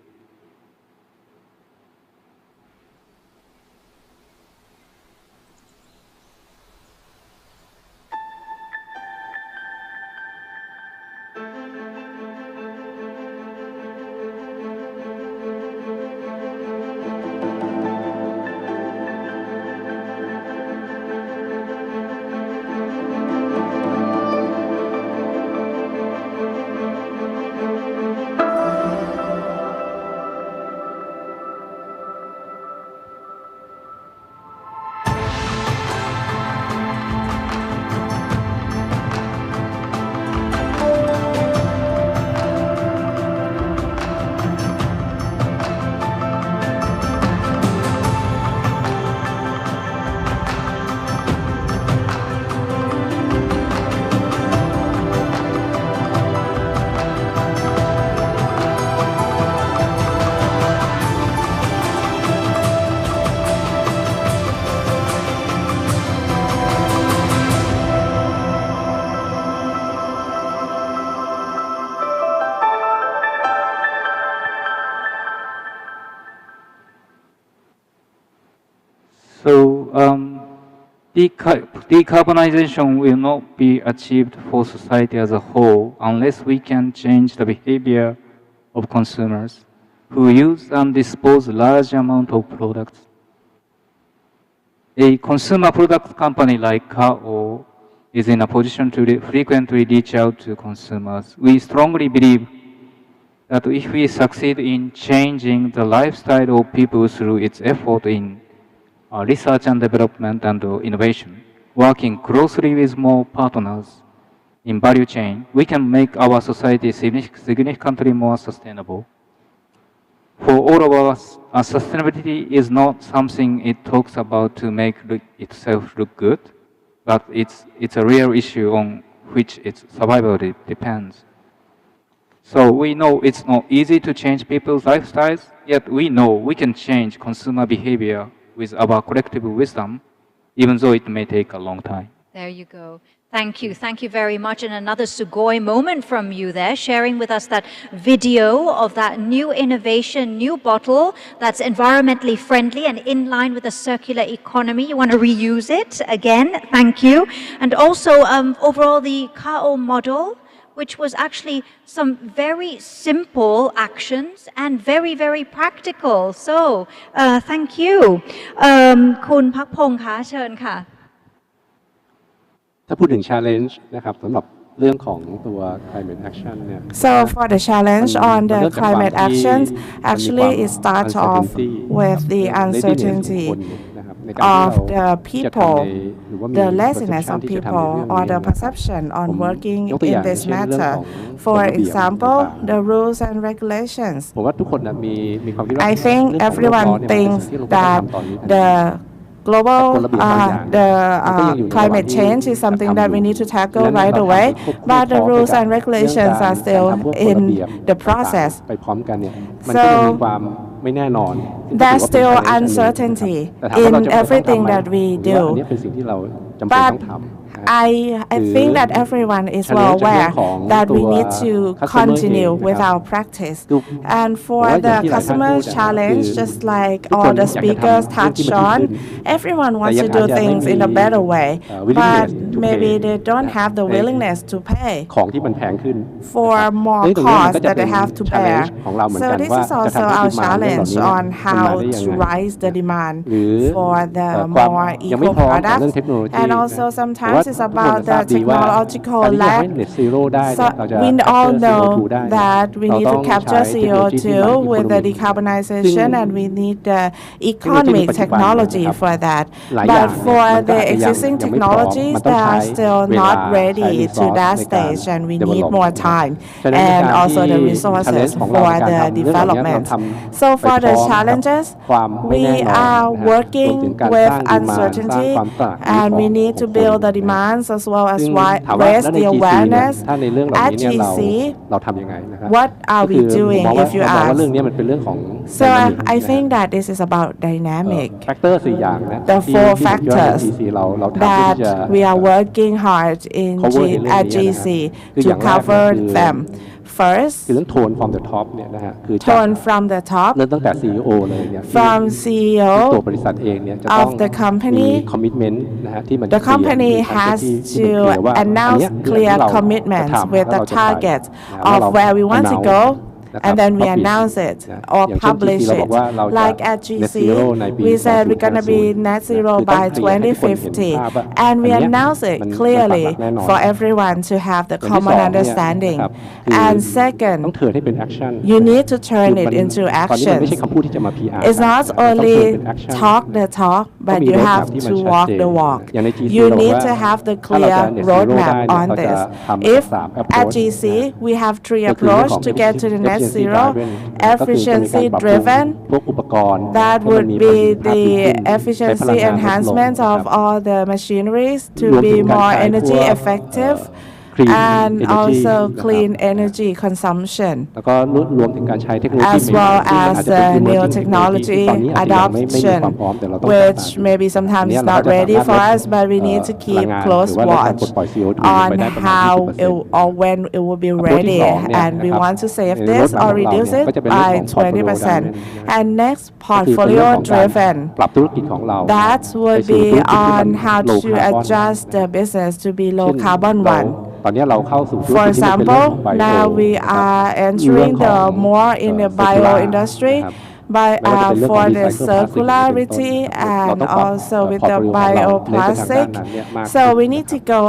Decarbonization will not be achieved for society as a whole unless we can change the behavior of consumers who use and dispose large amount of products. A consumer product company like Kao is in a position to frequently reach out to consumers. We strongly believe that if we succeed in changing the lifestyle of people through its effort in research and development and innovation, working closely with more partners in value chain, we can make our society significantly more sustainable. For all of us, sustainability is not something it talks about to make itself look good, but it's a real issue on which its survival depends. So we know it's not easy to change people's lifestyles, yet we know we can change consumer behavior with our collective wisdom, even though it may take a long time. There you go. Thank you. Thank you very much. And another Sugoi moment from you there, sharing with us that video of that new innovation, new bottle that's environmentally friendly and in line with the circular economy. You want to reuse it again. Thank you. And also overall the Kao model, which was actually some very simple actions and very, very practical. So thank you. คุณพักพงษ์คะเชิญค่ะ ถ้าพูดถึง challenge นะครับสำหรับเรื่องของตัว climate action เนี่ย So for the challenge on the climate actions, actually it starts off with the uncertainty of the people, the laziness of people, or the perception on working in this matter. For example, the rules and regulations. I think everyone thinks that the global climate change is something that we need to tackle right away, but the rules and regulations are still in the process. So there's still uncertainty in everything that we do. But I think that everyone is well aware that we need to continue with our practice. And for the customer challenge, just like all the speakers touched on, everyone wants to do things in a better way, but maybe they don't have the willingness to pay for more costs that they have to bear. So this is also our challenge on how to raise the demand for the more eco products. And also sometimes it's about the technological lag. So we all know that we need to capture CO2 with the decarbonization, and we need the economic technology for that. But for the existing technologies, they are still not ready to that stage, and we need more time and also the resources for the development. So for the challenges, we are working with uncertainty, and we need to build the demands as well as raise the awareness. At GC, what are we doing, if you ask? So I think that this is about dynamic. The four factors that we are working hard at GC to cover them. First, tone from the top เนี่ยนะฮะคือ tone from the top เริ่มตั้งแต่ CEO เลยเนี่ย from CEO ตัวบริษัทเองเนี่ยจะต้อง of the company มี commitment นะฮะที่มัน the company has to announce clear commitments with the targets of where we want to go, and then we announce it or publish it. Like at GC, we said we're going to be net zero by 2050, and we announce it clearly for everyone to have the common understanding. And second, you need to turn it into action. It's not only talk the talk, but you have to walk the walk. You need to have the clear roadmap on this. If at GC we have three approaches to get to the net zero, efficiency driven, that would be the efficiency enhancement of all the machineries to be more energy effective, clean and energy also นะครับ clean energy consumption, แล้วก็รวมถึงการใช้เทคโนโลยี as ใหม่ well ๆซึ่งมันอา as จจะเป็น the new emerging technology ที่ technology ตอนนี้อาจจะยังไม่มีความ adoption, พร้อมแต่เราต้องจับตา which ดู maybe อัน sometimes นี้ is เรา not ก็จะสา ready มารถ for ลด us, but we need to พลั keep งงาน close หรือว่าลดการ watch ปลดปล่อย CO2 ลง on ไปได้ประมาณ how 20% it, or when it will be ตัวที่ ready, สองเนี่ย and we นะครับ want to save ใน this รถแมพ or ของเรา reduce เนี่ย it ก็จะเป็นเรื่อง by ของ portfolio 20%. management นะ And next, ก็คือเป็นเรื่อง portfolio ของการ driven. ปรับธุรกิจของเรา That ไป would สู่ be ธุรกิจที่มัน on how low to carbon adjust the business to be เช่ low น carbon เรา one. ตอนนี้เราเข้าสู่ธุร For กิจที่มันเป็นเรื่อง example, ของ bio now we นะครับ are เรื่อง entering ของ the more in the bio circular industry นะครับ by ไม่ว่าจะเป็นเรื่องขอ for ง the recycle plastic อย่างนี้เป็นต้น circularity นะครับเรา and ต้องปรับ also with the portfolio ของเราเน้นไปทางด้าน bioplastic. นั้นเนี่ยมาก So ขึ้น we นะ need ครั to บ go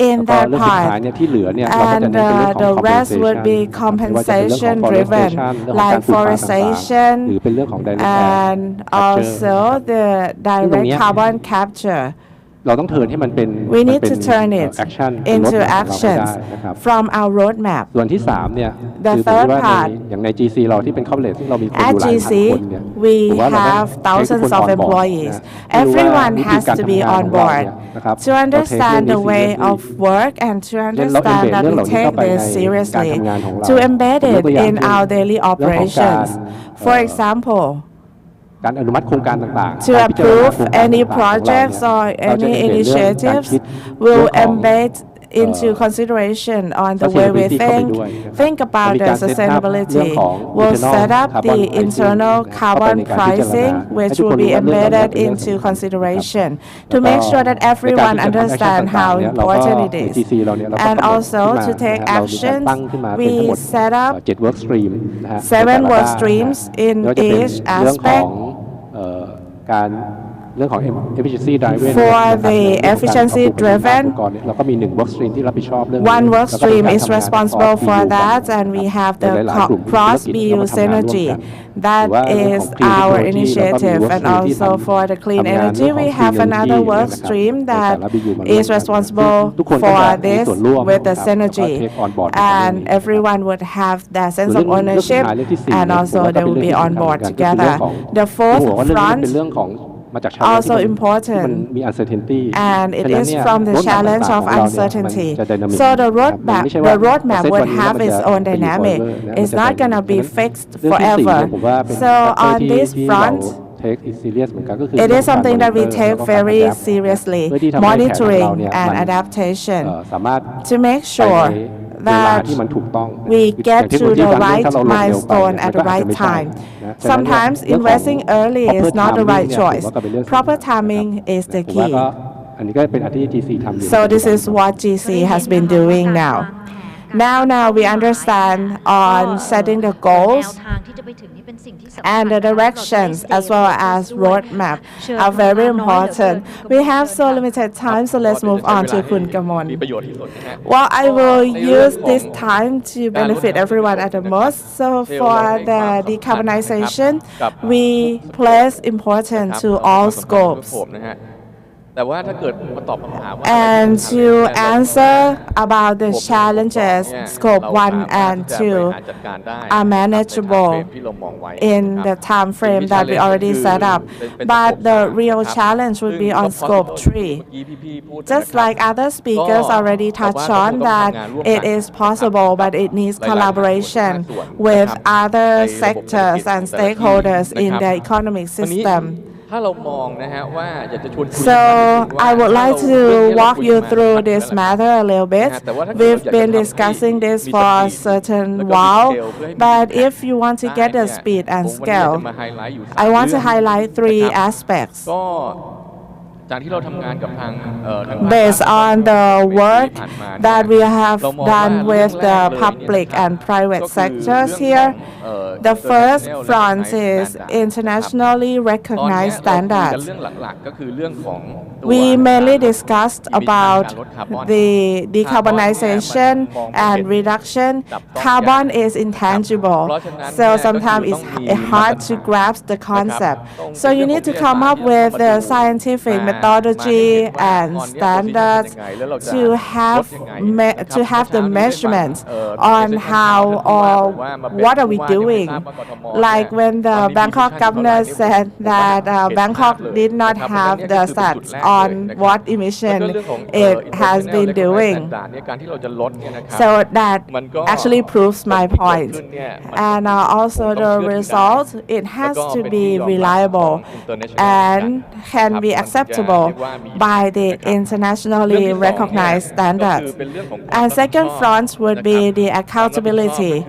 in แล้วก็ that เรื่องสุดท้าย part. เนี่ยที่เหลือเนี่ยเราก็จะ And เน้นเป็นเรื่องของ the rest compensation would be นะครับไม่ว่าจะเป็นเรื่องของ compensation driven, forestation เรื่องของการ like ปลูกป่าต่างๆ forestation หรือเป็นเรื่องของ direct air and capture also นะครับ the ซึ่งตรง direct เนี้ย carbon capture. เราต้องเทิร์นให้มันเป็น We มัน need เป็น to turn it action เป็น into roadmap ของเราให้ actions ได้นะครับ from our roadmap. ส่วนที่สามเนี่ย The คือผมคิด third ว่าใน part, อย่างใน GC เราที่เป็น coverage ที่เรามีคนอ at ยู่หลายพัน GC, คนเนี่ย we ผมว่าเราต้อง have เทคทุก thousands คน of ออนบอร์ด employees. นะไม่รู้ว่า Everyone วิธี has การ to ทำ be งาน on ของเรา board เนี่ยนะครับ to เราเทคเรื่อง understand นี้ the way seriously of work and to เช่นเรา understand embed that เรื่อง we เหล่านี้ take เข้าไปใน this การ seriously, ทำงานของเรา to embed ผมย it กตัวอย่าง in เช่น our daily เรื่องของการ operations. For example, การอนุมัติโครงการต่างๆ to การพิจารณา approve โครงการ any ต่างๆของเราเนี่ย projects or เราจะ any เห็นเรื่องการ initiatives, คิดเรื่ will องของ embed into consideration on the way we sustainability เข้าไปด้วยนะครับ think จะ about มี the การ set up เรื่อง sustainability. ของ We'll internal set up carbon the pricing internal นะครับเข้าไป carbon ในการพิจารณา pricing, ให้ which ทุกคน will รู้ be ว่าเรื่องเหล่านี้ embedded เป็นเรื่อง into สำคัญนะครับ consideration แล้ว to ก็ make sure that ในการ everyone ที่จะทำ action understand ต่าง how ๆเนี่ยเราก็ important it ใน is. GC เราเนี่ยเราก็ And กำหนด also ขึ้นมา to นะ take ฮะเรามีการ actions, ตั้งขึ้นมาเป็นทั้งหม we ด set up 7 work stream นะฮะในแต่ 7 ละ work ด้านนะ streams ฮะ in ไม่ว่าจะเป็น each เรื่องของ aspect การเรื่องของ efficiency driven for นะครับ the ในเรื่องของการ efficiency ปรับปรุงประสิทธิภาพ driven. องค์กรเนี่ยเราก็มี1 work stream ที่รับผิดชอบเรื่อง One นี้ work แล้วก็เป็น stream การ is ทำงาน responsible cross for BU กัน that, and นะ we ครับ have เป็น the หลายๆกลุ่มธุร cross กิจที่เรา BU มาทำงานร่วม synergy. กัน That หรือว่าเรื่อง is ของ clean our technology เราก็มี initiative, work and stream ที่ also for the clean ทำงานเรื่ energy, องของ we clean have energy another เนี่ย work นะครับ stream ในแต่ that ละ BU มาร่วม is กันนะซึ่ง responsible ทุกคนก็ for จะมี this ส่วนร่วม with the นะครับแล้วก็ synergy, take on board ในเรื่อง and นี้นะครับ everyone would have that ส่วน sense เรื่ of องสุด ownership, ท้ายเรื่องที่4 and เนี่ยผม also ว่าก็ they เป็น will เรื่อง be ที่ on สำคัญเหมื board อนกันก็คือเรื่อง together. ของ The ผม fourth บอกว่าเรื่องนี้มัน front เป็นเรื่องของมาจาก challenge ที่ also มัน important, มี uncertainty and it ฉะนั้น is เนี่ย from the roadmap challenge ต่าง of ๆของเราเนี่ยมัน uncertainty. จะ dynamic So the นะครับมัน roadmap, ไม่ใช่ว่า the roadmap เซต would วันนี้แล้ว have มัน its จะ own ไปอยู่ dynamic. forever นะมัน It's จะ not dynamic gonna ฉะ be นั้น fixed เรื่องที่4 forever. เนี่ยผมว่าเป็น So แฟกเตอ on ร์ที่ this ที่เรา front, take it serious เหมือนกันก็คือ it เรื่อง is ของการ something that we monitor แล้ว take ก็การ very adapt นะ seriously, เพื่อที่ทำให้แผนของเรา monitoring เนี่ย and มัน adaptation สามารถ to make ไป sure ในเวลา that ที่มันถูกต้องนะ we อย่า get งเทคโน to โลยี the บางเรื่อง right ถ้าเราลงเร็วไป milestone เนี่ย at มันก็ the อาจจะ right ไม่ใช่ time. นะฉะนั้นเนี่ย Sometimes เรื่องของ investing early proper is not the timing right เนี่ยผม choice. ว่าก็เป็นเรื่องสำคัญ Proper นะครับ timing is the ผมว่า key. ก็อันนี้ก็เป็นอันที่ GC ทำอยู่ใน So ปัจจุ this บัน is what GC has been doing now. Now we understand on setting the goals and the directions as well as roadmap are very important. We have so limited time, so let's move on to Kun Kamon. Well, I will use this time to benefit everyone at the most. So for the decarbonization, we place importance to all scopes. แต่ว่าถ้าเกิดมาตอบคำถามว่า And to answer about the challenges, scope 1 and 2 are manageable in the time frame that we already set up. But the real challenge would be on scope 3. Just like other speakers already touched on that it is possible, but it needs collaboration with other sectors and stakeholders in the economic system. ถ้าเรามองนะฮะว่าอยากจะชวนคุย So I would like to walk you through this matter a little bit. We've been discussing this for a certain while, but if you want to get the speed and scale, I want to highlight 3 aspects. ก็จากที่เราทำงานกับทาง Based on the work that we have done with the public and private sectors here, the first front is internationally recognized standards. We mainly discussed about the decarbonization and reduction. Carbon is intangible, so sometimes it's hard to grasp the concept. So you need to come up with the scientific methodology and standards to have the measurements on how or what are we doing. Like when the Bangkok governor said that Bangkok did not have the stats on what emission it has been doing. So that actually proves my point. And also the result, it has to be reliable and can be acceptable by the internationally recognized standards. And second front would be the accountability,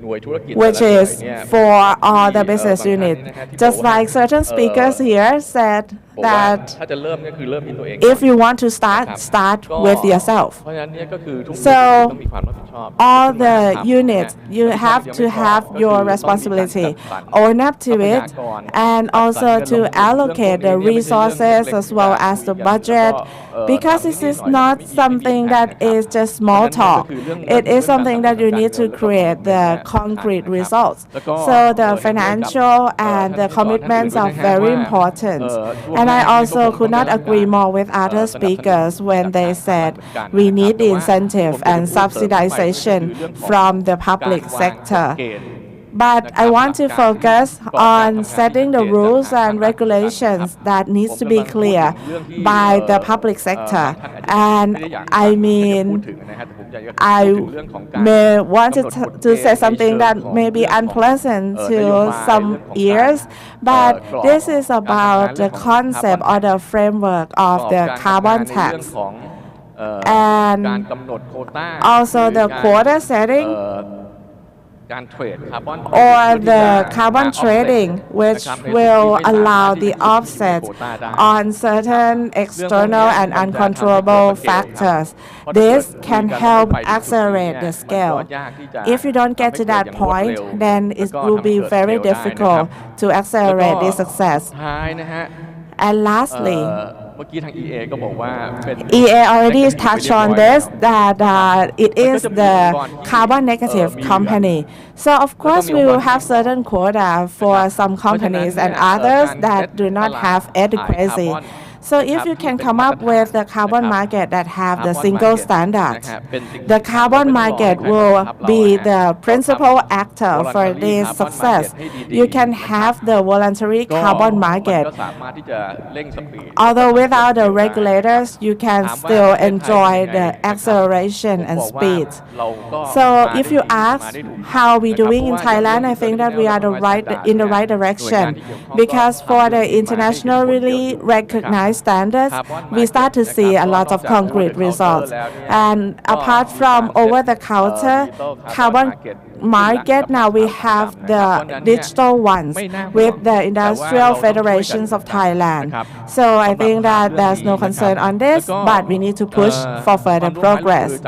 which is for all the business units. Just like certain speakers here said that if you want to start with yourself. So all the units, you have to have your responsibility, own up to it, and also to allocate the resources as well as the budget, because this is not something that is just small talk. It is something that you need to create the concrete results. So the financial and the commitments are very important. And I also could not agree more with other speakers when they said we need the incentive and subsidization from the public sector. But I want to focus on setting the rules and regulations that needs to be clear by the public sector. And I mean, I may want to say something that may be unpleasant to some ears, but this is about the concept or the framework of the carbon tax. And also the quota setting or the carbon trading, which will allow the offset on certain external and uncontrollable factors. This can help accelerate the scale. If you don't get to that point, then it will be very difficult to accelerate the success. And lastly, EA already touched on this, that it is the carbon negative company. So of course we will have certain quota for some companies and others that do not have adequacy. So if you can come up with the carbon market that have the single standard, the carbon market will be the principal actor for this success. You can have the voluntary carbon market. Although without the regulators, you can still enjoy the acceleration and speed. So if you ask how we doing in Thailand, I think that we are in the right direction, because for the internationally recognized standards, we start to see a lot of concrete results. And apart from over-the-counter carbon market, now we have the digital ones with the Industrial Federations of Thailand. So I think that there's no concern on this, but we need to push for further progress.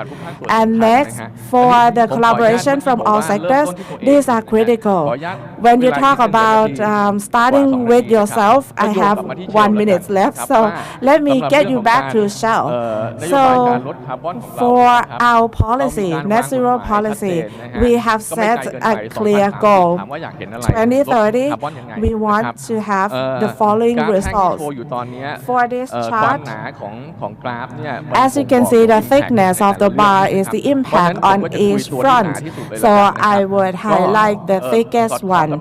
And next, for the collaboration from all sectors, these are critical. When you talk about starting with yourself, I have 1 minute left, so let me get you back to Shell. So for our policy, net zero policy, we have set a clear goal. 2030, we want to have the following results. For this chart, as you can see, the thickness of the bar is the impact on each front. So I would highlight the thickest one,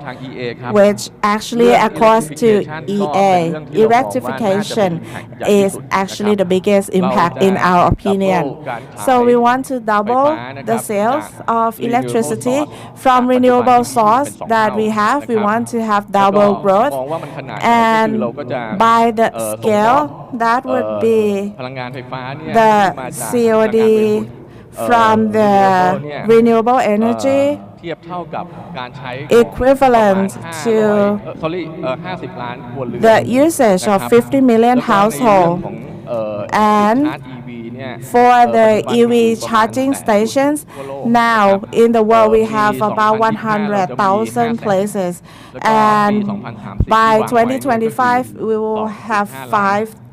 which actually across to EA, electrification is actually the biggest impact in our opinion. So we want to double the sales of electricity from renewable source that we have. We want to have double growth, and by the scale that would be the COD from the renewable energy equivalent to the usage of 50 million households. And for the EV charging stations, now in the world we have about 100,000 places, and by 2025 we will have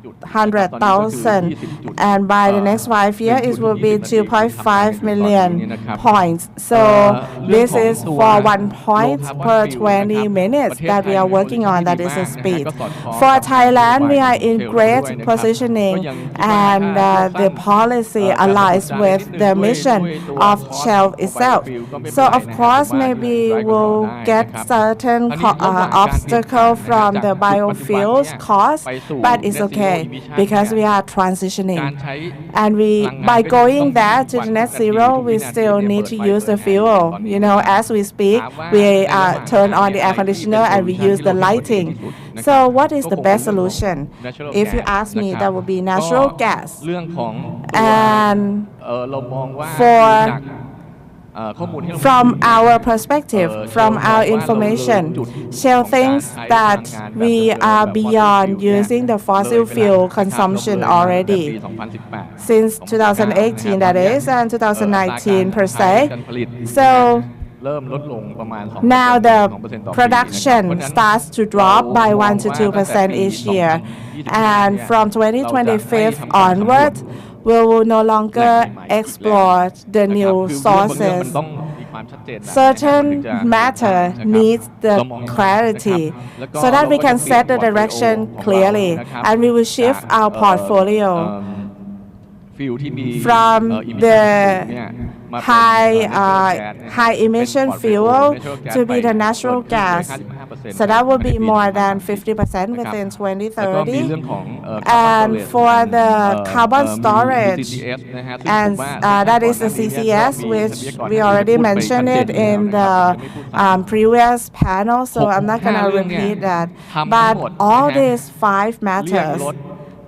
100,000, and by the next 5 years it will be 2.5 million points. So this is for 1 point per 20 minutes that we are working on, that is the speed. For Thailand, we are in great positioning, and the policy aligns with the mission of Shell itself. So of course, maybe we'll get certain obstacle from the biofuels cost, but it's okay because we are transitioning. And by going there to the net zero, we still need to use the fuel. You know, as we speak, we turn on the air conditioner and we use the lighting. So what is the best solution? If you ask me, that would be natural gas. And from our perspective, from our information, Shell thinks that we are beyond using the fossil fuel consumption already. Since 2018, that is, and 2019 per se. So now the production starts to drop by 1 to 2% each year. And from 2025 onward, we will no longer explore the new sources. Certain matter needs the clarity so that we can set the direction clearly, and we will shift our portfolio from the high emission fuel to be the natural gas. So that will be more than 50% within 2030. And for the carbon storage, and that is the CCS, which we already mentioned it in the previous panel, so I'm not going to repeat that. But all these 5 matters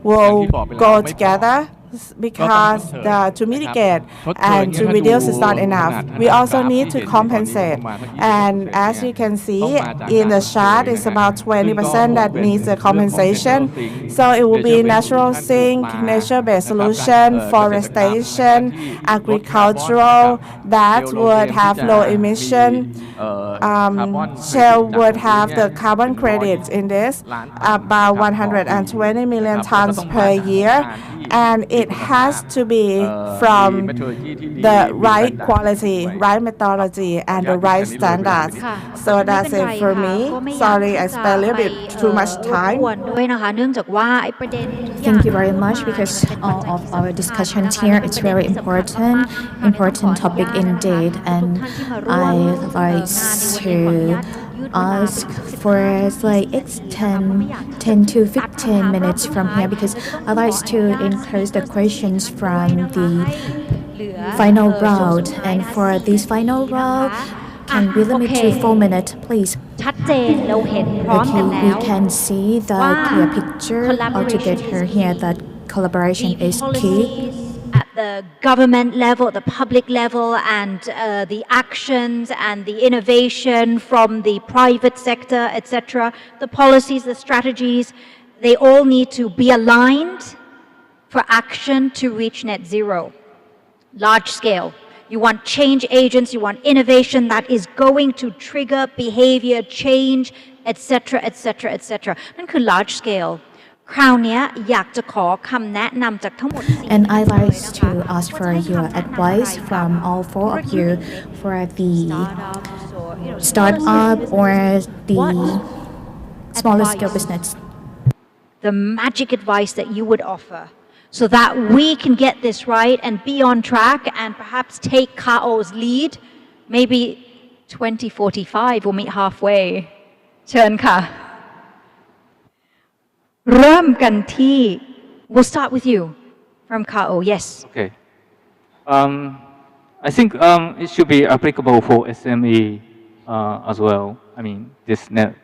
will go together, because to mitigate and to reduce is not enough. We also need to compensate. And as you can see in the chart, it's about 20% that needs a compensation. So it will be natural sink, nature-based solution, forestation, agricultural, that would have low emission. Shell would have the carbon credits in this, about 120 million tons per year. And it has to be from the right quality, right methodology, and the right standards. So that's it for me. Sorry, I spent a little bit too much time. Thank you very much, because all of our discussions here, it's very important topic indeed. And I like to ask for like extend 10 to 15 minutes from here, because I'd like to include the questions from the final round. And for this final round, can we limit to 4 minutes, please? Okay, we can see the clear picture altogether here that collaboration is key. At the government level, the public level, and the actions and the innovation from the private sector, etc., the policies, the strategies, they all need to be aligned for action to reach net zero. Large scale. You want change agents, you want innovation that is going to trigger behavior change, etc., etc., etc. นั่นคือ large scale. And I'd like to ask for your advice from all 4 of you for the startup or the smaller scale business. The magic advice that you would offer so that we can get this right and be on track and perhaps take KAO's lead. Maybe 2045 we'll meet halfway. เชิญค่ะ We'll start with you from KAO. Yes. Okay. I think it should be applicable for SME as well. I mean, this net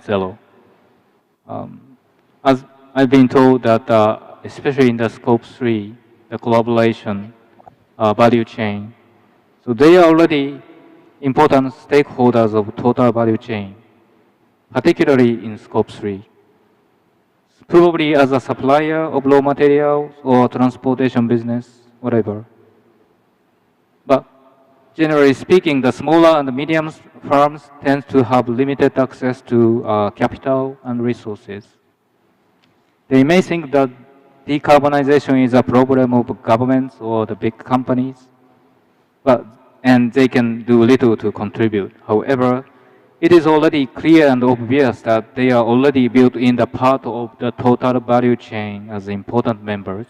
zero. As I've been told that, especially in the scope 3, the collaboration value chain, so they are already important stakeholders of total value chain, particularly in scope 3. Probably as a supplier of raw materials or transportation business, whatever. But generally speaking, the smaller and medium firms tend to have limited access to capital and resources. They may think that decarbonization is a problem of governments or the big companies, and they can do little to contribute. However, it is already clear and obvious that they are already built in the part of the total value chain as important members.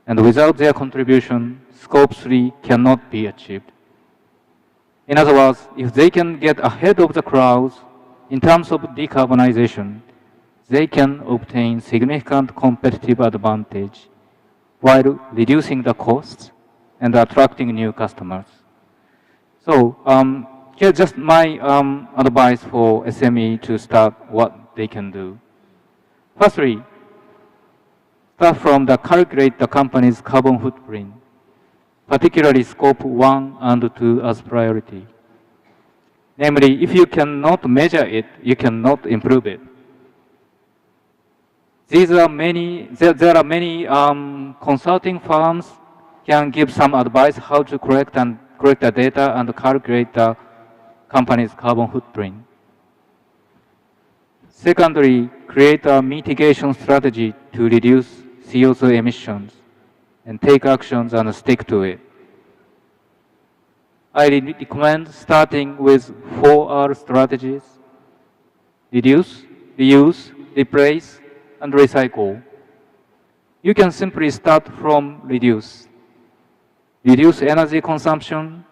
And without their contribution, Scope 3 cannot be achieved. In other words, if they can get ahead of the crowds in terms of decarbonization, they can obtain significant competitive advantage while reducing the costs and attracting new customers. So here's just my advice for SME to start what they can do. Firstly, start from the calculate the company's carbon footprint, particularly Scope 1 and 2 as priority. Namely, if you cannot measure it, you cannot improve it. There are many consulting firms can give some advice how to collect the data and calculate the company's carbon footprint. Secondly, create a mitigation strategy to reduce CO2 emissions and take actions and stick to it. I recommend starting with 4R strategies: reduce, reuse, replace, and recycle. You can simply start from reduce. Reduce energy consumption,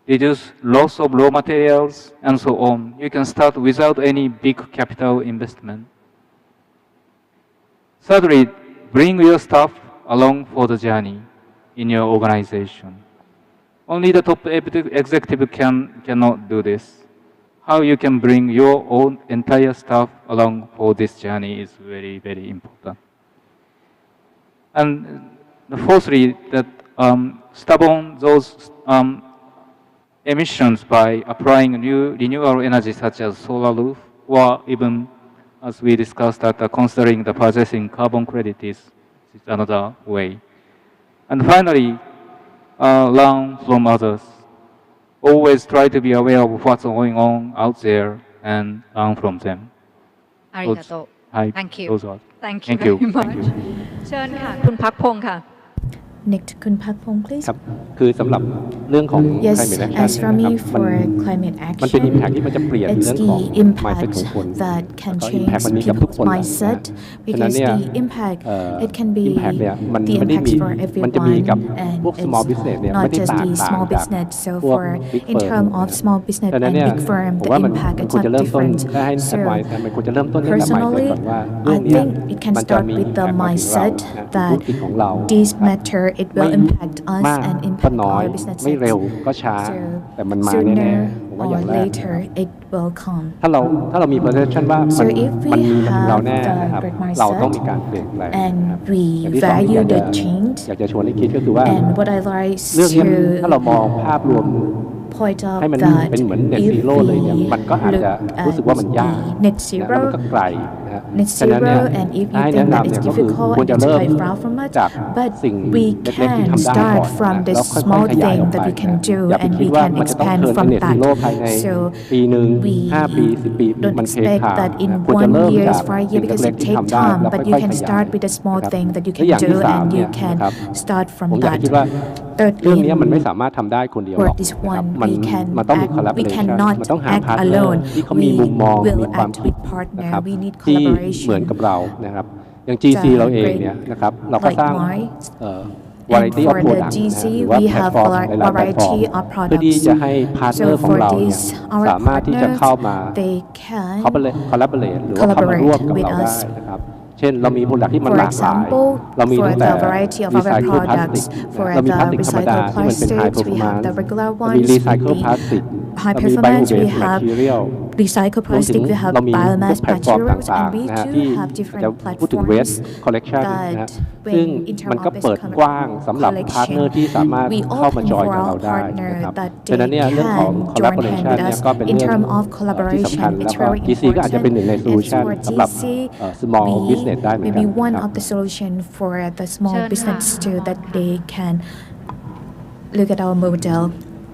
reduce loss of raw materials, and so on. You can start without any big capital investment. Thirdly, bring your staff along for the journey in your organization. Only the top executive cannot do this. How you can bring your own entire staff along for this journey is very, very important. And fourthly, that stop on those emissions by applying new renewable energy such as solar roof, or even, as we discussed, that considering the purchasing carbon credit is another way. And finally, learn from others. Always try to be aware of what's going on out there and learn from them. Arigato. Thank you. Thank you very much. เชิญค่ะคุณพักพงษ์ค่ะ Next, Kun Pak Pong, please. ครับคือสำหรับเรื่องของ Yes, climate action as for นะค me รับ for climate มันเป็น action, impact ที่มันจะเปลี่ยน it's เรื่องของ the mindset ของ impact คน that can แล้วก็ change impact มันมีกับทุก people's คนนะ mindset ฉะนั้น because เนี่ย the impact it can be impact เนี่ยมัน the ไม่ได้ impacts มี for มันจะมี everyone กับพวก and small it's business เนี่ย not ไม่ได้ just ต่าง the ต่าง small จาก business. So พวก for big in firm terms of นะ small business ฉะนั้น and เนี่ย big firm, ผม the ว่ามัน impact มัน it's ควร not จะเริ่มต้น different. ให้ So มันควรจะเริ่มต้นที่ mindset personally, ก่อนว่าเรื่ I องเนี้ย think it can มันจะ start มี with the impact มาถึงเรา mindset นะธุร that กิจของเรา this ครับ matter it will ไม่ impact us มาก and ก็ impact น้อย our businesses. ไม่เร็วก็ช้า So แต่มันมาแน่ๆผมว่าอย่าง sooner แร or กนะครับ later it will come. ถ้าเรามี perception ว่า So มัน if we มันมีมาถึงเรา have แน่ the นะครับ great เราต้อง mindset มีการเปลี่ยนแปลง and นะครับ we อย่างที่สองที่อยาก value จะ the change อยากจะชวนให้คิดก็คือว่า and what I like เรื่องนี้ถ้าเรามอง to ภาพรวม point out ให้มัน that เป็นเหมือน net if zero เลยเนี่ย we มันก็อาจจะ look รู้สึกว่ามัน at ยาก the net นะแล้วมัน zero ก็ไกลนะฮะ net ฉะนั้นเนี่ย zero and if ถ้า you ให้ think แนะ that นำ it's เนี่ยก็คือ difficult ควร and จะ it's เริ่ม quite far from it จาก but สิ่ง we เล็กๆที่ can ทำได้ start ก่อน from นะ the แล้วค่อย small ๆขยาย thing ออกไป that we can นะ do อย่าไป and คิด we ว่า can มันจะต้อง expand เทิร์น from เน็ตซีโร่ that ภายใน so ปีหนึ่ง we 5 ปี 10 ปี don't มันเทค expect ทาง that in นะควรจะ 1 เริ่ม year จาก for a สิ่ year ง because เล็ก it ๆที่ takes ทำได้ time แล้ว but ค่ you อยๆ can ขยาย start with the small นะครับ thing that you และ can อย่าง do ที่สาม and เนี่ you ย can นะครับ start from ผมอยาก that คิดว่าเรื่องนี้ thirdly มันไม่สามารถทำได้คนเดียวหร for อก this นะครับ one มันต้องมี we collaboration cannot มันต้องหา act พาร์ทเนอร์ alone ที่เขามี we มุมมอง will มีความ act คิด with partner นะครับ we need ที่เหมือน collaboration กับเรานะครับอย่าง GC เราเองเนี่ยนะครับเราก็สร้าง And variety of for the product นะ GC หรือว่า we แพลต have ฟอร์มหลายๆแพลตฟอร์ม variety of เพื่อที่ products จะให้พาร์ทเนอ so ร์ของ for เราเนี่ย this our สามารถที่จะเข้ามา partners they can collaborate หรือว่าเข้ามาร่วมกับ with เราได้ us นะครับเช่นเรามี product ที่มัน For หลากหลาย example, เรามี for ตั้งแต่ the variety of our recycle plastic products, for เรามี the พลาสติกธรรมดา recycled ที่มันเป็น high plastics, we have performance the regular เรามี ones, recycle we plastic high เรามี performance, we bio-based have material recycled รวมถึง plastic, we have เรามีพวก biomass แพลตฟอร์ม materials, ต่าง and we ๆนะฮะ do ที่ have จะ different พูดถึง platforms waste collection นะฮะ that ซึ่ง when in terms มันก็ of เปิด waste กว้างสำหรับ collection, พาร์ทเนอร์ที่สามารถ we เข้ามา open จอย for กับเรา our ได้ partner นะครับ that ฉะนั้นเนี่ย they เรื่องของ can join collaboration hand with เนี่ย us ก็เป็น in เรื่อง terms of ที่สำคัญ collaboration. แล้ว It's ก็ very GC ก็อาจจะเป็นหนึ่งใน important. And solution for สำหรับ GC, small we business ได้เหมือน may กัน be one ครับ of the solution for the small เชิญค่ะ business too that they can look at our model.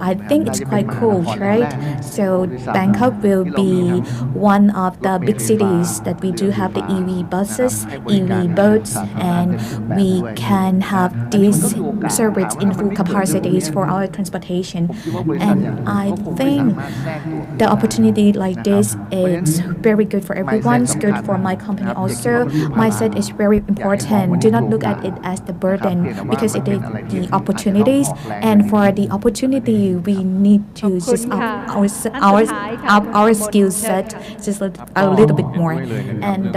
I think it's quite cool, right? So Bangkok will be one of the big cities that we do have the EV buses, EV boats, and we can have these service in full capacities for our transportation. And I think the opportunity like this is very good for everyone. It's good for my company also. Mindset is very important. Do not look at it as the burden because it is the opportunities. And for the opportunity, we need to just up our skill set just a little bit more. And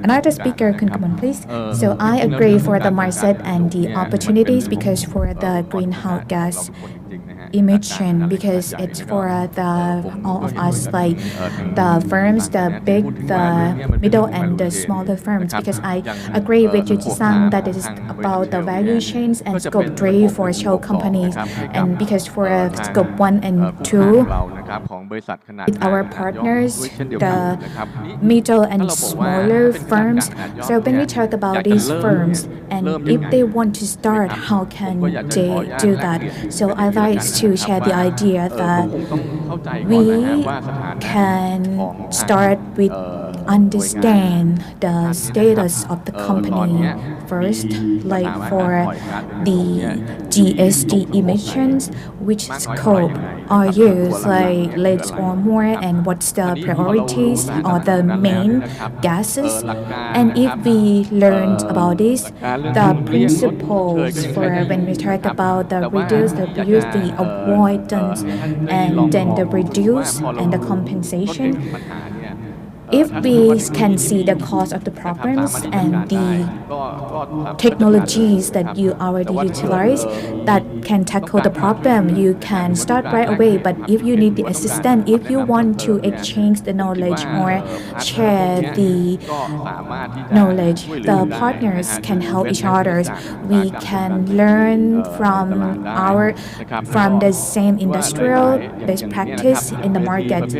another speaker can come on, please. So I agree for the mindset and the opportunities because for the greenhouse gas emission because it's for all of us, like the firms, the big, the middle, and the smaller firms. Because I agree with Yuji-san that it is about the value chains and scope 3 for shell companies, and because for scope 1 and 2, with our partners, the middle and smaller firms. So when we talk about these firms, and if they want to start, how can they do that? So I like to share the idea that we can start with understand the status of the company first, like for the GST emissions, which scope are used, like less or more, and what's the priorities or the main gases. And if we learned about this, the principles for when we talk about the reduce, the reuse, the avoidance, and then the reduce and the compensation. If we can see the cause of the problems and the technologies that you already utilize that can tackle the problem, you can start right away. But if you need the assistance, if you want to exchange the knowledge or share the knowledge, the partners can help each other. We can learn from the same industrial best practice in the market.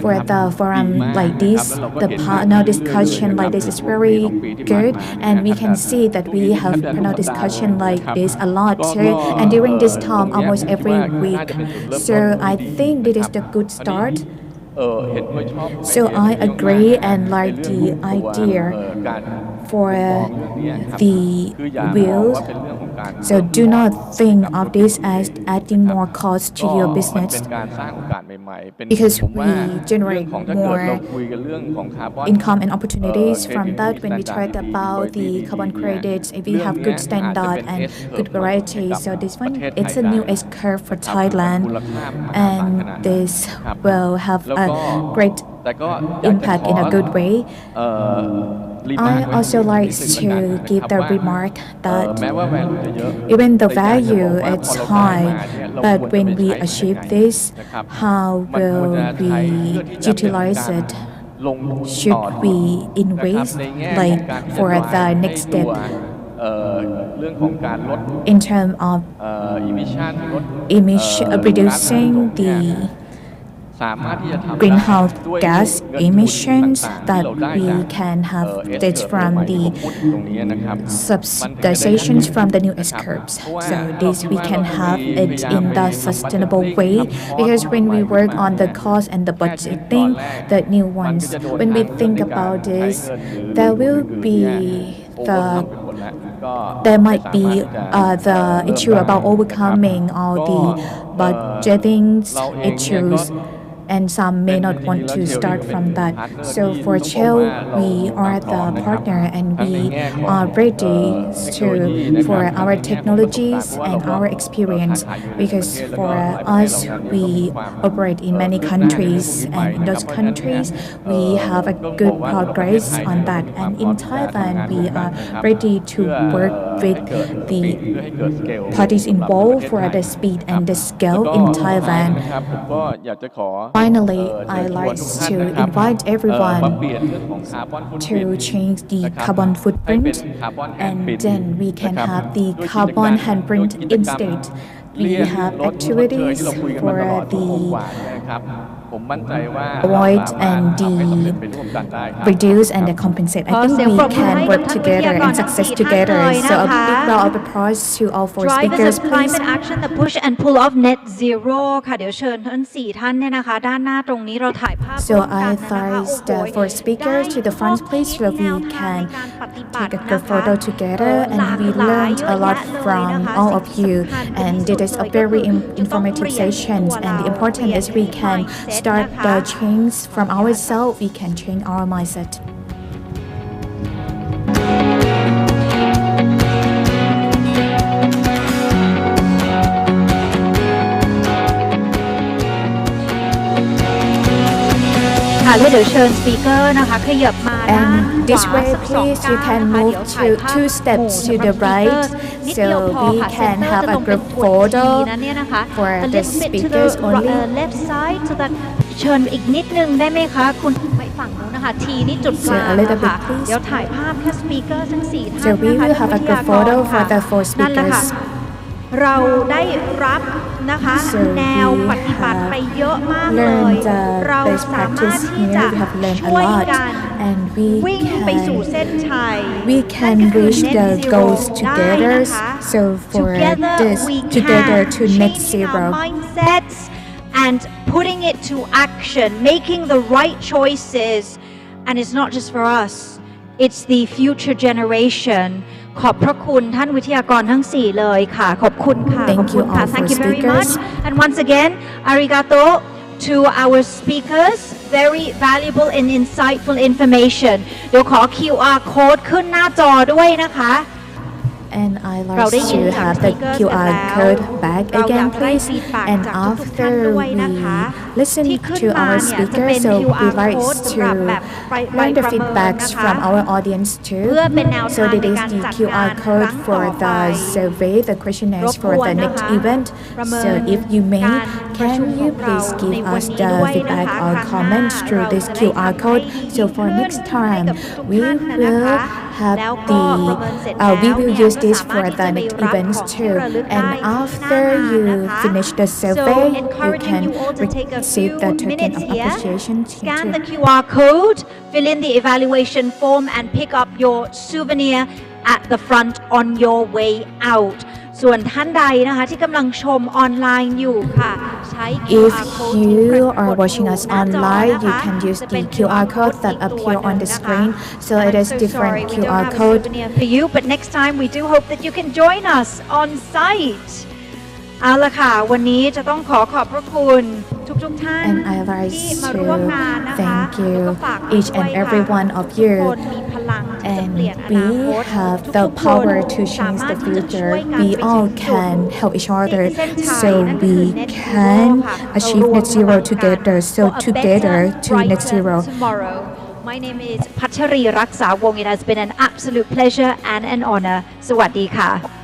For the forum like this, the panel discussion like this is very good, and we can see that we have panel discussion like this a lot too, and during this time almost every week. So I think this is the good start. So I agree and like the idea for the wheels. So do not think of this as adding more cost to your business, because we generate more income and opportunities from that when we talk about the carbon credits. If we have good standard and good variety, so this one, it's a new S-curve for Thailand, and this will have a great impact in a good way. I also like to give the remark that even the value is high, but when we achieve this, how will we utilize it? Should we invest, like for the next step, in terms of reducing the greenhouse gas emissions, that we can have this from the subsidizations from the new S-curves. So this we can have it in the sustainable way, because when we work on the cost and the budgeting, the new ones, when we think about this, there might be the issue about overcoming all the budgeting issues, and some may not want to start from that. So for Shell, we are the partner, and we are ready for our technologies and our experience, because for us, we operate in many countries, and in those countries, we have a good progress on that. And in Thailand, we are ready to work with the parties involved for the speed and the scale in Thailand. Finally, I like to invite everyone to change the carbon footprint, and then we can have the carbon handprint instead. We have activities for the avoid and the reduce and the compensate. I think we can work together and success together. So a big round of applause to all four speakers, please. Climate action, the push and pull of net zero ค่ะเดี๋ยวเชิญทั้ง4ท่านเนี่ยนะคะด้านหน้าตรงนี้เราถ่ายภาพ So I advise the four speakers to the front, please, so we can take a good photo together, and we learned a lot from all of you, and it is a very informative session, and the important is we can start the change from ourselves, we can change our mindset. เดี๋ยวเชิญสปีกเกอร์นะคะขยับมาด้าน And this ขวา way, สักสอง please, ก้าว you can นะคะ move เดี๋ยวถ่าย to ภาพ two steps ห to มู่ the สำหรับ right, speakers นิดเดียว so พอ we ค่ะ can Center have จะ a ตรงเป็น group ขวด photo ทีนั้นเนี่ยนะคะ for a the little bit to the speakers only. left side so that เชิญอีกนิดนึงได้ไหมคะคุณไปฝั่งนู้นนะคะทีนี่จุดกลาง So a little อะค่ะ bit, please. เดี๋ยวถ่ายภาพแค่สปีกเกอร์ทั้งสี่ท่าน So we นะคะ will have a ท่านวิท group ยากร photo for ค่ะ the four นั่นแหละค่ะ speakers. เราได้รับนะคะ So แนวปฏิบัติไปเยอะมากเลย learned เรา best สามารถ practice ที่จะ here. We have learned a ช่วย lot, กัน and วิ่งไปสู่เส้นชัย we นั่น can ก็คือ reach net the zero goals ได้ together. นะคะ So for Together this, we together can to net changing zero. our mindsets and putting it to action, making the right choices, and it's not just for us, it's the future generation. ขอบพระคุณท่านวิทยากรทั้ง4เลยค่ะขอบคุณค่ะ Thank ขอบคุณ you ค่ะ all Thank for you very much speakers. and once again arigato to our speakers very valuable and insightful information เดี๋ยวขอ QR code ขึ้นหน้าจอด้วยนะคะ And I เรา like ได้ยิน to จาก have ส the ปีกเกอร์ QR code back เราอยา again, กได้ please. ฟีดแบ็ก And จากทุกๆท่าน after ด้วย we นะคะ listen ที่ขึ้น to มา our เนี่ยจะ speakers, เป็น so we QR like code to สำหรับแบบไป learn the ประเมิน feedbacks นะคะ from our audience เพื่อ too. เป็นแนว So ทาง that ใน is การ the จัดงาน QR ครั้ code ง for ต่อไป the survey, the questionnaires รบ for กวน the นะ next คะ event. ประเมิน So if you may, การประชุม can ข you องเรา please ใน give วัน us นี้ the ด้วยนะ feedback คะ or ครั้งหน้า comments เรา through this จะได้ QR ทำให้ code? ดี So for ขึ้น next ให้ time, กับทุก we ท่านนะ will คะ have แล้วก็ประเมินเสร็จแล้ว we will เนี่ย use ก็ this สามาร for ถที่ the จะไป next รับ events ของที่ too. ระลึก And ได้ที่หน้า after งาน you นะคะ finish the So survey, you encouraging can you all to take a receive few the token minutes of here, appreciation scan too. the QR code, fill in the evaluation form and pick up your souvenir at the front on your way out ส่วนท่านใดนะคะที่กำลังชมออนไลน์อยู่ค่ะใช้ If QR code ที่ you ปราก are ฏ watching อยู่ us หน้าจอ online, นะ you คะ can use จะเป็ the น QR code อี that กตัว appear ห on นึ่ the งนะคะ screen. So it I'm is so different sorry we QR don't have a code. souvenir for you but next time we do hope that you can join us on site เอาละค่ะวันนี้จะต้องขอบพระคุณทุกท่าน And I like ที่มาร่วมงาน to นะคะ thank แล้วก็ you ฝาก each ด้วย and ค่ะ every one of ทุก you. คนมีพลังที่จะ And เปลี่ยนอ we นาคต have ทุ the กๆคน power to สา change มาร the ถที่จะช่วย future. กัน We ไปถึ all งจุด can help each other เส้นชัย so นั่นก็คือ we net zero can ค่ะ achieve เรารวม net zero พลังกัน together. So for a together better, to net brighter zero. tomorrow. My name is Patchari Raksawong. It has been an absolute pleasure and an honor. สวัสดีค่ะ